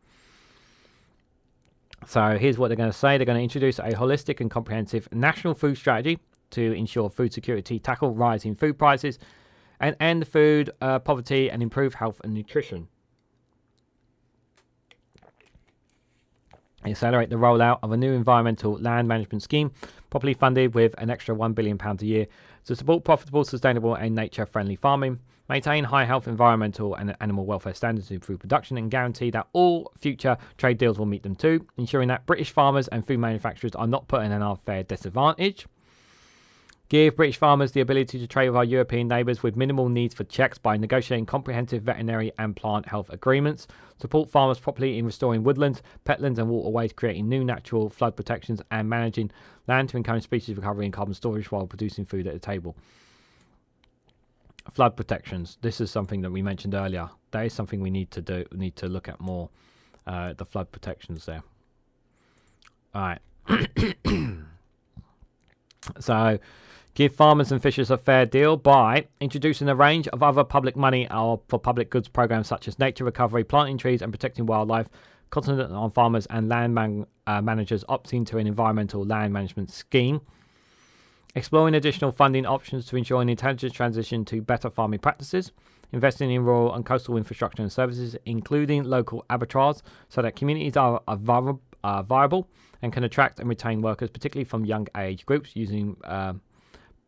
So here's what they're going to say. They're going to introduce a holistic and comprehensive national food strategy to ensure food security, tackle rising food prices, and end food poverty and improve health and nutrition. Accelerate the rollout of a new environmental land management scheme, properly funded with an extra £1 billion a year to support profitable, sustainable and nature-friendly farming, maintain high health, environmental and animal welfare standards in food production, and guarantee that all future trade deals will meet them too, ensuring that British farmers and food manufacturers are not put in an unfair disadvantage. Give British farmers the ability to trade with our European neighbours with minimal needs for checks by negotiating comprehensive veterinary and plant health agreements. Support farmers properly in restoring woodlands, petlands and waterways, creating new natural flood protections and managing land to encourage species recovery and carbon storage while producing food at the table. Flood protections. This is something that we mentioned earlier. That is something we need to do. We need to look at more. The flood protections there. All right. So, give farmers and fishers a fair deal by introducing a range of other public money for public goods programs such as nature recovery, planting trees and protecting wildlife, contingent on farmers and land managers opting to an environmental land management scheme. Exploring additional funding options to ensure an intelligent transition to better farming practices. Investing in rural and coastal infrastructure and services, including local abattoirs, so that communities are viable and can attract and retain workers, particularly from young age groups, using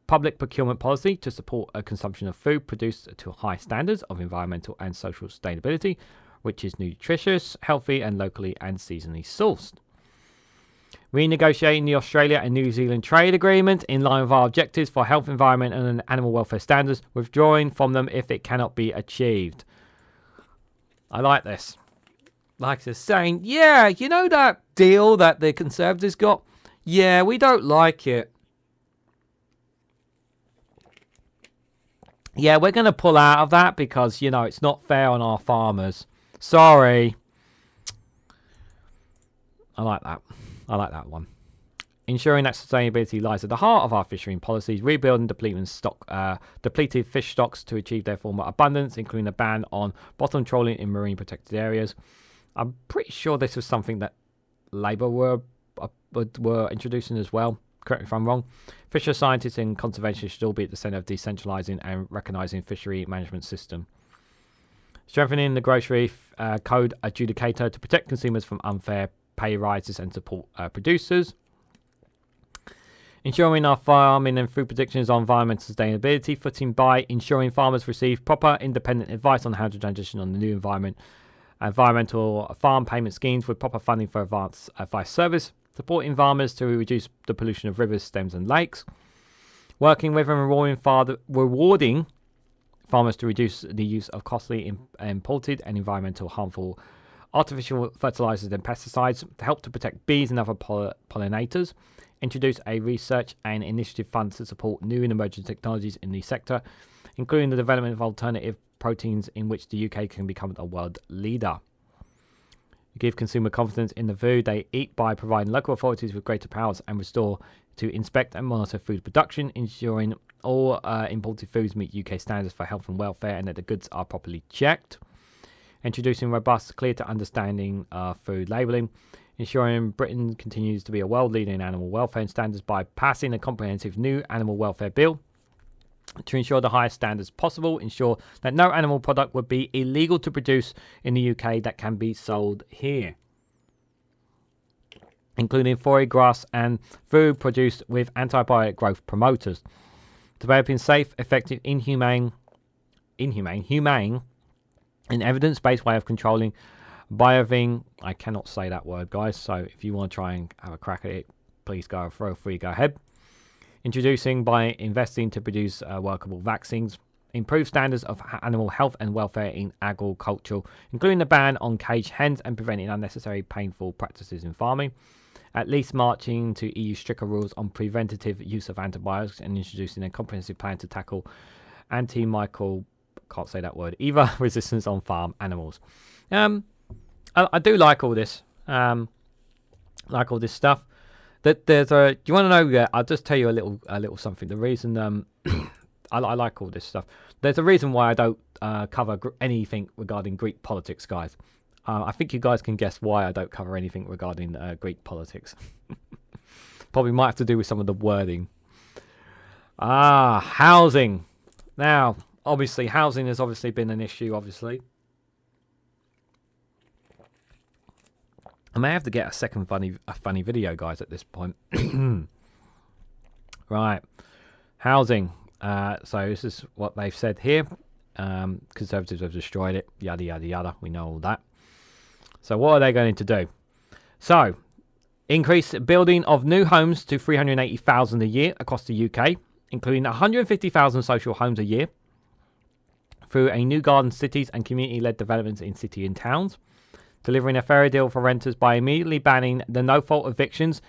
public procurement policy to support a consumption of food produced to high standards of environmental and social sustainability, which is nutritious, healthy and locally and seasonally sourced. Renegotiating the Australia and New Zealand trade agreement in line with our objectives for health, environment and animal welfare standards, withdrawing from them if it cannot be achieved. I like this. Like this, saying, yeah, you know that deal that the Conservatives got? Yeah, we don't like it. Yeah, we're going to pull out of that because, you know, it's not fair on our farmers. Sorry. I like that. I like that one. Ensuring that sustainability lies at the heart of our fishery policies, rebuilding depleted fish stocks to achieve their former abundance, including a ban on bottom trawling in marine protected areas. I'm pretty sure this was something that Labour were introducing as well. Correct me if I'm wrong. Fisher scientists and conservation should all be at the centre of decentralising and recognising fishery management system. Strengthening the grocery code adjudicator to protect consumers from unfair pay rises and support producers. Ensuring our farming and food production is on environmental sustainability footing by ensuring farmers receive proper independent advice on how to transition on the new environmental farm payment schemes with proper funding for advanced advice service. Supporting farmers to reduce the pollution of rivers, stems and lakes. Working with and rewarding farmers to reduce the use of costly imported and environmental harmful artificial fertilizers and pesticides to help to protect bees and other pollinators. Introduce a research and initiative fund to support new and emerging technologies in the sector, including the development of alternative proteins in which the UK can become a world leader. Give consumer confidence in the food they eat by providing local authorities with greater powers and restore to inspect and monitor food production, ensuring all imported foods meet UK standards for health and welfare and that the goods are properly checked. Introducing robust, clear to understanding food labelling, ensuring Britain continues to be a world leader in animal welfare and standards by passing a comprehensive new animal welfare bill to ensure the highest standards possible, ensure that no animal product would be illegal to produce in the UK that can be sold here, including foie gras and food produced with antibiotic growth promoters. Developing safe, effective, humane and evidence-based way of controlling bioving. I cannot say that word, guys, so if you want to try and have a crack at it, please go ahead. Introducing by investing to produce workable vaccines, improve standards of animal health and welfare in agriculture, including the ban on caged hens and preventing unnecessary painful practices in farming, at least marching to EU stricter rules on preventative use of antibiotics and introducing a comprehensive plan to tackle antimicrobial, can't say that word either, resistance on farm animals. I do like all this, stuff. That there's a. Do you want to know? Yeah, I'll just tell you a little something. The reason I like all this stuff. There's a reason why I don't cover anything regarding Greek politics, guys. I think you guys can guess why I don't cover anything regarding Greek politics. Probably might have to do with some of the wording. Housing. Now, obviously, housing has obviously been an issue, obviously. I may have to get a funny video, guys, at this point. Right. Housing. So this is what they've said here. Conservatives have destroyed it. Yada, yada, yada. We know all that. So what are they going to do? So, increase building of new homes to 380,000 a year across the UK, including 150,000 social homes a year, through a new garden cities and community-led developments in city and towns, delivering a fairer deal for renters by immediately banning the no-fault evictions.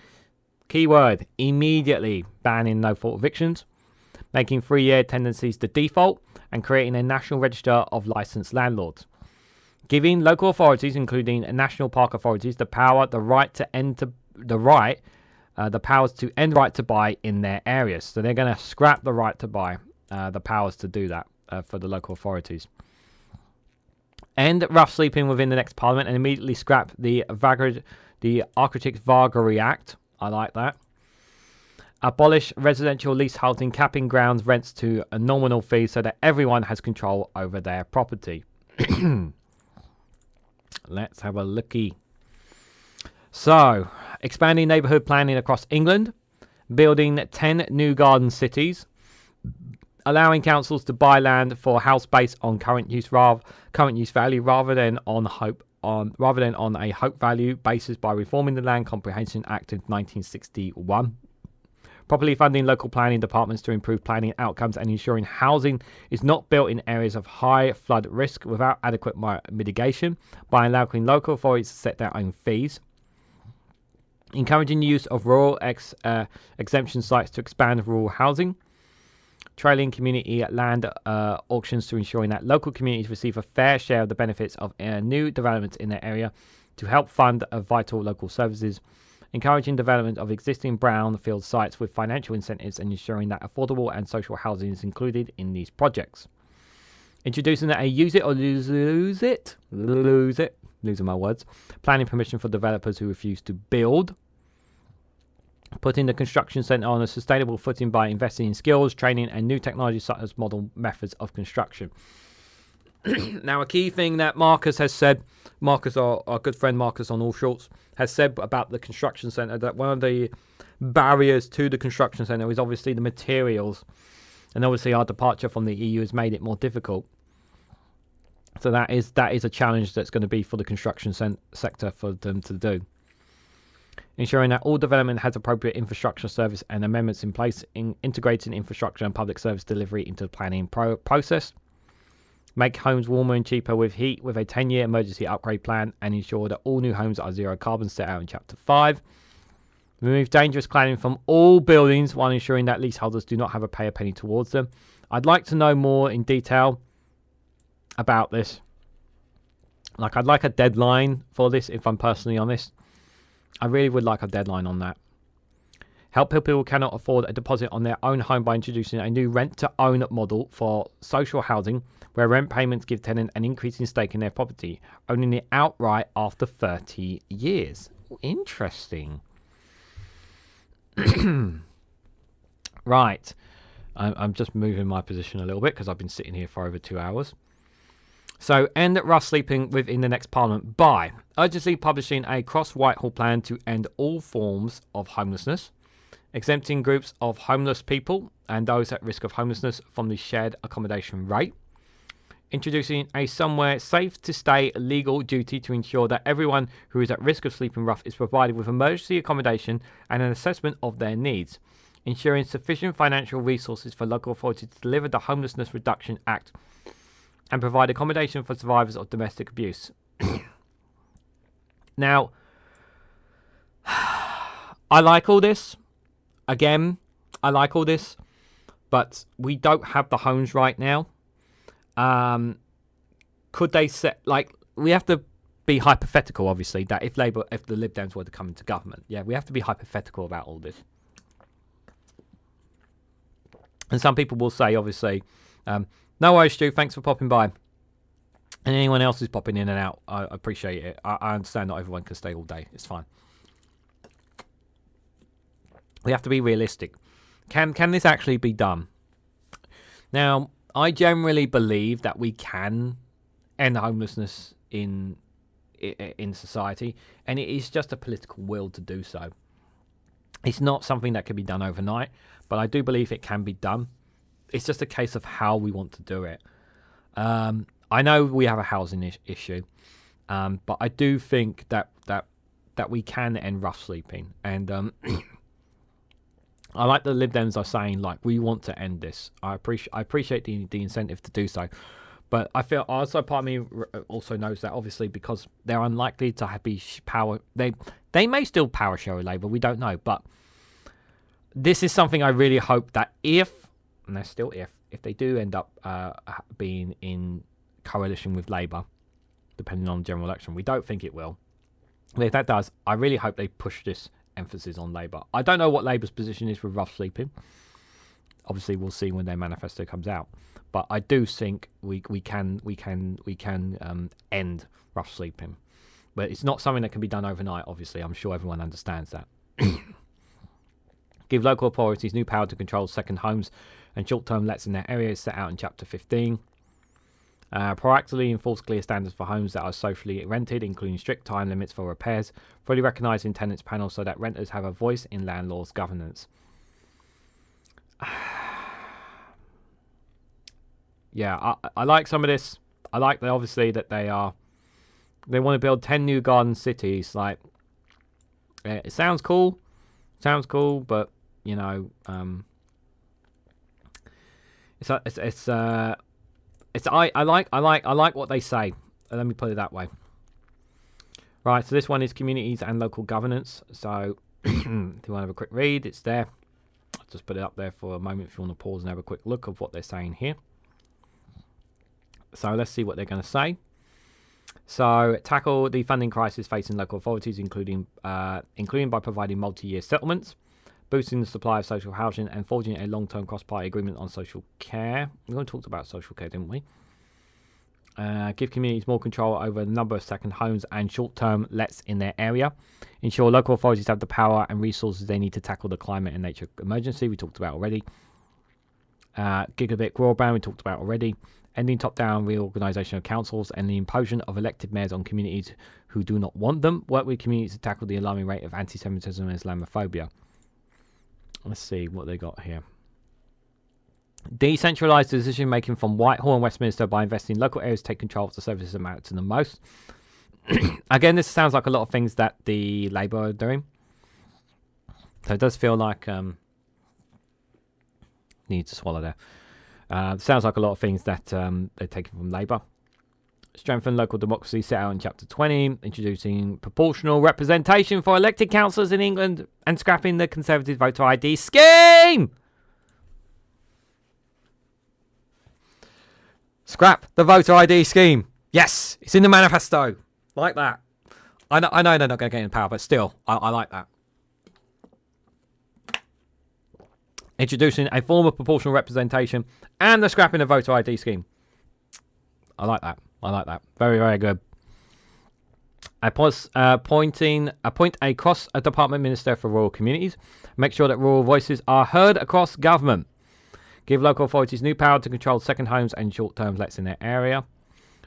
Keyword, immediately banning no-fault evictions, making 3-year tenancies the default, and creating a national register of licensed landlords. Giving local authorities, including national park authorities, the powers to end right to buy in their areas. So they're going to scrap the right to buy, the powers to do that for the local authorities. End rough sleeping within the next parliament and immediately scrap the Architects Vagary Act. I like that. Abolish residential leaseholding, capping grounds rents to a nominal fee so that everyone has control over their property. Let's have a looky. So, expanding neighbourhood planning across England, building 10 new garden cities, allowing councils to buy land for house based on current use value rather than on a hope value basis by reforming the Land Comprehension Act of 1961. Properly funding local planning departments to improve planning outcomes and ensuring housing is not built in areas of high flood risk without adequate mitigation by allowing local authorities to set their own fees. Encouraging the use of rural exemption sites to expand rural housing. Trailing community land auctions to ensuring that local communities receive a fair share of the benefits of new developments in their area to help fund vital local services. Encouraging development of existing brownfield sites with financial incentives and ensuring that affordable and social housing is included in these projects. Introducing a use it or losing my words, planning permission for developers who refuse to build. Putting the construction centre on a sustainable footing by investing in skills, training and new technology such as modern methods of construction. Now, a key thing that Marcus has said, our good friend Marcus on All Shorts, has said about the construction centre, that one of the barriers to the construction centre is obviously the materials. And obviously our departure from the EU has made it more difficult. So that is a challenge that's going to be for the construction sector for them to do. Ensuring that all development has appropriate infrastructure service and amendments in place, integrating infrastructure and public service delivery into the planning process. Make homes warmer and cheaper with heat with a 10-year emergency upgrade plan and ensure that all new homes are zero carbon, set out in Chapter 5. Remove dangerous cladding from all buildings while ensuring that leaseholders do not have to pay a penny towards them. I'd like to know more in detail about this. I'd like a deadline for this, if I'm personally honest. I really would like a deadline on that. Help people who cannot afford a deposit on their own home by introducing a new rent-to-own model for social housing, where rent payments give tenant an increasing stake in their property, owning it outright after 30 years. Interesting. Right. I'm just moving my position a little bit because I've been sitting here for over 2 hours. So, end rough sleeping within the next parliament by urgently publishing a cross-Whitehall plan to end all forms of homelessness, exempting groups of homeless people and those at risk of homelessness from the shared accommodation rate, introducing a somewhere safe to stay legal duty to ensure that everyone who is at risk of sleeping rough is provided with emergency accommodation and an assessment of their needs, ensuring sufficient financial resources for local authorities to deliver the Homelessness Reduction Act and provide accommodation for survivors of domestic abuse. Now, I like all this. Again, I like all this, but we don't have the homes right now. Could they set, we have to be hypothetical, obviously, that if the Lib Dems were to come into government, we have to be hypothetical about all this. And some people will say, obviously, no worries, Stu, thanks for popping by. And anyone else who's popping in and out, I appreciate it. I understand not everyone can stay all day. It's fine. We have to be realistic. Can this actually be done? Now, I generally believe that we can end homelessness in society, and it is just a political will to do so. It's not something that can be done overnight, but I do believe it can be done. It's just a case of how we want to do it. I know we have a housing issue, but I do think that we can end rough sleeping, and I like the Lib Dems are saying, like, we want to end this. I appreciate the incentive to do so, but I feel also part of me also knows that obviously because they're unlikely to be power, they may still power share Labour. We don't know, but this is something I really hope that if they do end up being in coalition with Labour, depending on the general election, we don't think it will. But if that does, I really hope they push this emphasis on Labour. I don't know what Labour's position is with rough sleeping. Obviously, we'll see when their manifesto comes out. But I do think we can end rough sleeping. But it's not something that can be done overnight. Obviously, I'm sure everyone understands that. Give local authorities new power to control second homes and short-term lets in their areas set out in Chapter 15. Proactively enforce clear standards for homes that are socially rented, including strict time limits for repairs, fully recognising tenants panels so that renters have a voice in landlords' governance. Yeah, I like some of this. I like that obviously that they want to build 10 new garden cities. Like, it sounds cool, but you know, I like what they say. Let me put it that way. Right, so this one is communities and local governance. So if you want to have a quick read, it's there. I'll just put it up there for a moment if you want to pause and have a quick look of what they're saying here. So let's see what they're going to say. So tackle the funding crisis facing local authorities, including by providing multi-year settlements, boosting the supply of social housing, and forging a long-term cross-party agreement on social care. We already talked about social care, didn't we? Give communities more control over the number of second homes and short-term lets in their area. Ensure local authorities have the power and resources they need to tackle the climate and nature emergency. We talked about already. Gigabit broadband, we talked about already. Ending top-down reorganisation of councils and the imposition of elected mayors on communities who do not want them. Work with communities to tackle the alarming rate of anti-Semitism and Islamophobia. Let's see what they got here. Decentralise decision-making from Whitehall and Westminster by investing in local areas to take control of the services that matter to them most. Again, this sounds like a lot of things that the Labour are doing. So it does feel like... need to swallow there. Sounds like a lot of things that they're taking from Labour. Strengthen local democracy set out in Chapter 20, introducing proportional representation for elected councillors in England and scrapping the Conservative voter ID scheme. Scrap the voter ID scheme. Yes, it's in the manifesto. Like that. I know they're not going to get in power, but still, I like that. Introducing a form of proportional representation and the scrapping of voter ID scheme. I like that. Very, very good. Appoint a cross-department minister for rural communities. Make sure that rural voices are heard across government. Give local authorities new power to control second homes and short-term lets in their area.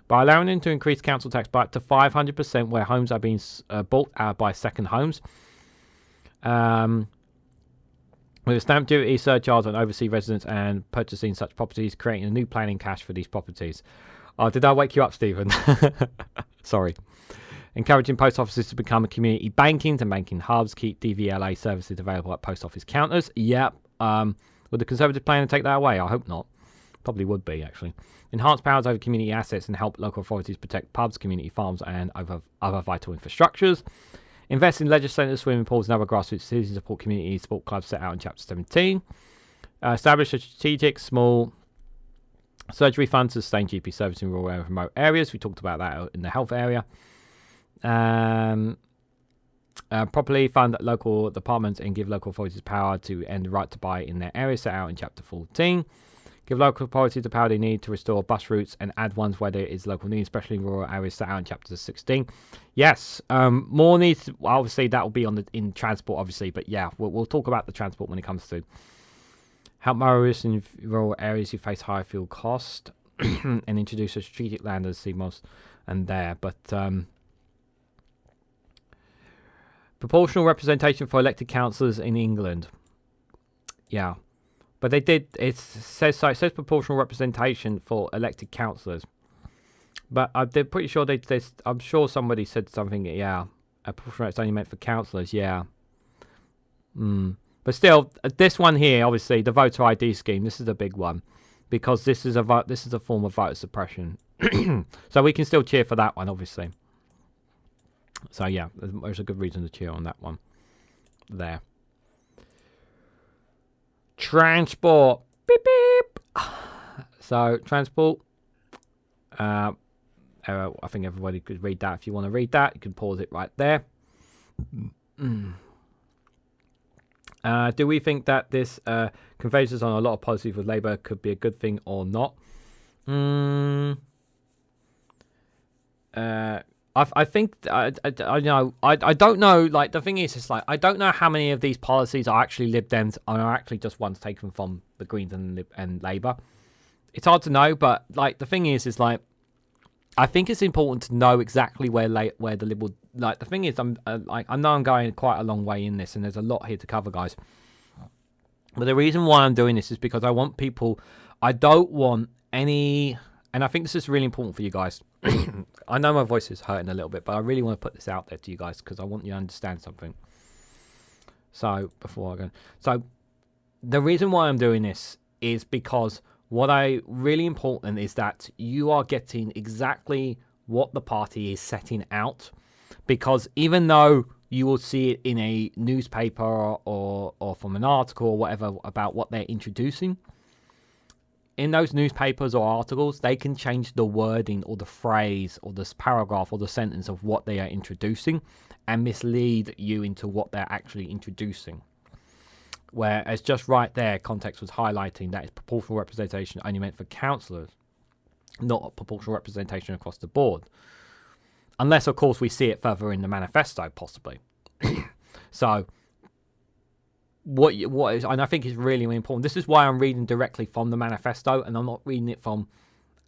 By allowing them to increase council tax by up to 500% where homes are being bought by second homes. With a stamp duty surcharge on overseas residents and purchasing such properties, creating a new planning cash for these properties. Oh, did I wake you up, Stephen? Sorry. Encouraging post offices to become a community banking and banking hubs. Keep DVLA services available at post office counters. Yep. Would the Conservative plan to take that away? I hope not. Probably would be, actually. Enhance powers over community assets and help local authorities protect pubs, community farms, and other vital infrastructures. Invest in leisure centres, swimming pools, and other grassroots citizen support communities, sport clubs set out in Chapter 17. Establish a strategic small surgery fund to sustain GP service in rural and remote areas. We talked about that in the health area. Properly fund local departments and give local authorities power to end the right to buy in their areas set out in Chapter 14. Give local authorities the power they need to restore bus routes and add ones where there is local need, especially in rural areas set out in Chapter 16. Yes, more needs. Obviously, that will be in transport, obviously. But yeah, we'll talk about the transport when it comes to. help motorists in rural areas who face higher fuel cost, and introduce a strategic land as CMOS and there. But proportional representation for elected councillors in England. Yeah. But they did, it says proportional representation for elected councillors. But I'm pretty sure I'm sure somebody said something, yeah. A proportional it's only meant for councillors, yeah. But still, this one here, obviously, the voter ID scheme, this is a big one. Because this is a form of voter suppression. So we can still cheer for that one, obviously. So yeah, there's a good reason to cheer on that one. There. Transport. Beep beep. So transport. I think everybody could read that. If you want to read that, you can pause it right there. Do we think that this convergence on a lot of policies with Labour could be a good thing or not? I think I don't know. Like, the thing is, it's like I don't know how many of these policies are actually Lib Dems and are actually just ones taken from the Greens and Labour. It's hard to know, but like the thing is like I think it's important to know exactly where the Liberal. Like the thing is, I know I'm going quite a long way in this, and there's a lot here to cover, guys. But the reason why I'm doing this is because I want people. I don't want any. And I think this is really important for you guys. I know my voice is hurting a little bit, but I really want to put this out there to you guys because I want you to understand something. So, before I go... So, the reason why I'm doing this is because really important is that you are getting exactly what the party is setting out. Because even though you will see it in a newspaper or from an article or whatever about what they're introducing... In those newspapers or articles, they can change the wording or the phrase or this paragraph or the sentence of what they are introducing and mislead you into what they're actually introducing. Whereas just right there, context was highlighting that it's proportional representation only meant for councillors, not proportional representation across the board. Unless, of course, we see it further in the manifesto, possibly. So... What is, and I think it's really, really important. This is why I'm reading directly from the manifesto, and I'm not reading it from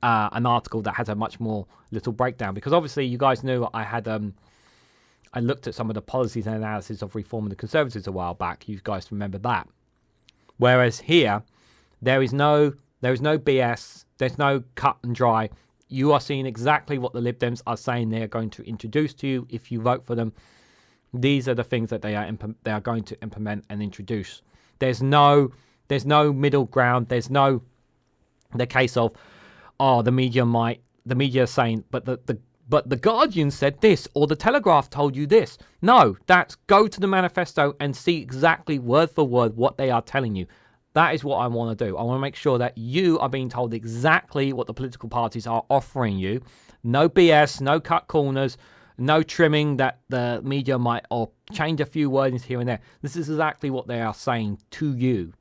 an article that has a much more little breakdown. Because obviously, you guys knew I had I looked at some of the policies and analysis of reforming the Conservatives a while back. You guys remember that. Whereas here, there is no BS. There's no cut and dry. You are seeing exactly what the Lib Dems are saying they are going to introduce to you if you vote for them. These are the things that they are going to implement and introduce. There's no middle ground. There's no the case of the media is saying but the Guardian said this or the Telegraph told you this. No, that's go to the manifesto and see exactly word for word what they are telling you. That is what I want to do. I want to make sure that you are being told exactly what the political parties are offering you. No BS, no cut corners. No trimming that the media might or change a few wordings here and there. This is exactly what they are saying to you.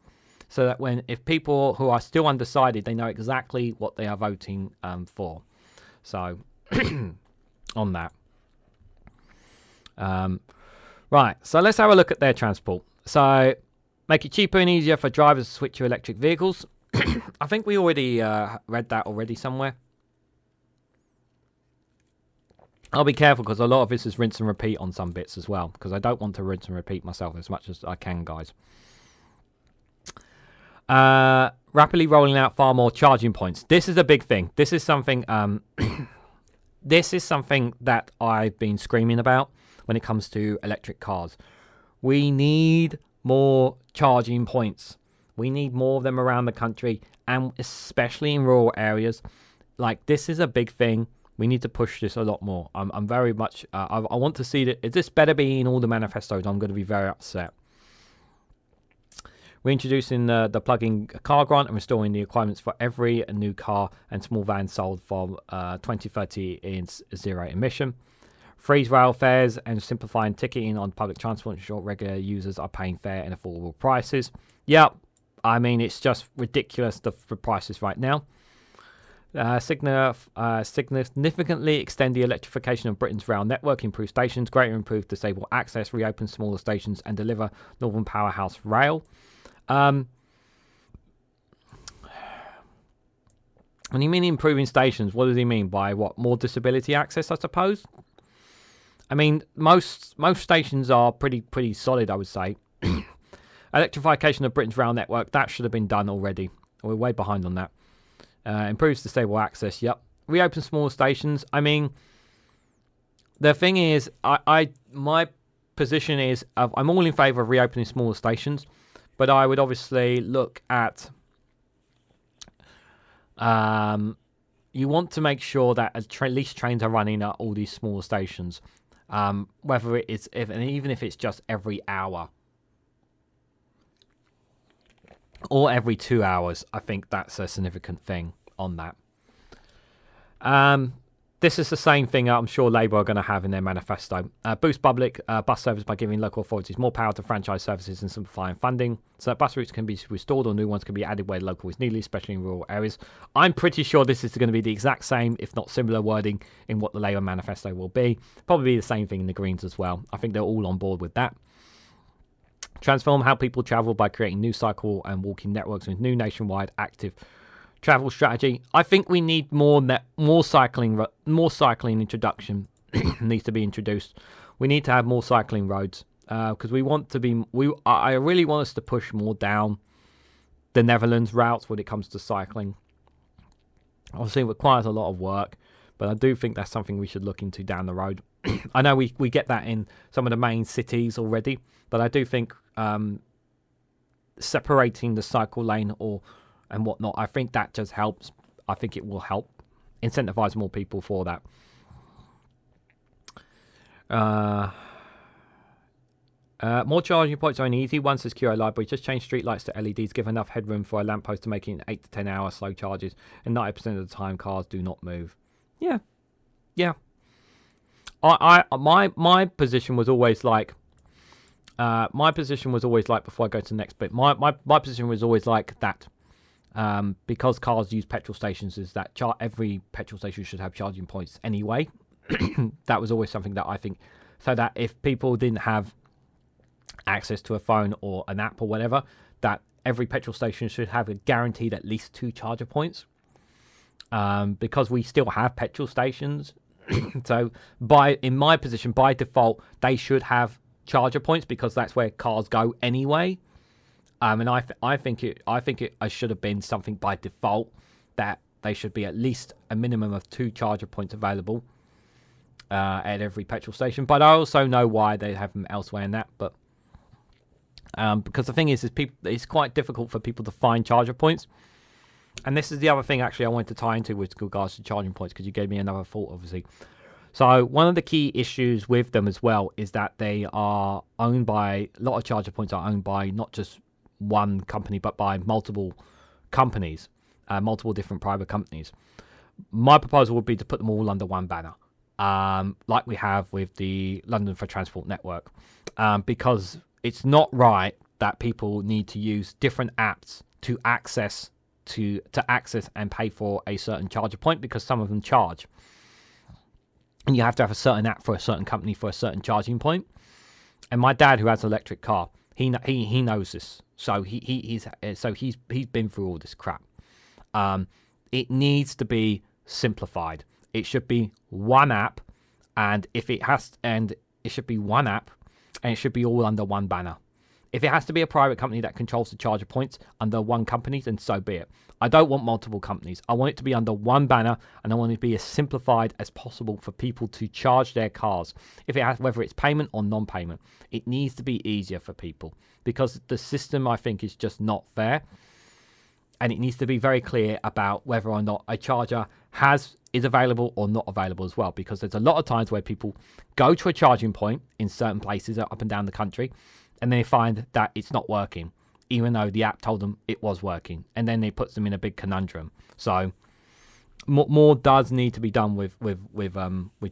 So that if people who are still undecided, they know exactly what they are voting for. So, on that. Right, so let's have a look at their transport. So, make it cheaper and easier for drivers to switch to electric vehicles. I think we already read that already somewhere. I'll be careful because a lot of this is rinse and repeat on some bits as well. Because I don't want to rinse and repeat myself as much as I can, guys. Rapidly rolling out far more charging points. This is a big thing. This is something this is something that I've been screaming about when it comes to electric cars. We need more charging points. We need more of them around the country, and especially in rural areas. Like, this is a big thing. We need to push this a lot more. I'm very much... I want to see that... If this better be in all the manifestos, I'm going to be very upset. We're introducing the plug-in car grant and restoring the requirements for every new car and small van sold from 2030 in zero emission. Freeze rail fares and simplifying ticketing on public transport to ensure regular users are paying fair and affordable prices. Yep, I mean, it's just ridiculous, the prices right now. Significantly extend the electrification of Britain's rail network, improve stations, greatly improve disabled access, reopen smaller stations, and deliver Northern Powerhouse Rail. When you mean improving stations, what does he mean by what? More disability access, I suppose. I mean, most stations are pretty solid, I would say. Electrification of Britain's rail network, that should have been done already. We're way behind on that. Improves the stable access, yep. Reopen small stations. I mean, the thing is, my position is I'm all in favour of reopening smaller stations, but I would obviously look at you want to make sure that at least trains are running at all these smaller stations, whether it is even if it's just every hour or every 2 hours. I think that's a significant thing on that. This is the same thing I'm sure Labour are going to have in their manifesto. Boost public bus service by giving local authorities more power to franchise services and simplifying funding so that bus routes can be restored or new ones can be added where local is needed, especially in rural areas. I'm pretty sure this is going to be the exact same, if not similar wording in what the Labour manifesto will be. Probably the same thing in the Greens as well. I think they're all on board with that. Transform how people travel by creating new cycle and walking networks with new nationwide active travel strategy. I think we need more cycling introduction needs to be introduced. We need to have more cycling roads because I really want us to push more down the Netherlands routes when it comes to cycling. Obviously, it requires a lot of work, but I do think that's something we should look into down the road. I know we get that in some of the main cities already, but I do think separating the cycle lane and whatnot, I think that just helps. I think it will help incentivize more people for that. More charging points are easy. One says QA library. Just change street lights to LEDs. Give enough headroom for a lamppost to make it 8 to 10 hour slow charges. And 90% of the time, cars do not move. Yeah. My position was always like. Before I go to the next bit. My position was always like that. Because cars use petrol stations, is that every petrol station should have charging points anyway. That was always something that I think, so that if people didn't have access to a phone or an app or whatever, that every petrol station should have a guaranteed at least 2 charger points. Because we still have petrol stations, so in my position, by default, they should have charger points because that's where cars go anyway. And I think it should have been something by default that they should be at least a minimum of 2 charger points available at every petrol station. But I also know why they have them elsewhere in that. But because the thing is it's quite difficult for people to find charger points. And this is the other thing actually I wanted to tie into with regards to charging points, because you gave me another thought, obviously. So one of the key issues with them as well is that they are owned by, a lot of charger points are owned by not just one company but by multiple companies, multiple different private companies. My proposal would be to put them all under one banner, like we have with the London for Transport network, because it's not right that people need to use different apps to access and pay for a certain charger point, because some of them charge, and you have to have a certain app for a certain company for a certain charging point. And my dad, who has an electric car, he knows this. So he's been through all this crap. It needs to be simplified. It should be one app, and it should be one app, and it should be all under one banner. If it has to be a private company that controls the charger points under one company, then so be it. I don't want multiple companies. I want it to be under one banner, and I want it to be as simplified as possible for people to charge their cars. Whether it's payment or non-payment, it needs to be easier for people, because the system, I think, is just not fair. And it needs to be very clear about whether or not a charger is available or not available as well, because there's a lot of times where people go to a charging point in certain places up and down the country, and they find that it's not working, even though the app told them it was working, and then it puts them in a big conundrum. So more does need to be done with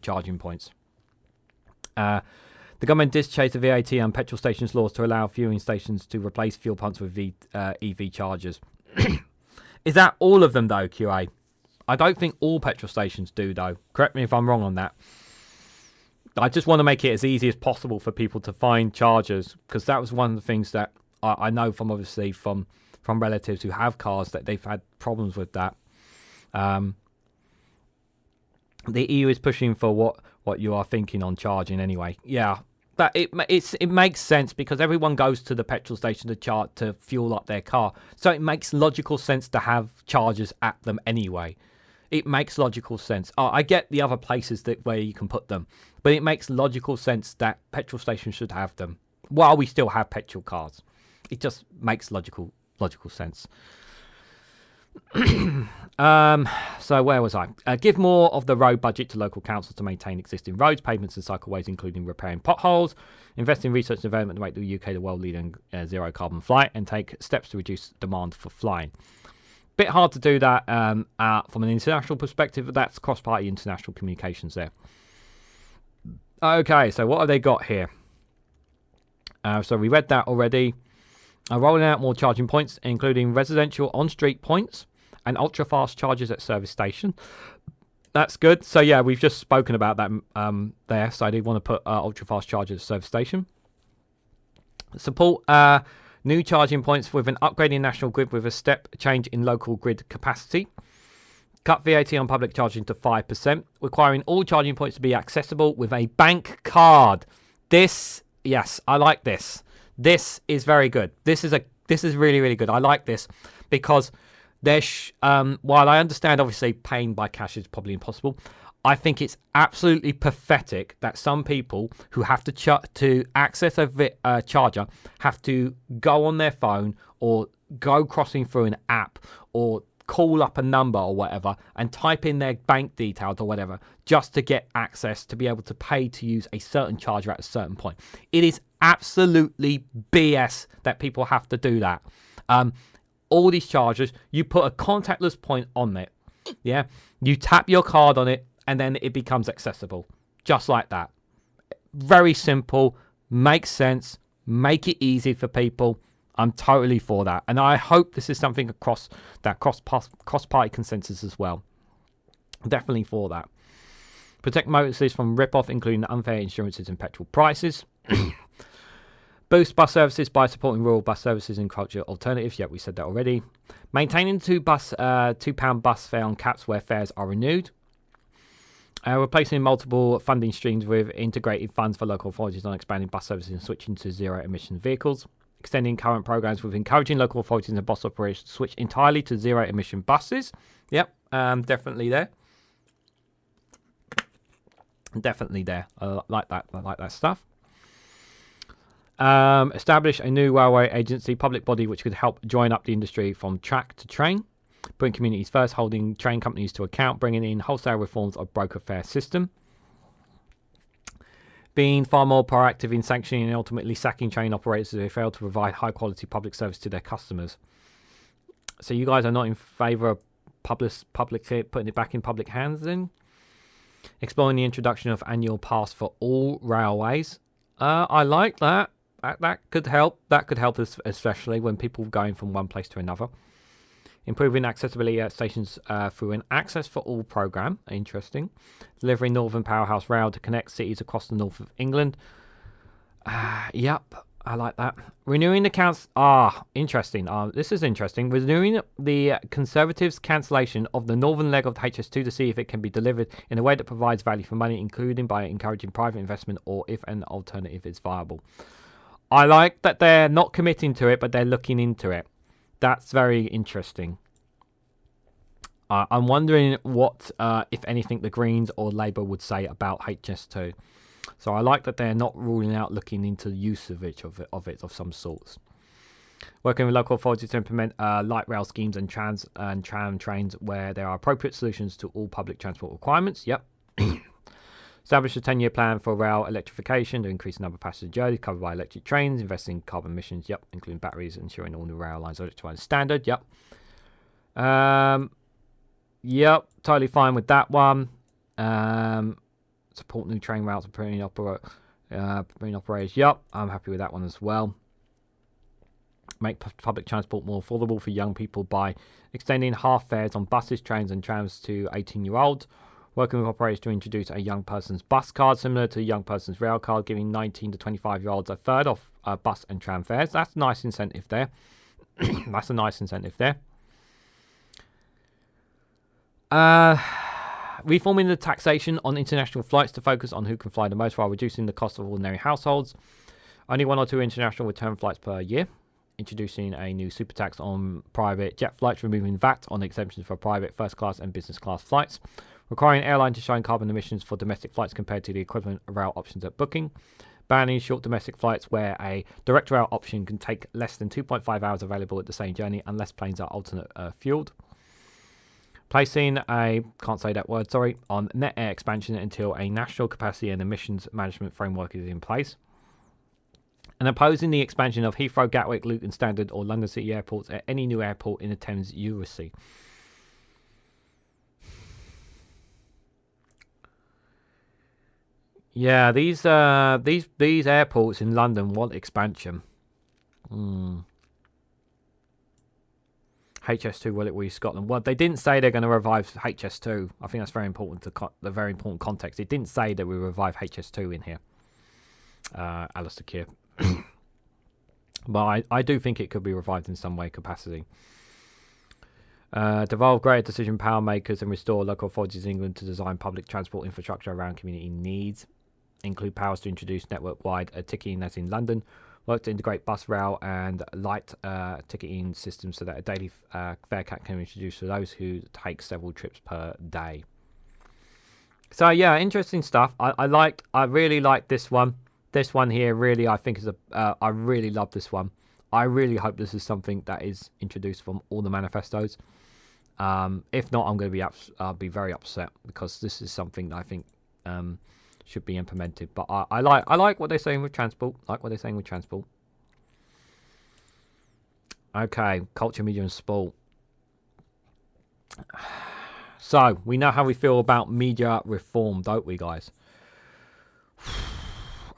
charging points. The government discharged the VAT and petrol stations laws to allow fueling stations to replace fuel pumps with EV chargers. Is that all of them though, QA? I don't think all petrol stations do though. Correct me if I'm wrong on that. I just want to make it as easy as possible for people to find chargers, because that was one of the things that I know from relatives who have cars, that they've had problems with that. The EU is pushing for what you are thinking on charging anyway. Yeah, that it makes sense because everyone goes to the petrol station to fuel up their car. So it makes logical sense to have chargers at them anyway. It makes logical sense. I get the other places where you can put them, but it makes logical sense that petrol stations should have them while we still have petrol cars. It just makes logical sense. So where was I? Give more of the road budget to local councils to maintain existing roads, pavements and cycleways, including repairing potholes. Invest in research and development to make the UK the world leader in zero carbon flight, and take steps to reduce demand for flying. Bit hard to do that from an international perspective, but that's cross-party international communications there. Okay, so what have they got here? So we read that already. Rolling out more charging points, including residential on-street points and ultra-fast chargers at service station. That's good. So yeah, we've just spoken about that there. So I did want to put ultra-fast chargers at service station. Support new charging points with an upgrading national grid with a step change in local grid capacity. Cut VAT on public charging to 5%, requiring all charging points to be accessible with a bank card. Yes, I like this. This is very good. This is really, really good. I like this because while I understand obviously paying by cash is probably impossible, I think it's absolutely pathetic that some people who have to access a charger have to go on their phone or go crossing through an app or call up a number or whatever and type in their bank details or whatever just to get access to be able to pay to use a certain charger at a certain point. It is absolutely BS that people have to do that. All these chargers, you put a contactless point on it. Yeah, you tap your card on it and then it becomes accessible. Just like that. Very simple, makes sense, make it easy for people. I'm totally for that. And I hope this is something across that cross-party consensus as well. Definitely for that. Protect motorists from rip-off, including unfair insurances and petrol prices. Boost bus services by supporting rural bus services and cultural alternatives. Yep, we said that already. Maintaining £2 bus fare on caps where fares are renewed. Replacing multiple funding streams with integrated funds for local authorities on expanding bus services and switching to zero-emission vehicles. Extending current programs with encouraging local authorities and bus operations to switch entirely to zero-emission buses. Yep, definitely there. Definitely there. I like that. I like that stuff. Establish a new railway agency, public body, which could help join up the industry from track to train. Putting communities first, holding train companies to account, bringing in wholesale reforms of broker fare system. Being far more proactive in sanctioning and ultimately sacking train operators if they fail to provide high quality public service to their customers. So you guys are not in favour of publicly putting it back in public hands then? Exploring the introduction of annual pass for all railways. I like that. That could help. That could help us, especially when people are going from one place to another. Improving accessibility at stations through an Access for All programme. Interesting. Delivering Northern Powerhouse Rail to connect cities across the north of England. Yep, I like that. Renewing the council. Interesting. This is interesting. Renewing the Conservatives' cancellation of the northern leg of the HS2 to see if it can be delivered in a way that provides value for money, including by encouraging private investment or if an alternative is viable. I like that they're not committing to it, but they're looking into it. That's very interesting. I'm wondering what, if anything, the Greens or Labour would say about HS2. So I like that they're not ruling out looking into the use of it of some sorts. Working with local authorities to implement light rail schemes and tram trains where there are appropriate solutions to all public transport requirements. Yep. Establish a 10-year plan for rail electrification to increase the number of passenger journeys covered by electric trains, investing in carbon emissions, yep, including batteries, ensuring all new rail lines are electrified standard, yep. Yep, totally fine with that one. Support new train routes and marine operators, yep, I'm happy with that one as well. Make public transport more affordable for young people by extending half fares on buses, trains and trams to 18-year-olds. Working with operators to introduce a young person's bus card similar to a young person's rail card, giving 19 to 25-year-olds a third off bus and tram fares. That's a nice incentive there. That's a nice incentive there. Reforming the taxation on international flights to focus on who can fly the most while reducing the cost of ordinary households. Only 1 or 2 international return flights per year. Introducing a new super tax on private jet flights, removing VAT on exemptions for private first class and business class flights. Requiring airline to show carbon emissions for domestic flights compared to the equivalent rail options at booking. Banning short domestic flights where a direct rail option can take less than 2.5 hours available at the same journey unless planes are alternate fueled. Placing a, can't say that word, sorry, on net air expansion until a national capacity and emissions management framework is in place. And opposing the expansion of Heathrow, Gatwick, Luton Standard or London City airports at any new airport in the Thames Eurosea. Yeah, these airports in London want expansion. HS2, will it be Scotland? Well, they didn't say they're going to revive HS2. I think that's very important to the very important context. It didn't say that we revive HS2 in here. Alistair Keir. But I do think it could be revived in some way capacity. Devolve greater decision power makers and restore local authorities in England to design public transport infrastructure around community needs. Include powers to introduce network-wide ticketing as in London. Work to integrate bus, rail and light ticketing systems so that a daily fare cap can be introduced for those who take several trips per day. So yeah, interesting stuff. I really like this one. This one here really I think is I really love this one. I really hope this is something that is introduced from all the manifestos. If not, I'm going to I'll be very upset because this is something that I think should be implemented. But I like what they're saying with transport. Okay, culture, media, and sport. So we know how we feel about media reform, don't we, guys?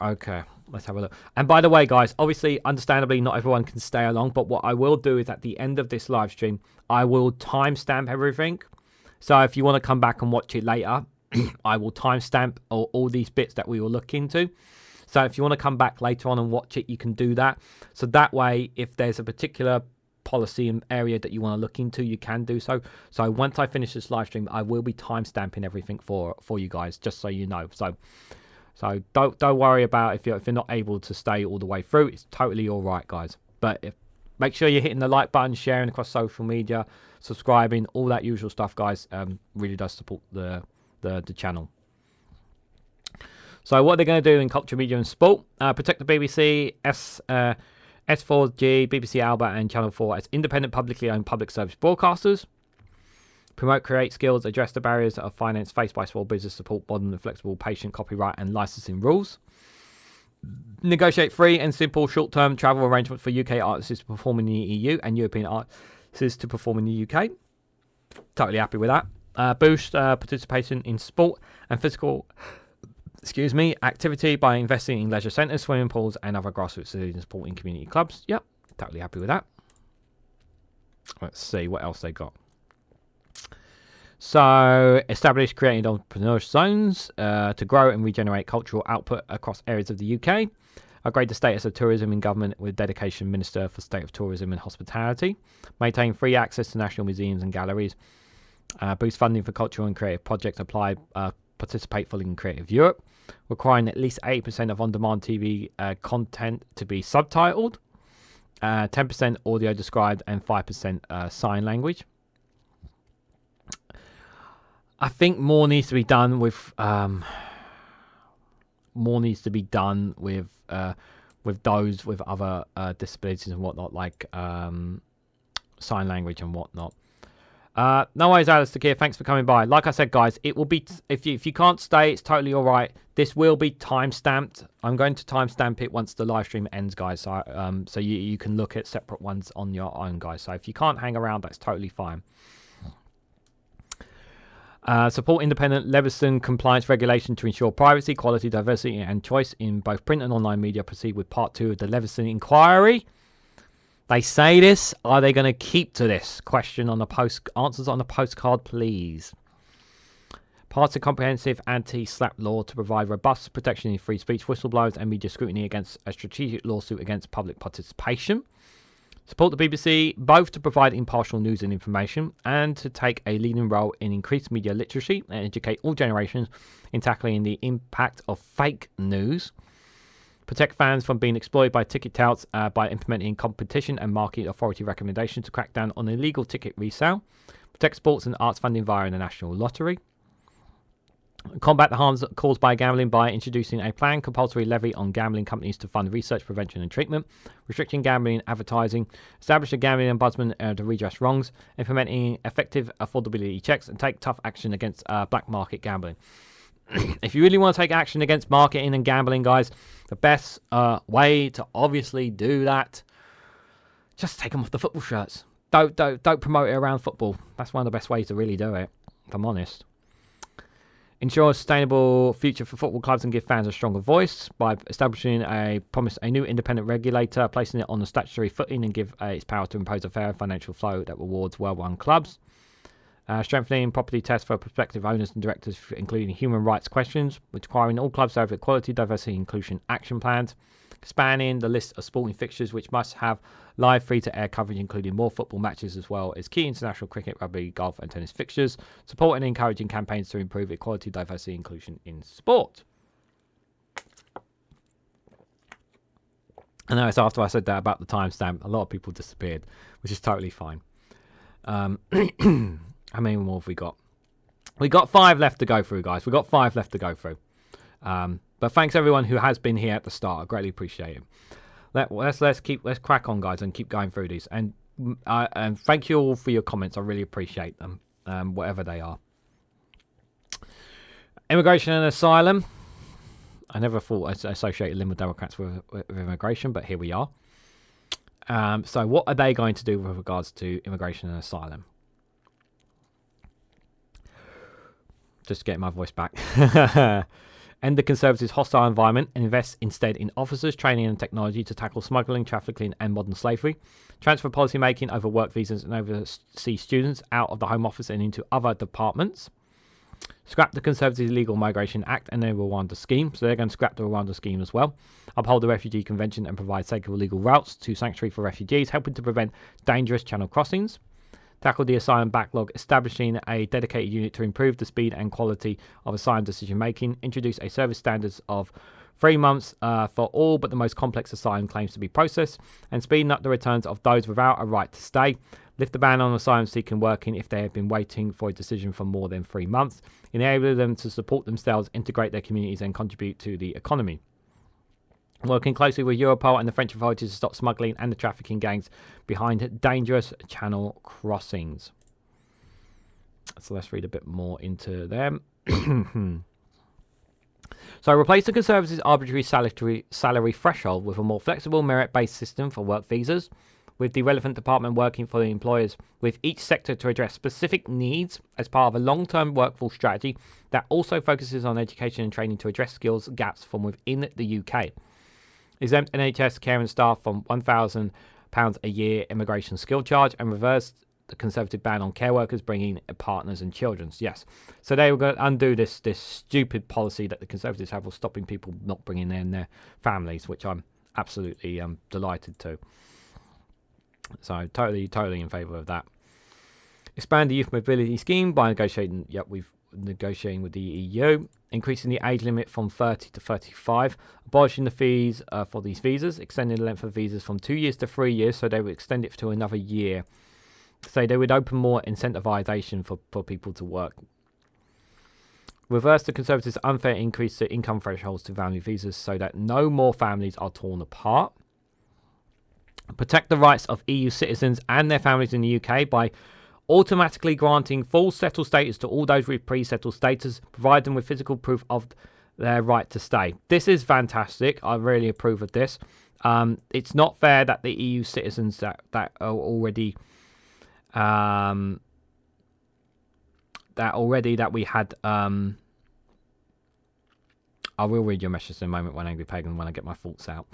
Okay, let's have a look. And by the way, guys, obviously, understandably, not everyone can stay along. But what I will do is at the end of this live stream, I will timestamp everything. So if you want to come back and watch it later, I will timestamp all these bits that we will look into. So if you want to come back later on and watch it, you can do that. So that way, if there's a particular policy and area that you want to look into, you can do so. So once I finish this live stream, I will be timestamping everything for you guys, just so you know. So don't worry about if you're not able to stay all the way through. It's totally all right, guys. But make sure you're hitting the like button, sharing across social media, subscribing, all that usual stuff, guys. Really does support the channel. So what they're going to do in culture, media and sport, protect the BBC, S4G, BBC Alba and Channel 4 as independent publicly owned public service broadcasters. Promote, create skills, address the barriers of finance faced by small business, support modern and flexible patient copyright and licensing rules. Negotiate free and simple short-term travel arrangements for UK artists to perform in the EU and European artists to perform in the UK. Totally happy with that. Boost participation in sport and physical activity by investing in leisure centres, swimming pools and other grassroots facilities and supporting community clubs. Yep, totally happy with that. Let's see what else they got. So, establish creating entrepreneurial zones to grow and regenerate cultural output across areas of the UK. Upgrade the status of tourism in government with dedication Minister for State of Tourism and Hospitality. Maintain free access to national museums and galleries. Boost funding for cultural and creative projects. Participate fully in Creative Europe. Requiring at least 80% of on-demand TV content to be subtitled. 10% audio described and 5% sign language. I think more needs to be done with those with other disabilities and whatnot, like sign language and whatnot. No worries, Alistair Keir. Thanks for coming by. Like I said, guys, it will be if you can't stay, it's totally all right. This will be time stamped. I'm going to timestamp it once the live stream ends, guys. So you can look at separate ones on your own, guys. So if you can't hang around, that's totally fine. Support independent Leveson compliance regulation to ensure privacy, quality, diversity and choice in both print and online media. Proceed with part 2 of the Leveson inquiry. They say this. Are they going to keep to this? Question on the answers on the postcard, please. Pass a comprehensive anti-SLAPP law to provide robust protection in free speech, whistleblowers and media scrutiny against a strategic lawsuit against public participation. Support the BBC both to provide impartial news and information and to take a leading role in increased media literacy and educate all generations in tackling the impact of fake news. Protect fans from being exploited by ticket touts by implementing competition and market authority recommendations to crack down on illegal ticket resale. Protect sports and arts funding via the National Lottery. Combat the harms caused by gambling by introducing a planned compulsory levy on gambling companies to fund research, prevention and treatment, restricting gambling advertising, establish a gambling ombudsman to redress wrongs, implementing effective affordability checks, and take tough action against black market gambling. If you really want to take action against marketing and gambling, guys, the best way to obviously do that, just take them off the football shirts. Don't promote it around football. That's one of the best ways to really do it, if I'm honest. Ensure a sustainable future for football clubs and give fans a stronger voice by establishing a new independent regulator, placing it on a statutory footing and give its power to impose a fair financial flow that rewards well-run clubs. Strengthening property tests for prospective owners and directors, including human rights questions, requiring all clubs to have equality, diversity, and inclusion action plans. Expanding the list of sporting fixtures which must have live free-to-air coverage, including more football matches as well as key international cricket, rugby, golf and tennis fixtures. Supporting and encouraging campaigns to improve equality, diversity and inclusion in sport. I know it's after I said that about the timestamp, a lot of people disappeared, which is totally fine. How many more have we got? We got 5 left to go through, guys. We got 5 left to go through. But thanks everyone who has been here at the start. I greatly appreciate it. Let's crack on, guys, and keep going through these. And thank you all for your comments. I really appreciate them, whatever they are. Immigration and asylum. I never thought I associated Liberal Democrats with immigration, but here we are. So what are they going to do with regards to immigration and asylum? Just getting my voice back. End the Conservatives' hostile environment and invest instead in officers, training and technology to tackle smuggling, trafficking and modern slavery. Transfer policy making over work visas and overseas students out of the Home Office and into other departments. Scrap the Conservatives' Illegal Migration Act and the Rwanda scheme. So they're going to scrap the Rwanda scheme as well. Uphold the Refugee Convention and provide safe legal routes to sanctuary for refugees, helping to prevent dangerous channel crossings. Tackle the asylum backlog, establishing a dedicated unit to improve the speed and quality of asylum decision making. Introduce a service standards of 3 months for all but the most complex asylum claims to be processed, and speeding up the returns of those without a right to stay. Lift the ban on asylum seeking working if they have been waiting for a decision for more than 3 months. Enable them to support themselves, integrate their communities and contribute to the economy. Working closely with Europol and the French authorities to stop smuggling and the trafficking gangs behind dangerous channel crossings. So let's read a bit more into them. So replace the Conservatives' arbitrary salary threshold with a more flexible merit-based system for work visas, with the relevant department working for the employers with each sector to address specific needs as part of a long-term workforce strategy that also focuses on education and training to address skills gaps from within the UK. Exempt NHS care and staff from £1,000 a year immigration skill charge and reverse the Conservative ban on care workers bringing partners and children. Yes, so they were going to undo this stupid policy that the Conservatives have of stopping people not bringing in their families, which I'm absolutely delighted to. So totally in favour of that. Expand the youth mobility scheme by negotiating. Yep, we've negotiating with the EU. Increasing the age limit from 30 to 35, abolishing the fees for these visas, extending the length of visas from 2 years to 3 years, so they would extend it to another year. So they would open more incentivization for people to work. Reverse the Conservatives' unfair increase to income thresholds to family visas so that no more families are torn apart. Protect the rights of EU citizens and their families in the UK by automatically granting full settled status to all those with pre-settled status, provide them with physical proof of their right to stay. This is fantastic. I really approve of this. It's not fair that the EU citizens that are already that we had. I will read your message in a moment when Angry Pagan when I get my thoughts out.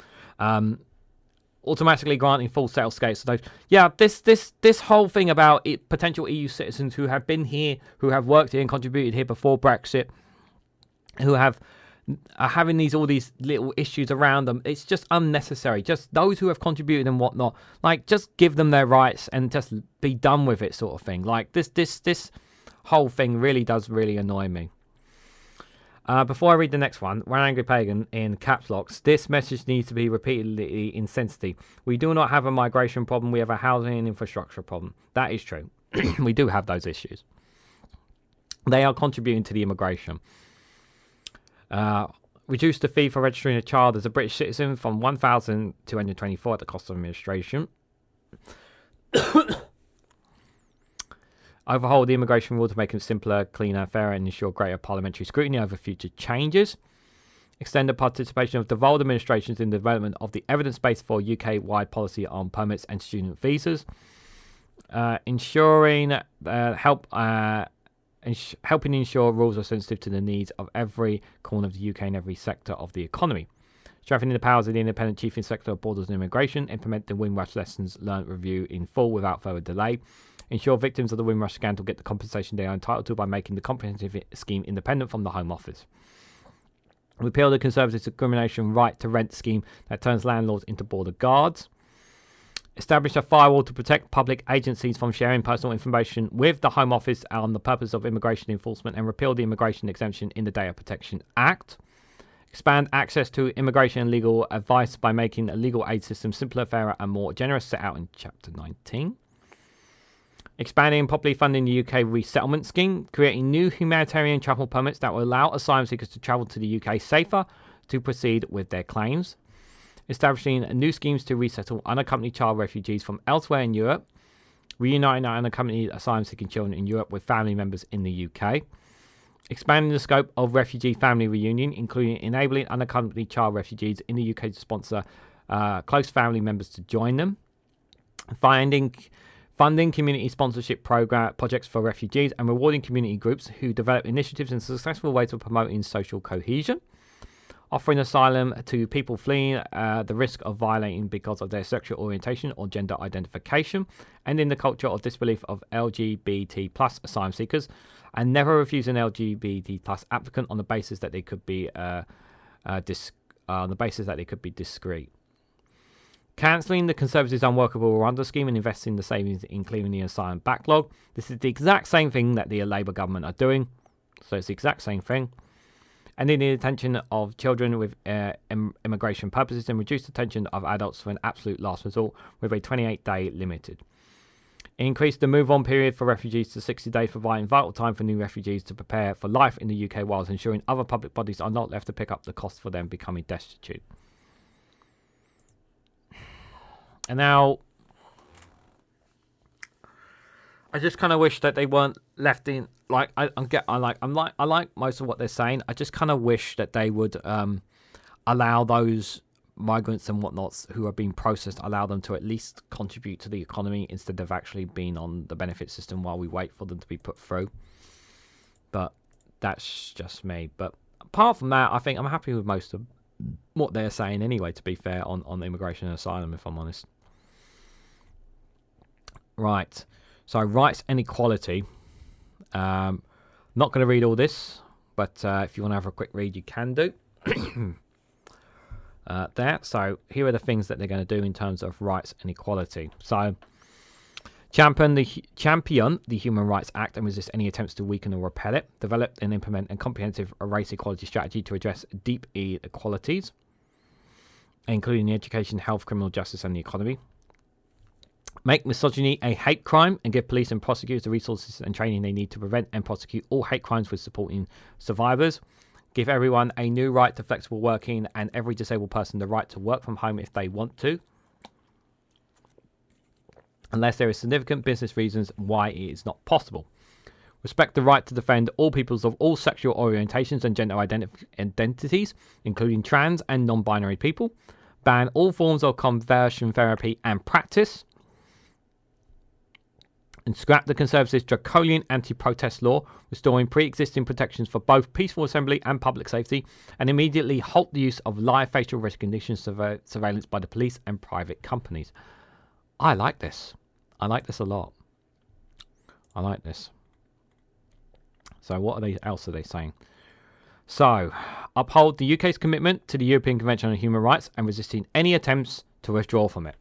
Automatically granting full settled status to those. Yeah, this whole thing about potential EU citizens who have been here, who have worked here and contributed here before Brexit, who have are having all these little issues around them. It's just unnecessary. Just those who have contributed and whatnot, like, just give them their rights and just be done with it, sort of thing. Like, this whole thing really does annoy me. Before I read the next one, One Angry Pagan in caps locks, this message needs to be repeatedly insensitive. We do not have a migration problem, we have a housing and infrastructure problem. That is true. We do have those issues. They are contributing to the immigration. Reduce the fee for registering a child as a British citizen from $1,224 at the cost of administration. Overhaul the immigration rule to make them simpler, cleaner, fairer, and ensure greater parliamentary scrutiny over future changes. Extend the participation of devolved administrations in the development of the evidence base for UK-wide policy on permits and student visas. Helping ensure rules are sensitive to the needs of every corner of the UK and every sector of the economy. Strengthening the powers of the Independent Chief Inspector of Borders and Immigration. Implement the Windrush Lessons Learned review in full without further delay. Ensure victims of the Windrush scandal get the compensation they are entitled to by making the comprehensive scheme independent from the Home Office. Repeal the Conservative discrimination right to rent scheme that turns landlords into border guards. Establish a firewall to protect public agencies from sharing personal information with the Home Office on the purpose of immigration enforcement, and repeal the immigration exemption in the Data Protection Act. Expand access to immigration and legal advice by making a legal aid system simpler, fairer, and more generous, set out in Chapter 19. Expanding and properly funding the UK resettlement scheme, creating new humanitarian travel permits that will allow asylum seekers to travel to the UK safer to proceed with their claims. Establishing new schemes to resettle unaccompanied child refugees from elsewhere in Europe. Reuniting unaccompanied asylum-seeking children in Europe with family members in the UK. Expanding the scope of refugee family reunion, including enabling unaccompanied child refugees in the UK to sponsor close family members to join them. Funding community sponsorship projects for refugees and rewarding community groups who develop initiatives and successful ways of promoting social cohesion. Offering asylum to people fleeing the risk of violating because of their sexual orientation or gender identification, ending the culture of disbelief of LGBT plus asylum seekers, and never refuse an LGBT plus applicant on the basis that they could be discreet. Cancelling the Conservatives' unworkable Rwanda scheme and investing the savings in clearing the asylum backlog. This is the exact same thing that the Labour government are doing. So it's the exact same thing. Ending the detention of children with immigration purposes and reduce detention of adults to an absolute last resort with a 28-day limited. Increase the move-on period for refugees to 60 days, providing vital time for new refugees to prepare for life in the UK whilst ensuring other public bodies are not left to pick up the cost for them becoming destitute. And now, I just kind of wish that they weren't left in. Like I like most of what they're saying. I just kind of wish that they would allow those migrants and whatnots who are being processed, allow them to at least contribute to the economy instead of actually being on the benefit system while we wait for them to be put through. But that's just me. But apart from that, I think I'm happy with most of what they're saying anyway, to be fair, on immigration and asylum, if I'm honest. Right. So rights and equality. Not going to read all this, but if you want to have a quick read, you can do. There. So here are the things that they're going to do in terms of rights and equality. So champion the Human Rights Act and resist any attempts to weaken or repeal it. Develop and implement a comprehensive race equality strategy to address deep inequalities, including education, health, criminal justice, and the economy. Make misogyny a hate crime and give police and prosecutors the resources and training they need to prevent and prosecute all hate crimes with supporting survivors. Give everyone a new right to flexible working and every disabled person the right to work from home if they want to, unless there is significant business reasons why it is not possible. Respect the right to defend all peoples of all sexual orientations and gender identities, including trans and non-binary people. Ban all forms of conversion therapy and practice. And scrap the Conservatives' draconian anti-protest law, restoring pre-existing protections for both peaceful assembly and public safety, and immediately halt the use of live facial recognition surveillance by the police and private companies. I like this. I like this a lot. I like this. So what else are they saying? So, uphold the UK's commitment to the European Convention on Human Rights and resisting any attempts to withdraw from it.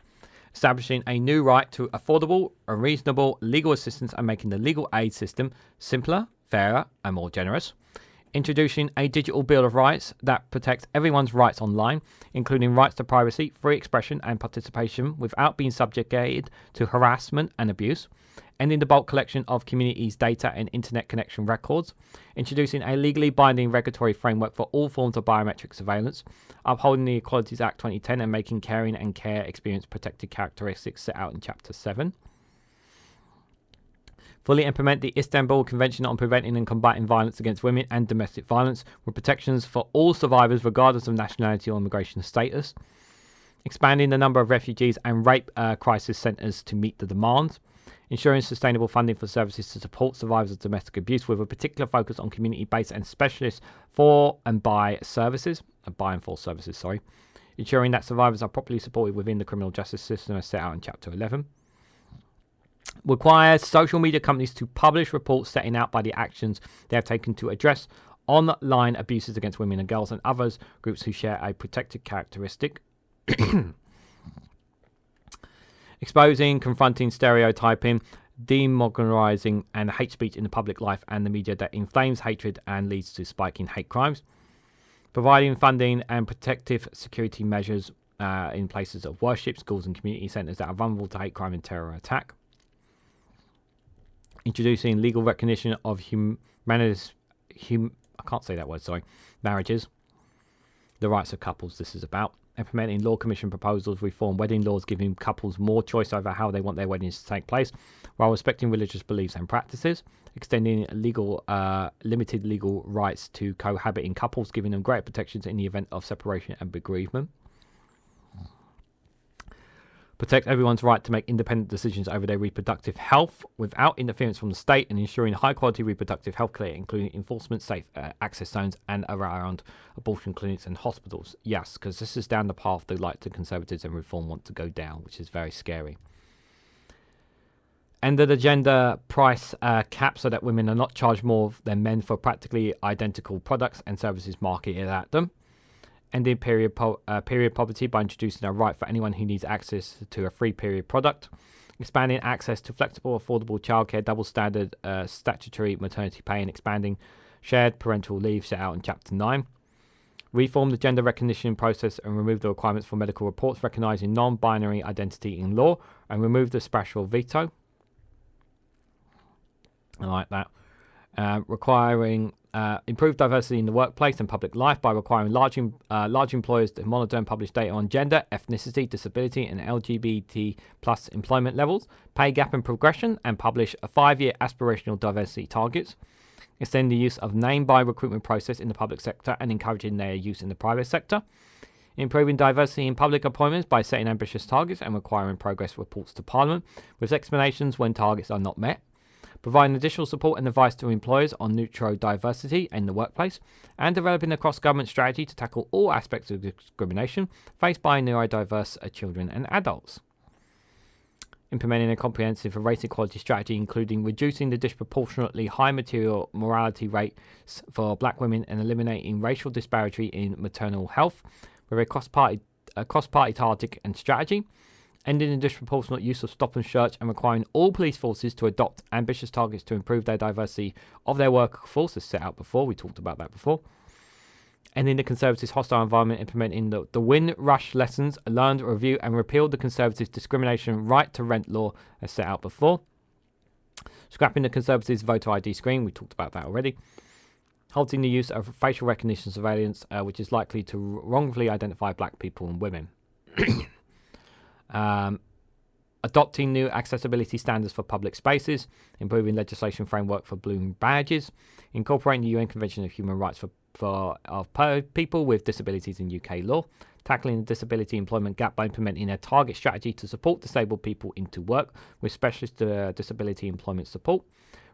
Establishing a new right to affordable and reasonable legal assistance and making the legal aid system simpler, fairer and more generous. Introducing a digital bill of rights that protects everyone's rights online, including rights to privacy, free expression and participation without being subjugated to harassment and abuse. Ending the bulk collection of communities' data and internet connection records. Introducing a legally binding regulatory framework for all forms of biometric surveillance. Upholding the Equalities Act 2010 and making caring and care experience protected characteristics set out in Chapter 7. Fully implement the Istanbul Convention on Preventing and Combating Violence Against Women and Domestic Violence with protections for all survivors regardless of nationality or immigration status. Expanding the number of refugees and rape crisis centres to meet the demands. Ensuring sustainable funding for services to support survivors of domestic abuse with a particular focus on community-based and specialist for and by services. By and for services, sorry. Ensuring that survivors are properly supported within the criminal justice system as set out in Chapter 11. Requires social media companies to publish reports setting out by the actions they have taken to address online abuses against women and girls and others groups who share a protected characteristic. Exposing, confronting, stereotyping, demoralizing and hate speech in the public life and the media that inflames hatred and leads to spiking hate crimes. Providing funding and protective security measures in places of worship, schools and community centres that are vulnerable to hate crime and terror attack. Introducing legal recognition of marriages. The rights of couples this is about. Implementing Law Commission proposals, reform wedding laws, giving couples more choice over how they want their weddings to take place, while respecting religious beliefs and practices. Extending limited legal rights to cohabiting couples, giving them greater protections in the event of separation and bereavement. Protect everyone's right to make independent decisions over their reproductive health without interference from the state, and ensuring high-quality reproductive health care, including enforcement, safe access zones, and around abortion clinics and hospitals. Yes, because this is down the path the Conservatives and Reform want to go down, which is very scary. End of the gender price cap so that women are not charged more than men for practically identical products and services marketed at them. Ending period poverty by introducing a right for anyone who needs access to a free period product. Expanding access to flexible, affordable childcare, double standard statutory maternity pay, and expanding shared parental leave set out in Chapter 9. Reform the gender recognition process and remove the requirements for medical reports recognising non-binary identity in law, and remove the special veto. I like that. Requiring improved diversity in the workplace and public life by requiring large employers to monitor and publish data on gender, ethnicity, disability and LGBT plus employment levels, pay gap and progression, and publish a 5-year aspirational diversity targets. Extend the use of name by recruitment process in the public sector and encouraging their use in the private sector. Improving diversity in public appointments by setting ambitious targets and requiring progress reports to Parliament with explanations when targets are not met. Providing additional support and advice to employers on neurodiversity in the workplace, and developing a cross-government strategy to tackle all aspects of discrimination faced by neurodiverse children and adults. Implementing a comprehensive race equality strategy, including reducing the disproportionately high material mortality rates for black women and eliminating racial disparity in maternal health with a cross-party target and strategy. Ending the disproportionate use of stop and search and requiring all police forces to adopt ambitious targets to improve their diversity of their workforce as set out before. We talked about that before. Ending the Conservatives' hostile environment, implementing the Windrush lessons, learned, review and repeal the Conservatives' discrimination right to rent law as set out before. Scrapping the Conservatives' voter ID screen. We talked about that already. Halting the use of facial recognition surveillance, which is likely to wrongfully identify black people and women. Adopting new accessibility standards for public spaces, improving legislation framework for blue badges, incorporating the UN Convention of Human Rights for people with disabilities in UK law, tackling the disability employment gap by implementing a target strategy to support disabled people into work with specialist disability employment support,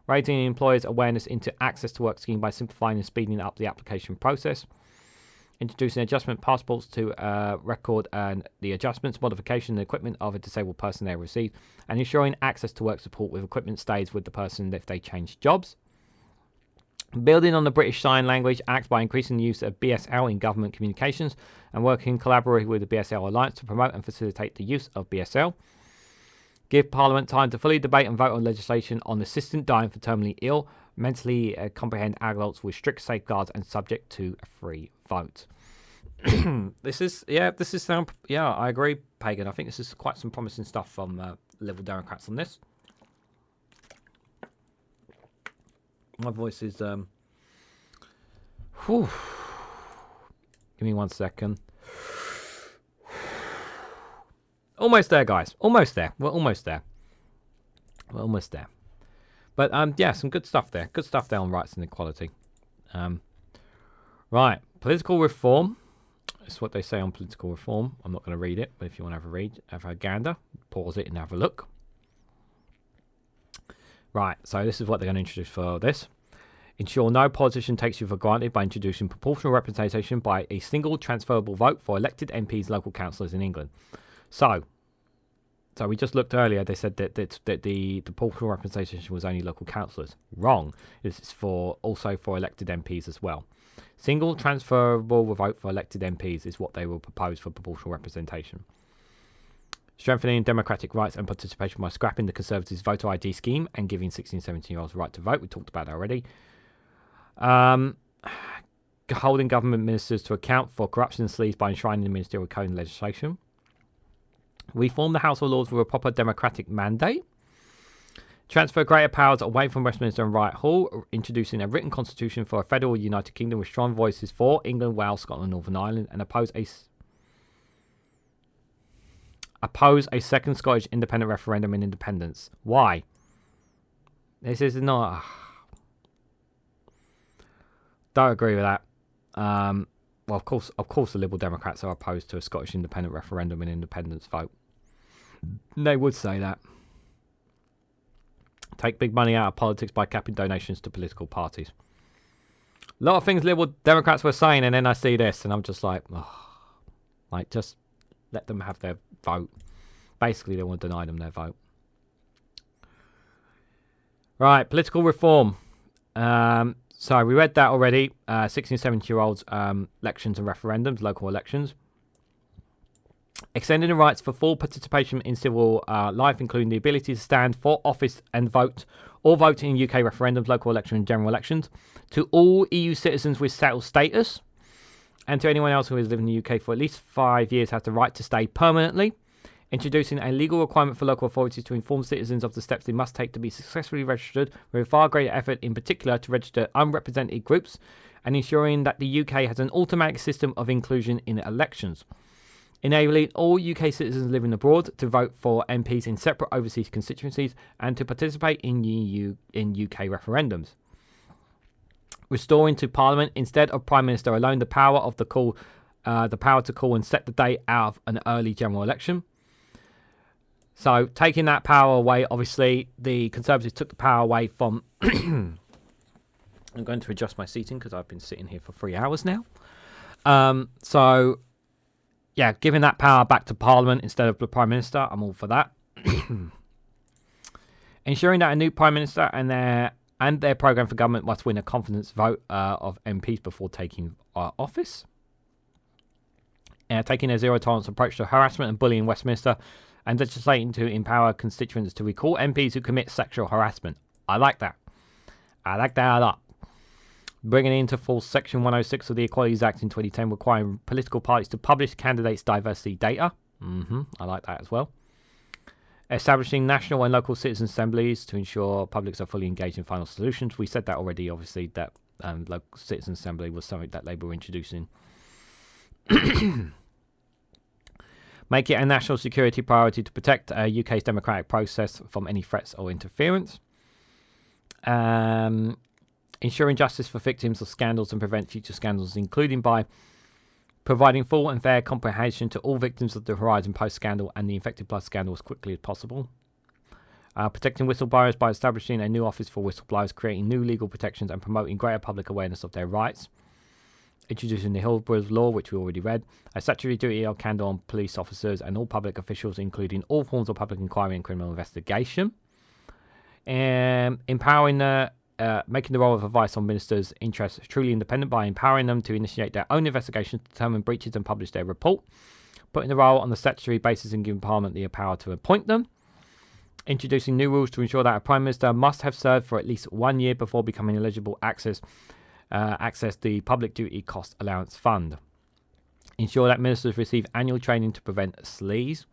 raising employers' awareness into access to work scheme by simplifying and speeding up the application process, introducing adjustment passports to record and the adjustments, modification, and equipment of a disabled person they receive, and ensuring access to work support with equipment stays with the person if they change jobs. Building on the British Sign Language Act by increasing the use of BSL in government communications and working collaboratively with the BSL Alliance to promote and facilitate the use of BSL. Give Parliament time to fully debate and vote on legislation on assistant dying for terminally ill, mentally comprehend adults with strict safeguards and subject to a free vote. This is I agree, Pagan. I think this is quite some promising stuff from Liberal Democrats on this. My voice is whew. Give me 1 second. Almost there, guys. Almost there. We're almost there. We're almost there. But yeah, some good stuff there. Good stuff there on rights and equality. Right, political reform. That's what they say on political reform. I'm not going to read it, but if you want to have a gander, pause it and have a look. Right, so this is what they're going to introduce for this. Ensure no politician takes you for granted by introducing proportional representation by a single transferable vote for elected MPs, local councillors in England. So we just looked earlier, they said that the proportional representation was only local councillors. Wrong. This is also for elected MPs as well. Single transferable vote for elected MPs is what they will propose for proportional representation. Strengthening democratic rights and participation by scrapping the Conservatives' voter ID scheme and giving 16 and 17-year-olds the right to vote. We talked about that already. Holding government ministers to account for corruption and sleaze by enshrining the ministerial code and legislation. Reform the House of Lords with a proper democratic mandate. Transfer greater powers away from Westminster and Whitehall, introducing a written constitution for a federal United Kingdom with strong voices for England, Wales, Scotland, Northern Ireland, and oppose a second Scottish independent referendum in independence. Why? This is not... Don't agree with that. Well, of course, the Liberal Democrats are opposed to a Scottish independent referendum and independence vote. They would say that. Take big money out of politics by capping donations to political parties. A lot of things Liberal Democrats were saying, and then I see this, and I'm just like, oh, like, just let them have their vote. Basically, they want to deny them their vote. Right, political reform. So we read that already. 16 and 17-year-olds elections and referendums, local elections. Extending the rights for full participation in civil life, including the ability to stand for office and vote, or vote in UK referendums, local elections and general elections, to all EU citizens with settled status, and to anyone else who has lived in the UK for at least 5 years has the right to stay permanently. Introducing a legal requirement for local authorities to inform citizens of the steps they must take to be successfully registered, with a far greater effort in particular to register unrepresented groups, and ensuring that the UK has an automatic system of inclusion in elections. Enabling all UK citizens living abroad to vote for MPs in separate overseas constituencies and to participate in UK referendums. Restoring to Parliament, instead of Prime Minister alone, the power to call and set the date out of an early general election. So taking that power away, obviously the Conservatives took the power away from... I'm going to adjust my seating because I've been sitting here for 3 hours now. So, yeah, giving that power back to Parliament instead of the Prime Minister, I'm all for that. Ensuring that a new Prime Minister and their programme for government must win a confidence vote of MPs before taking office. Taking a zero-tolerance approach to harassment and bullying in Westminster, and legislating to empower constituents to recall MPs who commit sexual harassment. I like that. I like that a lot. Bringing into force Section 106 of the Equalities Act in 2010, requiring political parties to publish candidates' diversity data. I like that as well. Establishing national and local citizen assemblies to ensure publics are fully engaged in final solutions. We said that already, obviously, that local citizen assembly was something that Labour were introducing. Make it a national security priority to protect UK's democratic process from any threats or interference. Ensuring justice for victims of scandals and prevent future scandals, including by providing full and fair comprehension to all victims of the Horizon Post scandal and the Infected Blood scandal as quickly as possible. Protecting whistleblowers by establishing a new office for whistleblowers, creating new legal protections and promoting greater public awareness of their rights. Introducing the Hillsborough Law, which we already read. A statutory duty of candour on police officers and all public officials, including all forms of public inquiry and criminal investigation. Empowering the making the role of advice on ministers' interests truly independent by empowering them to initiate their own investigations, determine breaches and publish their report, putting the role on the statutory basis and giving Parliament the power to appoint them, introducing new rules to ensure that a Prime Minister must have served for at least 1 year before becoming eligible access the Public Duty Cost Allowance Fund, ensure that ministers receive annual training to prevent sleaze,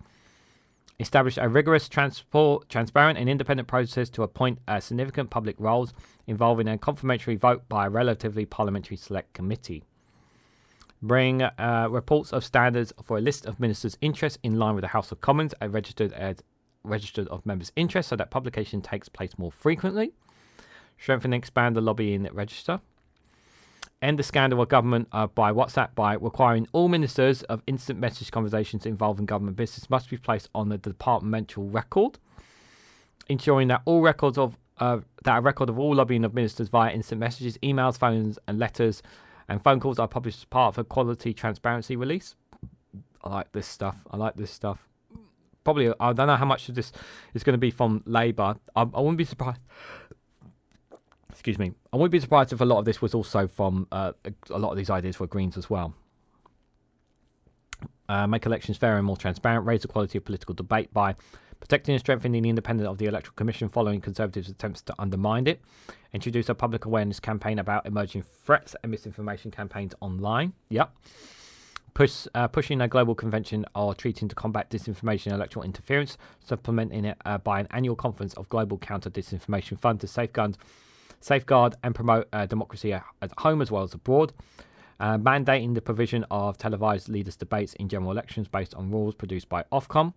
establish a rigorous, transparent and independent process to appoint significant public roles involving a confirmatory vote by a relatively parliamentary select committee. Bring reports of standards for a list of ministers' interests in line with the House of Commons, registered of members' interests so that publication takes place more frequently. Strengthen and expand the lobbying register. End the scandal of government by WhatsApp by requiring all ministers of instant message conversations involving government business must be placed on the departmental record. Ensuring that all records of that a record of all lobbying of ministers via instant messages, emails, phones, and letters and phone calls are published as part of a quality transparency release. I like this stuff. Probably, I don't know how much of this is going to be from Labour. I wouldn't be surprised. Excuse me. I wouldn't be surprised if a lot of this was also from a lot of these ideas were Greens as well. Make elections fairer and more transparent. Raise the quality of political debate by protecting and strengthening the independence of the Electoral Commission following Conservatives' attempts to undermine it. Introduce a public awareness campaign about emerging threats and misinformation campaigns online. Yep. Pushing a global convention or treaty to combat disinformation and electoral interference, supplementing it by an annual conference of Global Counter-Disinformation Fund to safeguard and promote democracy at home as well as abroad. Mandating the provision of televised leaders' debates in general elections based on rules produced by Ofcom.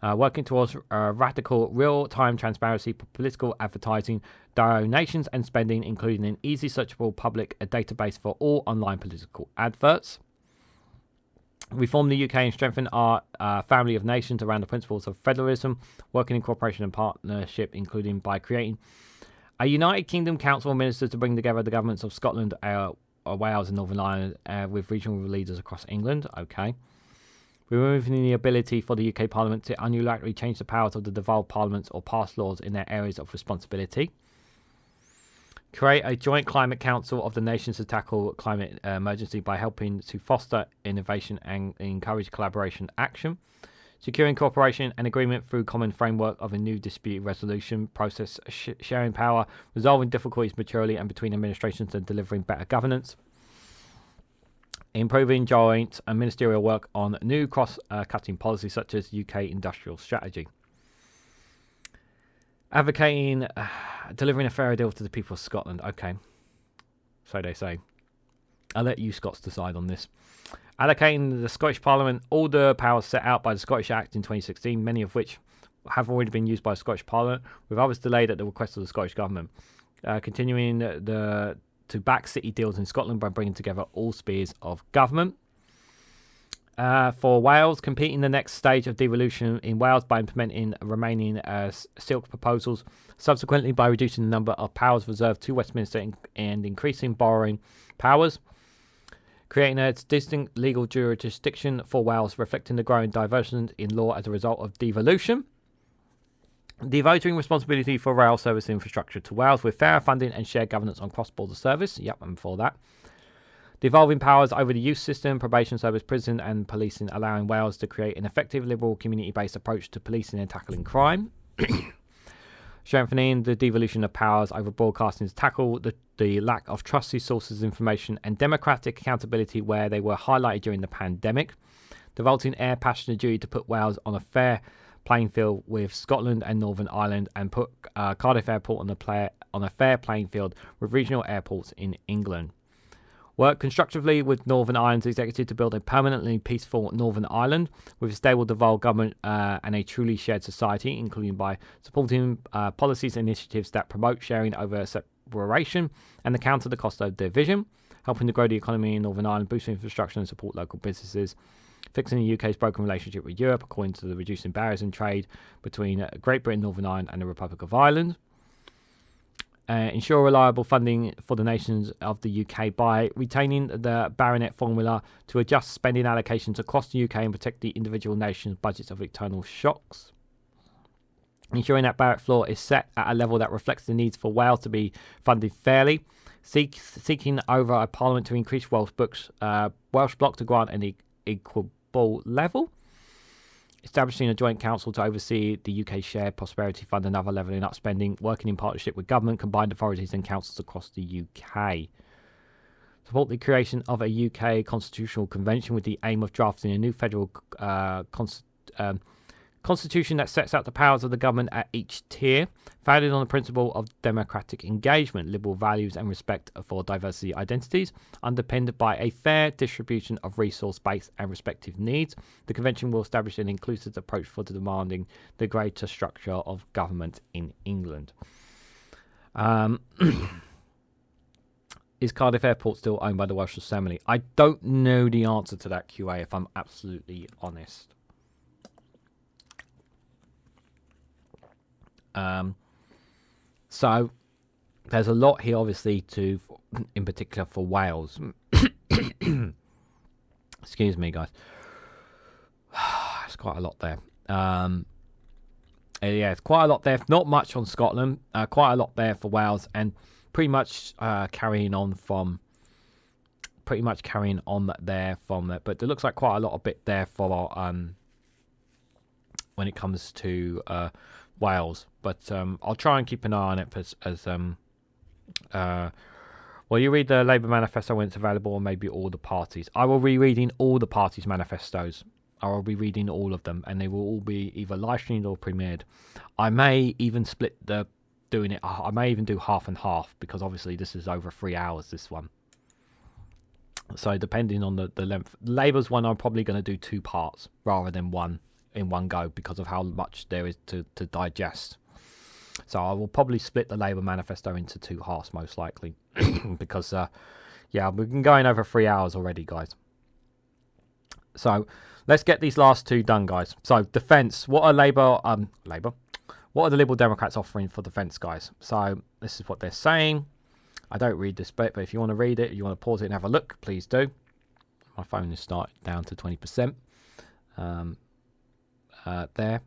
Working towards radical real-time transparency for political advertising, donations and spending, including an easy searchable public database for all online political adverts. Reform the UK and strengthen our family of nations around the principles of federalism, working in cooperation and partnership, including by creating a United Kingdom Council of Ministers to bring together the governments of Scotland, Wales and Northern Ireland with regional leaders across England. Okay. Removing the ability for the UK Parliament to unilaterally change the powers of the devolved parliaments or pass laws in their areas of responsibility. Create a joint climate council of the nations to tackle climate emergency by helping to foster innovation and encourage collaboration action. Securing cooperation and agreement through common framework of a new dispute resolution process, sharing power, resolving difficulties maturely and between administrations and delivering better governance. Improving joint and ministerial work on new cross-cutting policies such as UK industrial strategy. Advocating delivering a fairer deal to the people of Scotland. Okay. So they say. I'll let you Scots decide on this. Allocating the Scottish Parliament all the powers set out by the Scottish Act in 2016, many of which have already been used by the Scottish Parliament, with others delayed at the request of the Scottish Government. Continuing to back city deals in Scotland by bringing together all spheres of government. For Wales, completing the next stage of devolution in Wales by implementing remaining silk proposals, subsequently by reducing the number of powers reserved to Westminster and increasing borrowing powers. Creating a distinct legal jurisdiction for Wales, reflecting the growing divergence in law as a result of devolution. Devoting responsibility for rail service infrastructure to Wales with fairer funding and shared governance on cross-border service. Yep, I'm for that. Devolving powers over the youth system, probation service, prison and policing, allowing Wales to create an effective liberal community-based approach to policing and tackling crime. Strengthening the devolution of powers over broadcasting to tackle the lack of trusted sources of information and democratic accountability where they were highlighted during the pandemic. Devolving air passenger duty to put Wales on a fair playing field with Scotland and Northern Ireland and put Cardiff Airport on a fair playing field with regional airports in England. Work constructively with Northern Ireland's executive to build a permanently peaceful Northern Ireland with a stable devolved government and a truly shared society, including by supporting policies and initiatives that promote sharing over separation and to counter the cost of division, helping to grow the economy in Northern Ireland, boost infrastructure and support local businesses, fixing the UK's broken relationship with Europe according to the reducing barriers in trade between Great Britain, Northern Ireland and the Republic of Ireland. Ensure reliable funding for the nations of the UK by retaining the Baronet formula to adjust spending allocations across the UK and protect the individual nations' budgets of external shocks. ensuring that barrack floor is set at a level that reflects the needs for Wales to be funded fairly, seeking over a parliament to increase Welsh bloc to grant an equable level, establishing a joint council to oversee the UK shared prosperity fund and other levelling up spending, working in partnership with government, combined authorities and councils across the UK. Support the creation of a UK constitutional convention with the aim of drafting a new federal constitution that sets out the powers of the government at each tier, founded on the principle of democratic engagement, liberal values and respect for diversity identities, underpinned by a fair distribution of resource base and respective needs. The convention will establish an inclusive approach for demanding the greater structure of government in England. Is Cardiff Airport still owned by the Welsh Assembly? I don't know the answer to that, QA, if I'm absolutely honest. So there's a lot here, obviously, in particular for Wales. Excuse me, guys. It's quite a lot there. Yeah, it's quite a lot there. Not much on Scotland. Quite a lot there for Wales, and pretty much carrying on there from that. But it looks like quite a lot of bit there for when it comes to Wales. But I'll try and keep an eye on it well, you read the Labour manifesto when it's available, or maybe all the parties. I will be reading all the parties' manifestos. I will be reading all of them, and they will all be either live streamed or premiered. I may even split doing it. I may even do half and half, because obviously this is over 3 hours, this one. So depending on the length. Labour's one, I'm probably going to do 2 parts rather than one in one go, because of how much there is to digest. So I will probably split the Labour manifesto into 2 halves, most likely. Because, yeah, we've been going over 3 hours already, guys. So let's get these last 2 done, guys. So defence. What are what are the Liberal Democrats offering for defence, guys? So this is what they're saying. I don't read this bit, but if you want to read it, you want to pause it and have a look, please do. My phone is started down to 20%. There.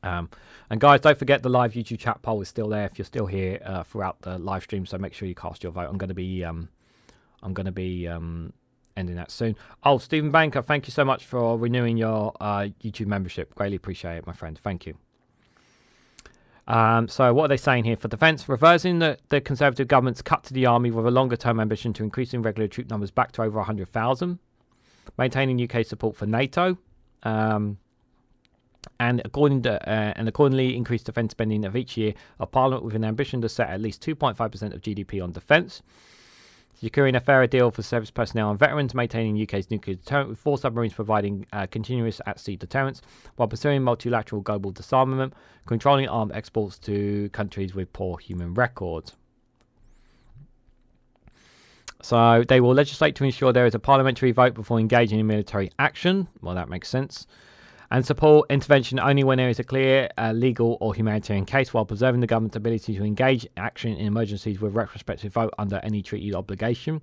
And guys, don't forget the live YouTube chat poll is still there if you're still here throughout the live stream. So make sure you cast your vote. I'm going to be ending that soon. Oh, Stephen Banker, thank you so much for renewing your YouTube membership. Greatly appreciate it, my friend. Thank you. So what are they saying here for defence? Reversing the Conservative government's cut to the army with a longer-term ambition to increasing regular troop numbers back to over 100,000. Maintaining UK support for NATO. And accordingly increase defence spending of each year of Parliament with an ambition to set at least 2.5% of GDP on defence. Securing a fairer deal for service personnel and veterans, maintaining UK's nuclear deterrent with 4 submarines providing continuous at-sea deterrence, while pursuing multilateral global disarmament, controlling armed exports to countries with poor human records. So they will legislate to ensure there is a parliamentary vote before engaging in military action. Well, that makes sense. And support intervention only when there is a clear legal or humanitarian case, while preserving the government's ability to engage action in emergencies with retrospective vote under any treaty obligation.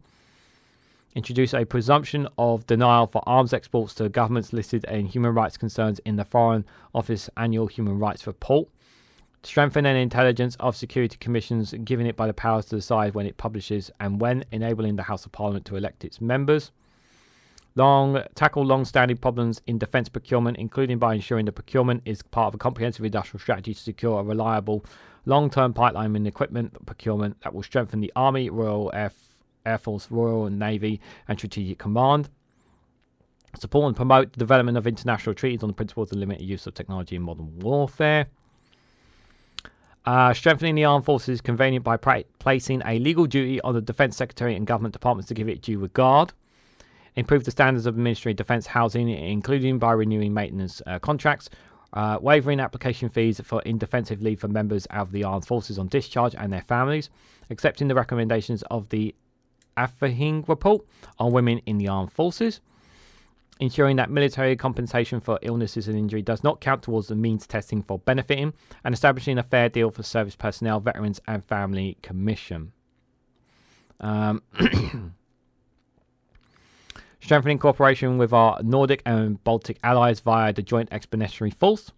Introduce a presumption of denial for arms exports to governments listed in human rights concerns in the Foreign Office Annual Human Rights Report. Strengthen an intelligence of security commissions, giving it by the powers to decide when it publishes and when, enabling the House of Parliament to elect its members. Tackle long-standing problems in defence procurement, including by ensuring the procurement is part of a comprehensive industrial strategy to secure a reliable, long-term pipeline in equipment procurement that will strengthen the Army, Royal Air Force, Royal Navy, and Strategic Command. Support and promote the development of international treaties on the principles of limited use of technology in modern warfare. Strengthening the armed forces is convenient by placing a legal duty on the Defence Secretary and government departments to give it due regard. Improve the standards of Ministry of Defence housing, including by renewing maintenance contracts, waiving application fees for in-defensive leave for members of the armed forces on discharge and their families, accepting the recommendations of the Afahing report on women in the armed forces, ensuring that military compensation for illnesses and injury does not count towards the means testing for benefiting, and establishing a fair deal for service personnel, veterans and family commission. Strengthening cooperation with our Nordic and Baltic allies via the Joint Expeditionary Force.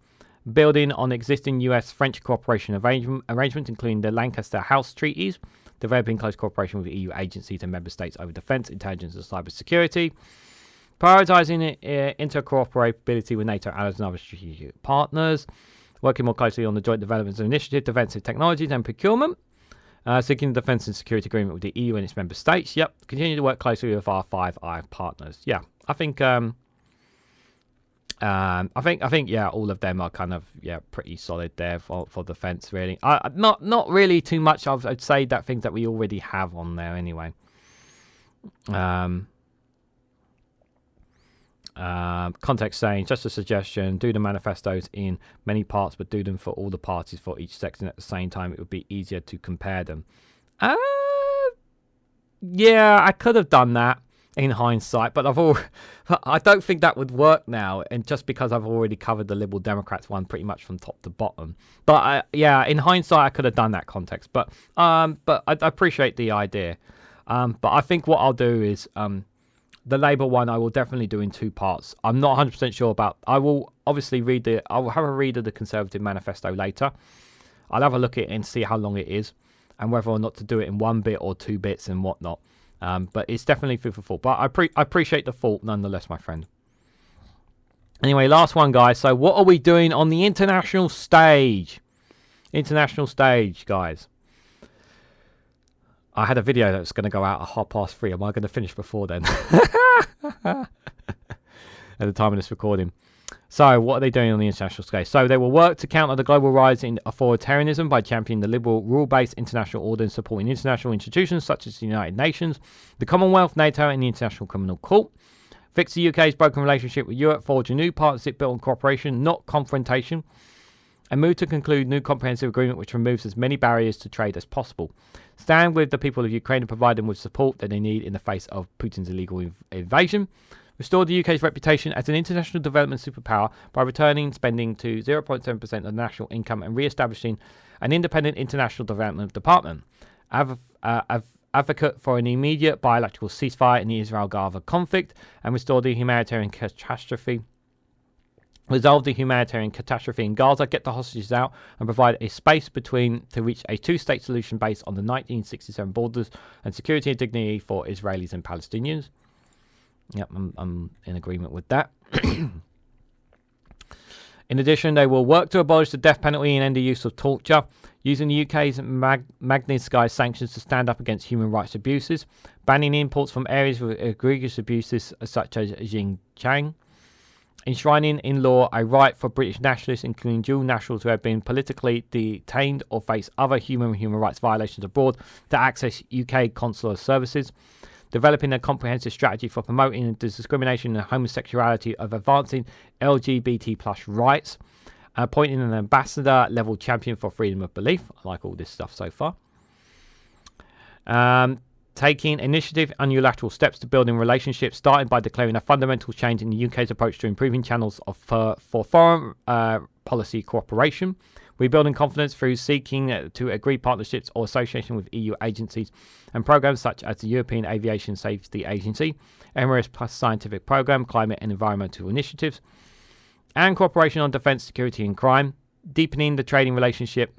building on existing US-French cooperation arrangements, including the Lancaster House Treaties, developing close cooperation with EU agencies and member states over defence, intelligence and cyber security, prioritising interoperability with NATO allies and other strategic partners, working more closely on the joint developments of initiative, defensive technologies and procurement, seeking the defence and security agreement with the EU and its member states. Yep, continue to work closely with our 5 eye partners. Yeah, I think yeah, all of them are kind of pretty solid there for defense. Really, not really too much. I'd say that things that we already have on there anyway. Context saying, just a suggestion: do the manifestos in many parts, but do them for all the parties for each section at the same time. It would be easier to compare them. Yeah, I could have done that in hindsight, but I don't think that would work now, and just because I've already covered the Liberal Democrats one pretty much from top to bottom. But yeah, in hindsight, I could have done that context. But I appreciate the idea. But I think what I'll do is the Labour one I will definitely do in 2 parts. I'm not 100% sure about. I will obviously I will have a read of the Conservative manifesto later. I'll have a look at it and see how long it is, and whether or not to do it in 1 bit or 2 bits and whatnot. But it's definitely food for thought. But I appreciate the thought nonetheless, my friend. Anyway, last one, guys. So what are we doing on the international stage? International stage, guys. I had a video that was going to go out at 3:30. Am I going to finish before then? At the time of this recording. So, what are they doing on the international stage? So, they will work to counter the global rise in authoritarianism by championing the liberal, rule-based international order and supporting international institutions such as the United Nations, the Commonwealth, NATO, and the International Criminal Court. Fix the UK's broken relationship with Europe, forge a new partnership built on cooperation, not confrontation, and move to conclude new comprehensive agreement which removes as many barriers to trade as possible. Stand with the people of Ukraine and provide them with support that they need in the face of Putin's illegal invasion. Restore the UK's reputation as an international development superpower by returning spending to 0.7% of national income and re-establishing an independent international development department. Advocate for an immediate bilateral ceasefire in the Israel-Gaza conflict and restore the humanitarian catastrophe. Resolve the humanitarian catastrophe in Gaza, get the hostages out, and provide a space to reach a 2-state solution based on the 1967 borders and security and dignity for Israelis and Palestinians. Yep, I'm in agreement with that. In addition, they will work to abolish the death penalty and end the use of torture, using the UK's Magnitsky sanctions to stand up against human rights abuses, banning imports from areas with egregious abuses such as Xinjiang, enshrining in law a right for British nationalists, including dual nationals who have been politically detained or face other human rights violations abroad, to access UK consular services, developing a comprehensive strategy for promoting discrimination and homosexuality, of advancing LGBT plus rights, appointing an ambassador-level champion for freedom of belief. I like all this stuff so far. Taking initiative and unilateral steps to building relationships, starting by declaring a fundamental change in the UK's approach to improving channels for foreign policy cooperation, rebuilding confidence through seeking to agree partnerships or association with EU agencies and programs such as the European Aviation Safety Agency, Emirates Plus Scientific Programme, climate and environmental initiatives, and cooperation on defence, security and crime, deepening the trading relationship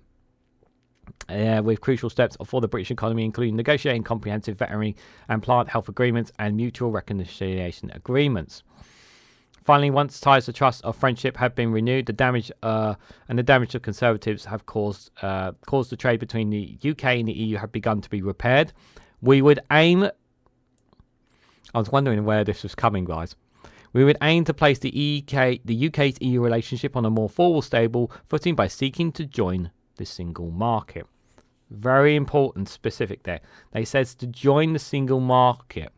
with crucial steps for the British economy, including negotiating comprehensive veterinary and plant health agreements and mutual reconciliation agreements. Finally, once ties of trust of friendship have been renewed, the damage of Conservatives have caused the trade between the UK and the EU have begun to be repaired. We would aim... I was wondering where this was coming, guys. We would aim to place the UK's EU relationship on a more forward, stable footing by seeking to join the single market. Very important, specific there. They says to join the single market.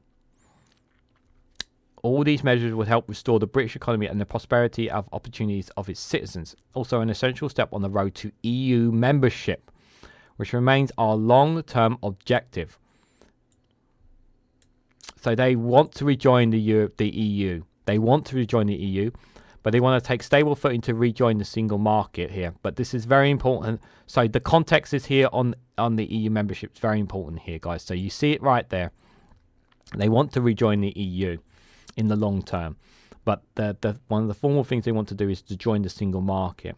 All these measures would help restore the British economy and the prosperity of opportunities of its citizens. Also an essential step on the road to EU membership, which remains our long-term objective. So they want to rejoin the EU. They want to rejoin the EU, but they want to take stable footing to rejoin the single market here. But this is very important. So the context is here on the EU membership. It's very important here, guys. So you see it right there. They want to rejoin the EU in the long term. But the one of the formal things they want to do is to join the single market.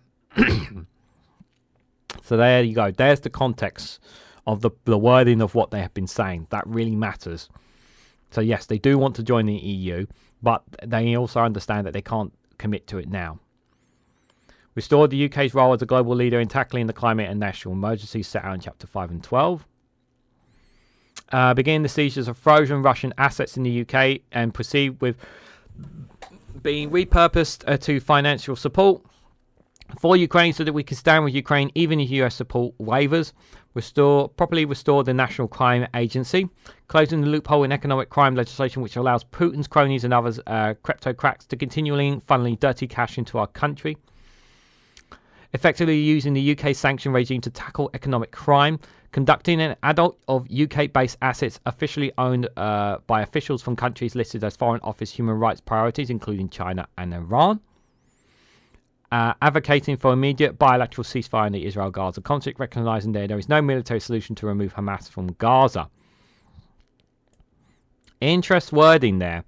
So there you go. There's the context of the wording of what they have been saying. That really matters. So yes, they do want to join the EU, but they also understand that they can't commit to it now. Restore the UK's role as a global leader in tackling the climate and national emergencies set out in Chapter 5 and 12. Begin the seizures of frozen Russian assets in the UK and proceed with being repurposed to financial support for Ukraine so that we can stand with Ukraine even if US support wavers. Properly restore the National Crime Agency, closing the loophole in economic crime legislation which allows Putin's cronies and others kleptocrats to continually funneling dirty cash into our country. Effectively using the UK sanction regime to tackle economic crime, conducting an audit of UK-based assets officially owned by officials from countries listed as Foreign Office human rights priorities, including China and Iran. Advocating for immediate bilateral ceasefire in the Israel-Gaza conflict, recognising there is no military solution to remove Hamas from Gaza. Interest wording there.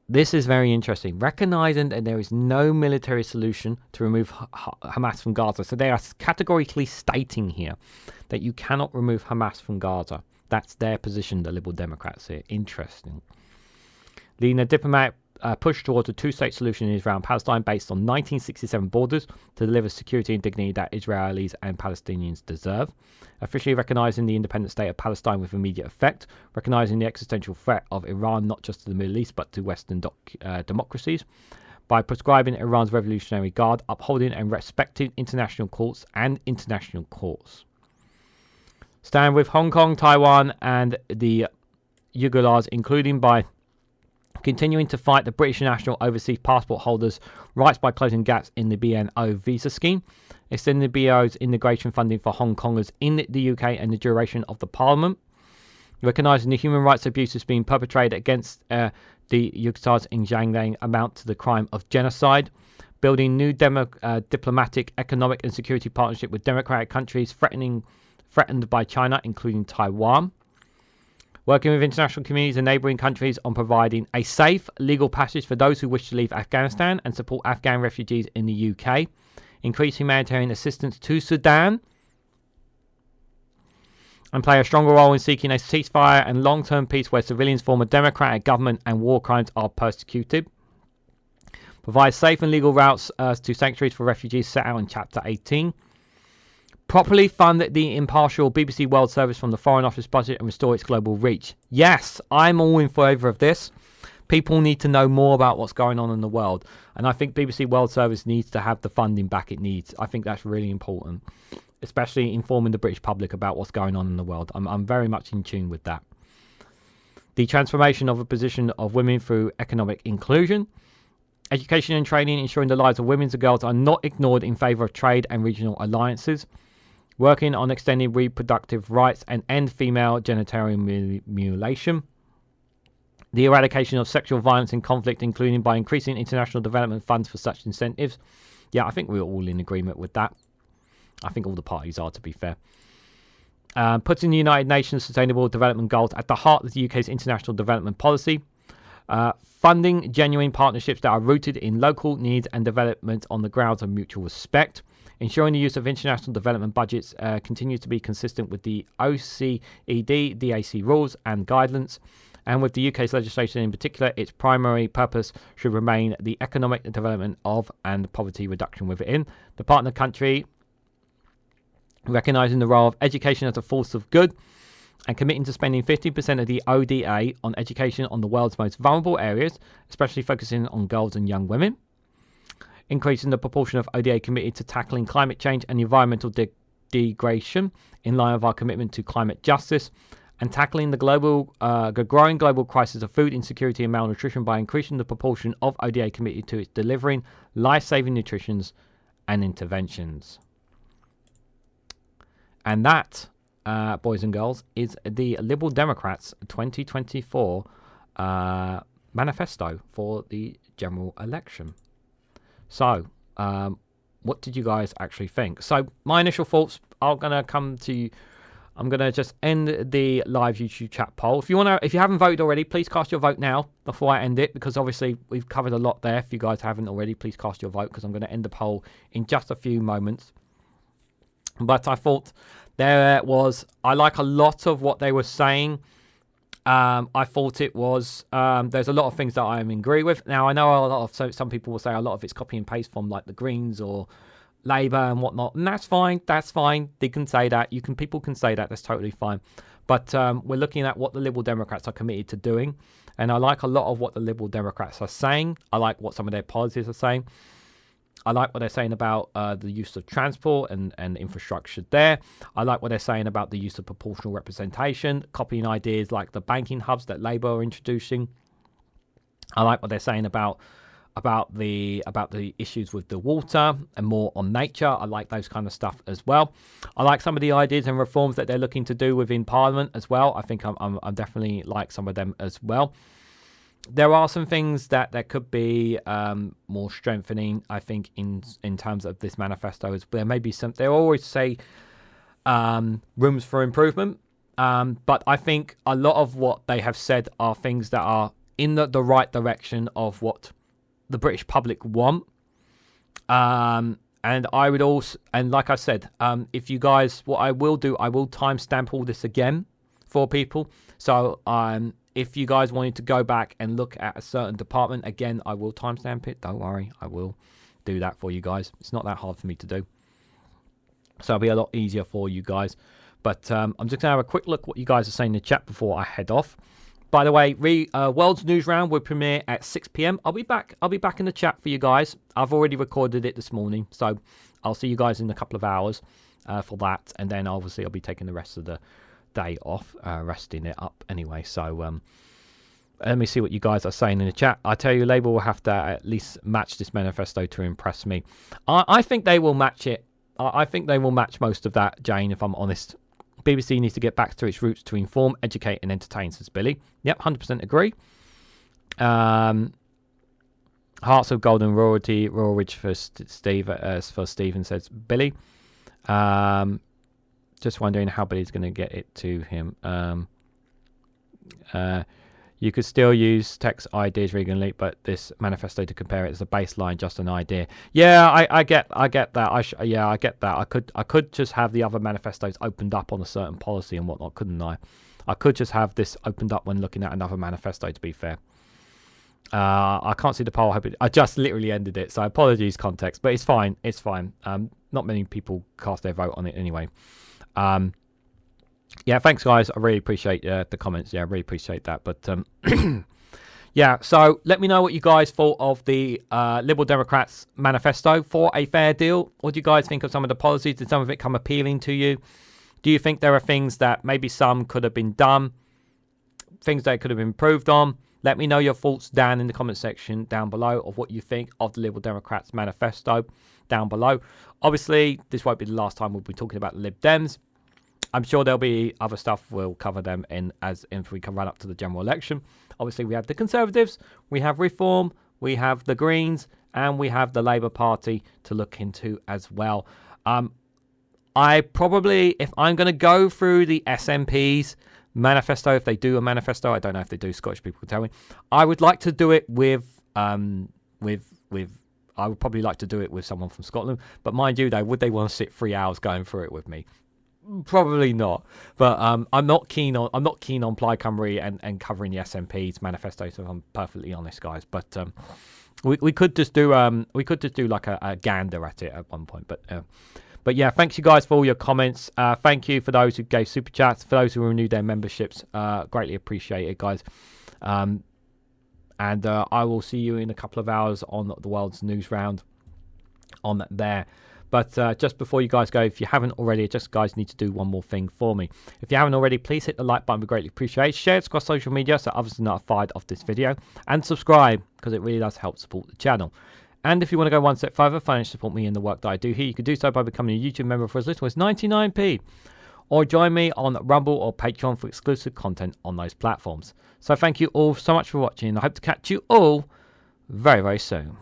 This is very interesting. Recognising that there is no military solution to remove Hamas from Gaza. So they are categorically stating here that you cannot remove Hamas from Gaza. That's their position, the Liberal Democrats here. Interesting. Leading a diplomatic push towards a two-state solution in Israel and Palestine based on 1967 borders to deliver security and dignity that Israelis and Palestinians deserve. Officially recognising the independent state of Palestine with immediate effect. Recognising the existential threat of Iran not just to the Middle East but to Western democracies. By prescribing Iran's Revolutionary Guard, upholding and respecting international courts and international courts. Stand with Hong Kong, Taiwan and the Uyghurs, including by continuing to fight the British national overseas passport holders' rights by closing gaps in the BNO visa scheme, extending the BO's immigration funding for Hong Kongers in the UK and the duration of the Parliament, recognising the human rights abuses being perpetrated against the Uyghurs in Xinjiang amount to the crime of genocide, building new diplomatic, economic and security partnership with democratic countries threatened by China, including Taiwan, working with international communities and neighbouring countries on providing a safe legal passage for those who wish to leave Afghanistan and support Afghan refugees in the UK, increase humanitarian assistance to Sudan, and play a stronger role in seeking a ceasefire and long-term peace where civilians form a democratic government and war crimes are persecuted. Provide safe and legal routes to sanctuaries for refugees set out in Chapter 18. Properly fund the impartial BBC World Service from the Foreign Office budget and restore its global reach. Yes, I'm all in favour of this. People need to know more about what's going on in the world. And I think BBC World Service needs to have the funding back it needs. I think that's really important, especially informing the British public about what's going on in the world. I'm very much in tune with that. The transformation of the position of women through economic inclusion. Education and training, ensuring the lives of women and girls are not ignored in favour of trade and regional alliances. Working on extending reproductive rights and end female genital mutilation. The eradication of sexual violence in conflict, including by increasing international development funds for such incentives. Yeah, I think we're all in agreement with that. I think all the parties are, to be fair. Putting the United Nations Sustainable Development Goals at the heart of the UK's international development policy. Funding genuine partnerships that are rooted in local needs and development on the grounds of mutual respect. Ensuring the use of international development budgets continues to be consistent with the OECD, DAC rules and guidelines. And with the UK's legislation in particular, its primary purpose should remain the economic development of and poverty reduction within the partner country, recognising the role of education as a force of good and committing to spending 50% of the ODA on education on the world's most vulnerable areas, especially focusing on girls and young women. Increasing the proportion of ODA committed to tackling climate change and environmental degradation in line with our commitment to climate justice, and tackling the growing global crisis of food insecurity and malnutrition by increasing the proportion of ODA committed to its delivering life-saving nutrition and interventions. And that, boys and girls, is the Liberal Democrats 2024 manifesto for the general election. So, what did you guys actually think? So, my initial thoughts are going to come to I'm going to just end the live YouTube chat poll. If you haven't voted already, please cast your vote now before I end it, because obviously we've covered a lot there. If you guys haven't already, please cast your vote, because I'm going to end the poll in just a few moments. But I thought I like a lot of what they were saying. I thought it was, there's a lot of things that I agree with. Now, I know a lot of, some people will say a lot of it's copy and paste from like the Greens or Labour and whatnot, and that's fine. They can say that. People can say that. That's totally fine. But we're looking at what the Liberal Democrats are committed to doing, and I like a lot of what the Liberal Democrats are saying. I like what some of their policies are saying. I like what they're saying about the use of transport and infrastructure there. I like what they're saying about the use of proportional representation, copying ideas like the banking hubs that Labour are introducing. I like what they're saying about the issues with the water and more on nature. I like those kind of stuff as well. I like some of the ideas and reforms that they're looking to do within Parliament as well. I think I'm definitely like some of them as well. There are some things that could be more strengthening, I think, in terms of this manifesto. There may be some. They always say rooms for improvement, but I think a lot of what they have said are things that are in the right direction of what the British public want. And I would also, and like I said, if you guys, what I will do, I will timestamp all this again for people. So if you guys wanted to go back and look at a certain department, again, I will timestamp it. Don't worry, I will do that for you guys. It's not that hard for me to do. So it'll be a lot easier for you guys. But I'm just going to have a quick look what you guys are saying in the chat before I head off. By the way, World's News Round will premiere at 6 p.m. I'll be back in the chat for you guys. I've already recorded it this morning, so I'll see you guys in a couple of hours for that. And then obviously I'll be taking the rest of the day off, resting it up anyway. So let me see what you guys are saying in the chat. I tell you, Labour will have to at least match this manifesto to impress me. I think they will match it. I think they will match most of that, Jane, if I'm honest. BBC needs to get back to its roots to inform, educate and entertain, says Billy. Yep, 100% agree. Hearts of Gold and Royalty, Royal Ridge for Stephen, says Billy. Just wondering how Billy's going to get it to him. You could still use text ideas regularly, but this manifesto to compare it as a baseline, just an idea. Yeah, I get that. I get that. I could just have the other manifestos opened up on a certain policy and whatnot, couldn't I? I could just have this opened up when looking at another manifesto, to be fair. I can't see the poll. I just literally ended it, so apologies, context, but it's fine. It's fine. Not many people cast their vote on it anyway. Yeah, thanks guys. I really appreciate the comments. Yeah, I really appreciate that. But yeah, so let me know what you guys thought of the Liberal Democrats Manifesto for a fair deal. What do you guys think of some of the policies? Did some of it come appealing to you? Do you think there are things that maybe some could have been done, things that could have been improved on? Let me know your thoughts down in the comment section down below of what you think of the Liberal Democrats Manifesto down below. Obviously, this won't be the last time we'll be talking about the Lib Dems. I'm sure there'll be other stuff. We'll cover them if we can run up to the general election. Obviously, we have the Conservatives, we have Reform, we have the Greens, and we have the Labour Party to look into as well. I probably, if I'm going to go through the SNP's manifesto, if they do a manifesto, I don't know if they do, Scottish people can tell me, I would like to do it with I would probably like to do it with someone from Scotland. But mind you, though, would they want to sit 3 hours going through it with me? Probably not. But I'm not keen on Plaid Cymru and covering the SNP's manifesto, if I'm perfectly honest, guys. But we could just do like a gander at it at one point. But yeah, thanks you guys for all your comments. Thank you for those who gave super chats, for those who renewed their memberships. Greatly appreciate it, guys. And I will see you in a couple of hours on the World's News Round on there. But just before you guys go, if you haven't already, just guys need to do one more thing for me. If you haven't already, please hit the like button. We greatly appreciate it. Share it across social media so others are notified of this video. And subscribe, because it really does help support the channel. And if you want to go one step further, financially support me in the work that I do here, you can do so by becoming a YouTube member for as little as 99p. Or join me on Rumble or Patreon for exclusive content on those platforms. So thank you all so much for watching. I hope to catch you all very, very soon.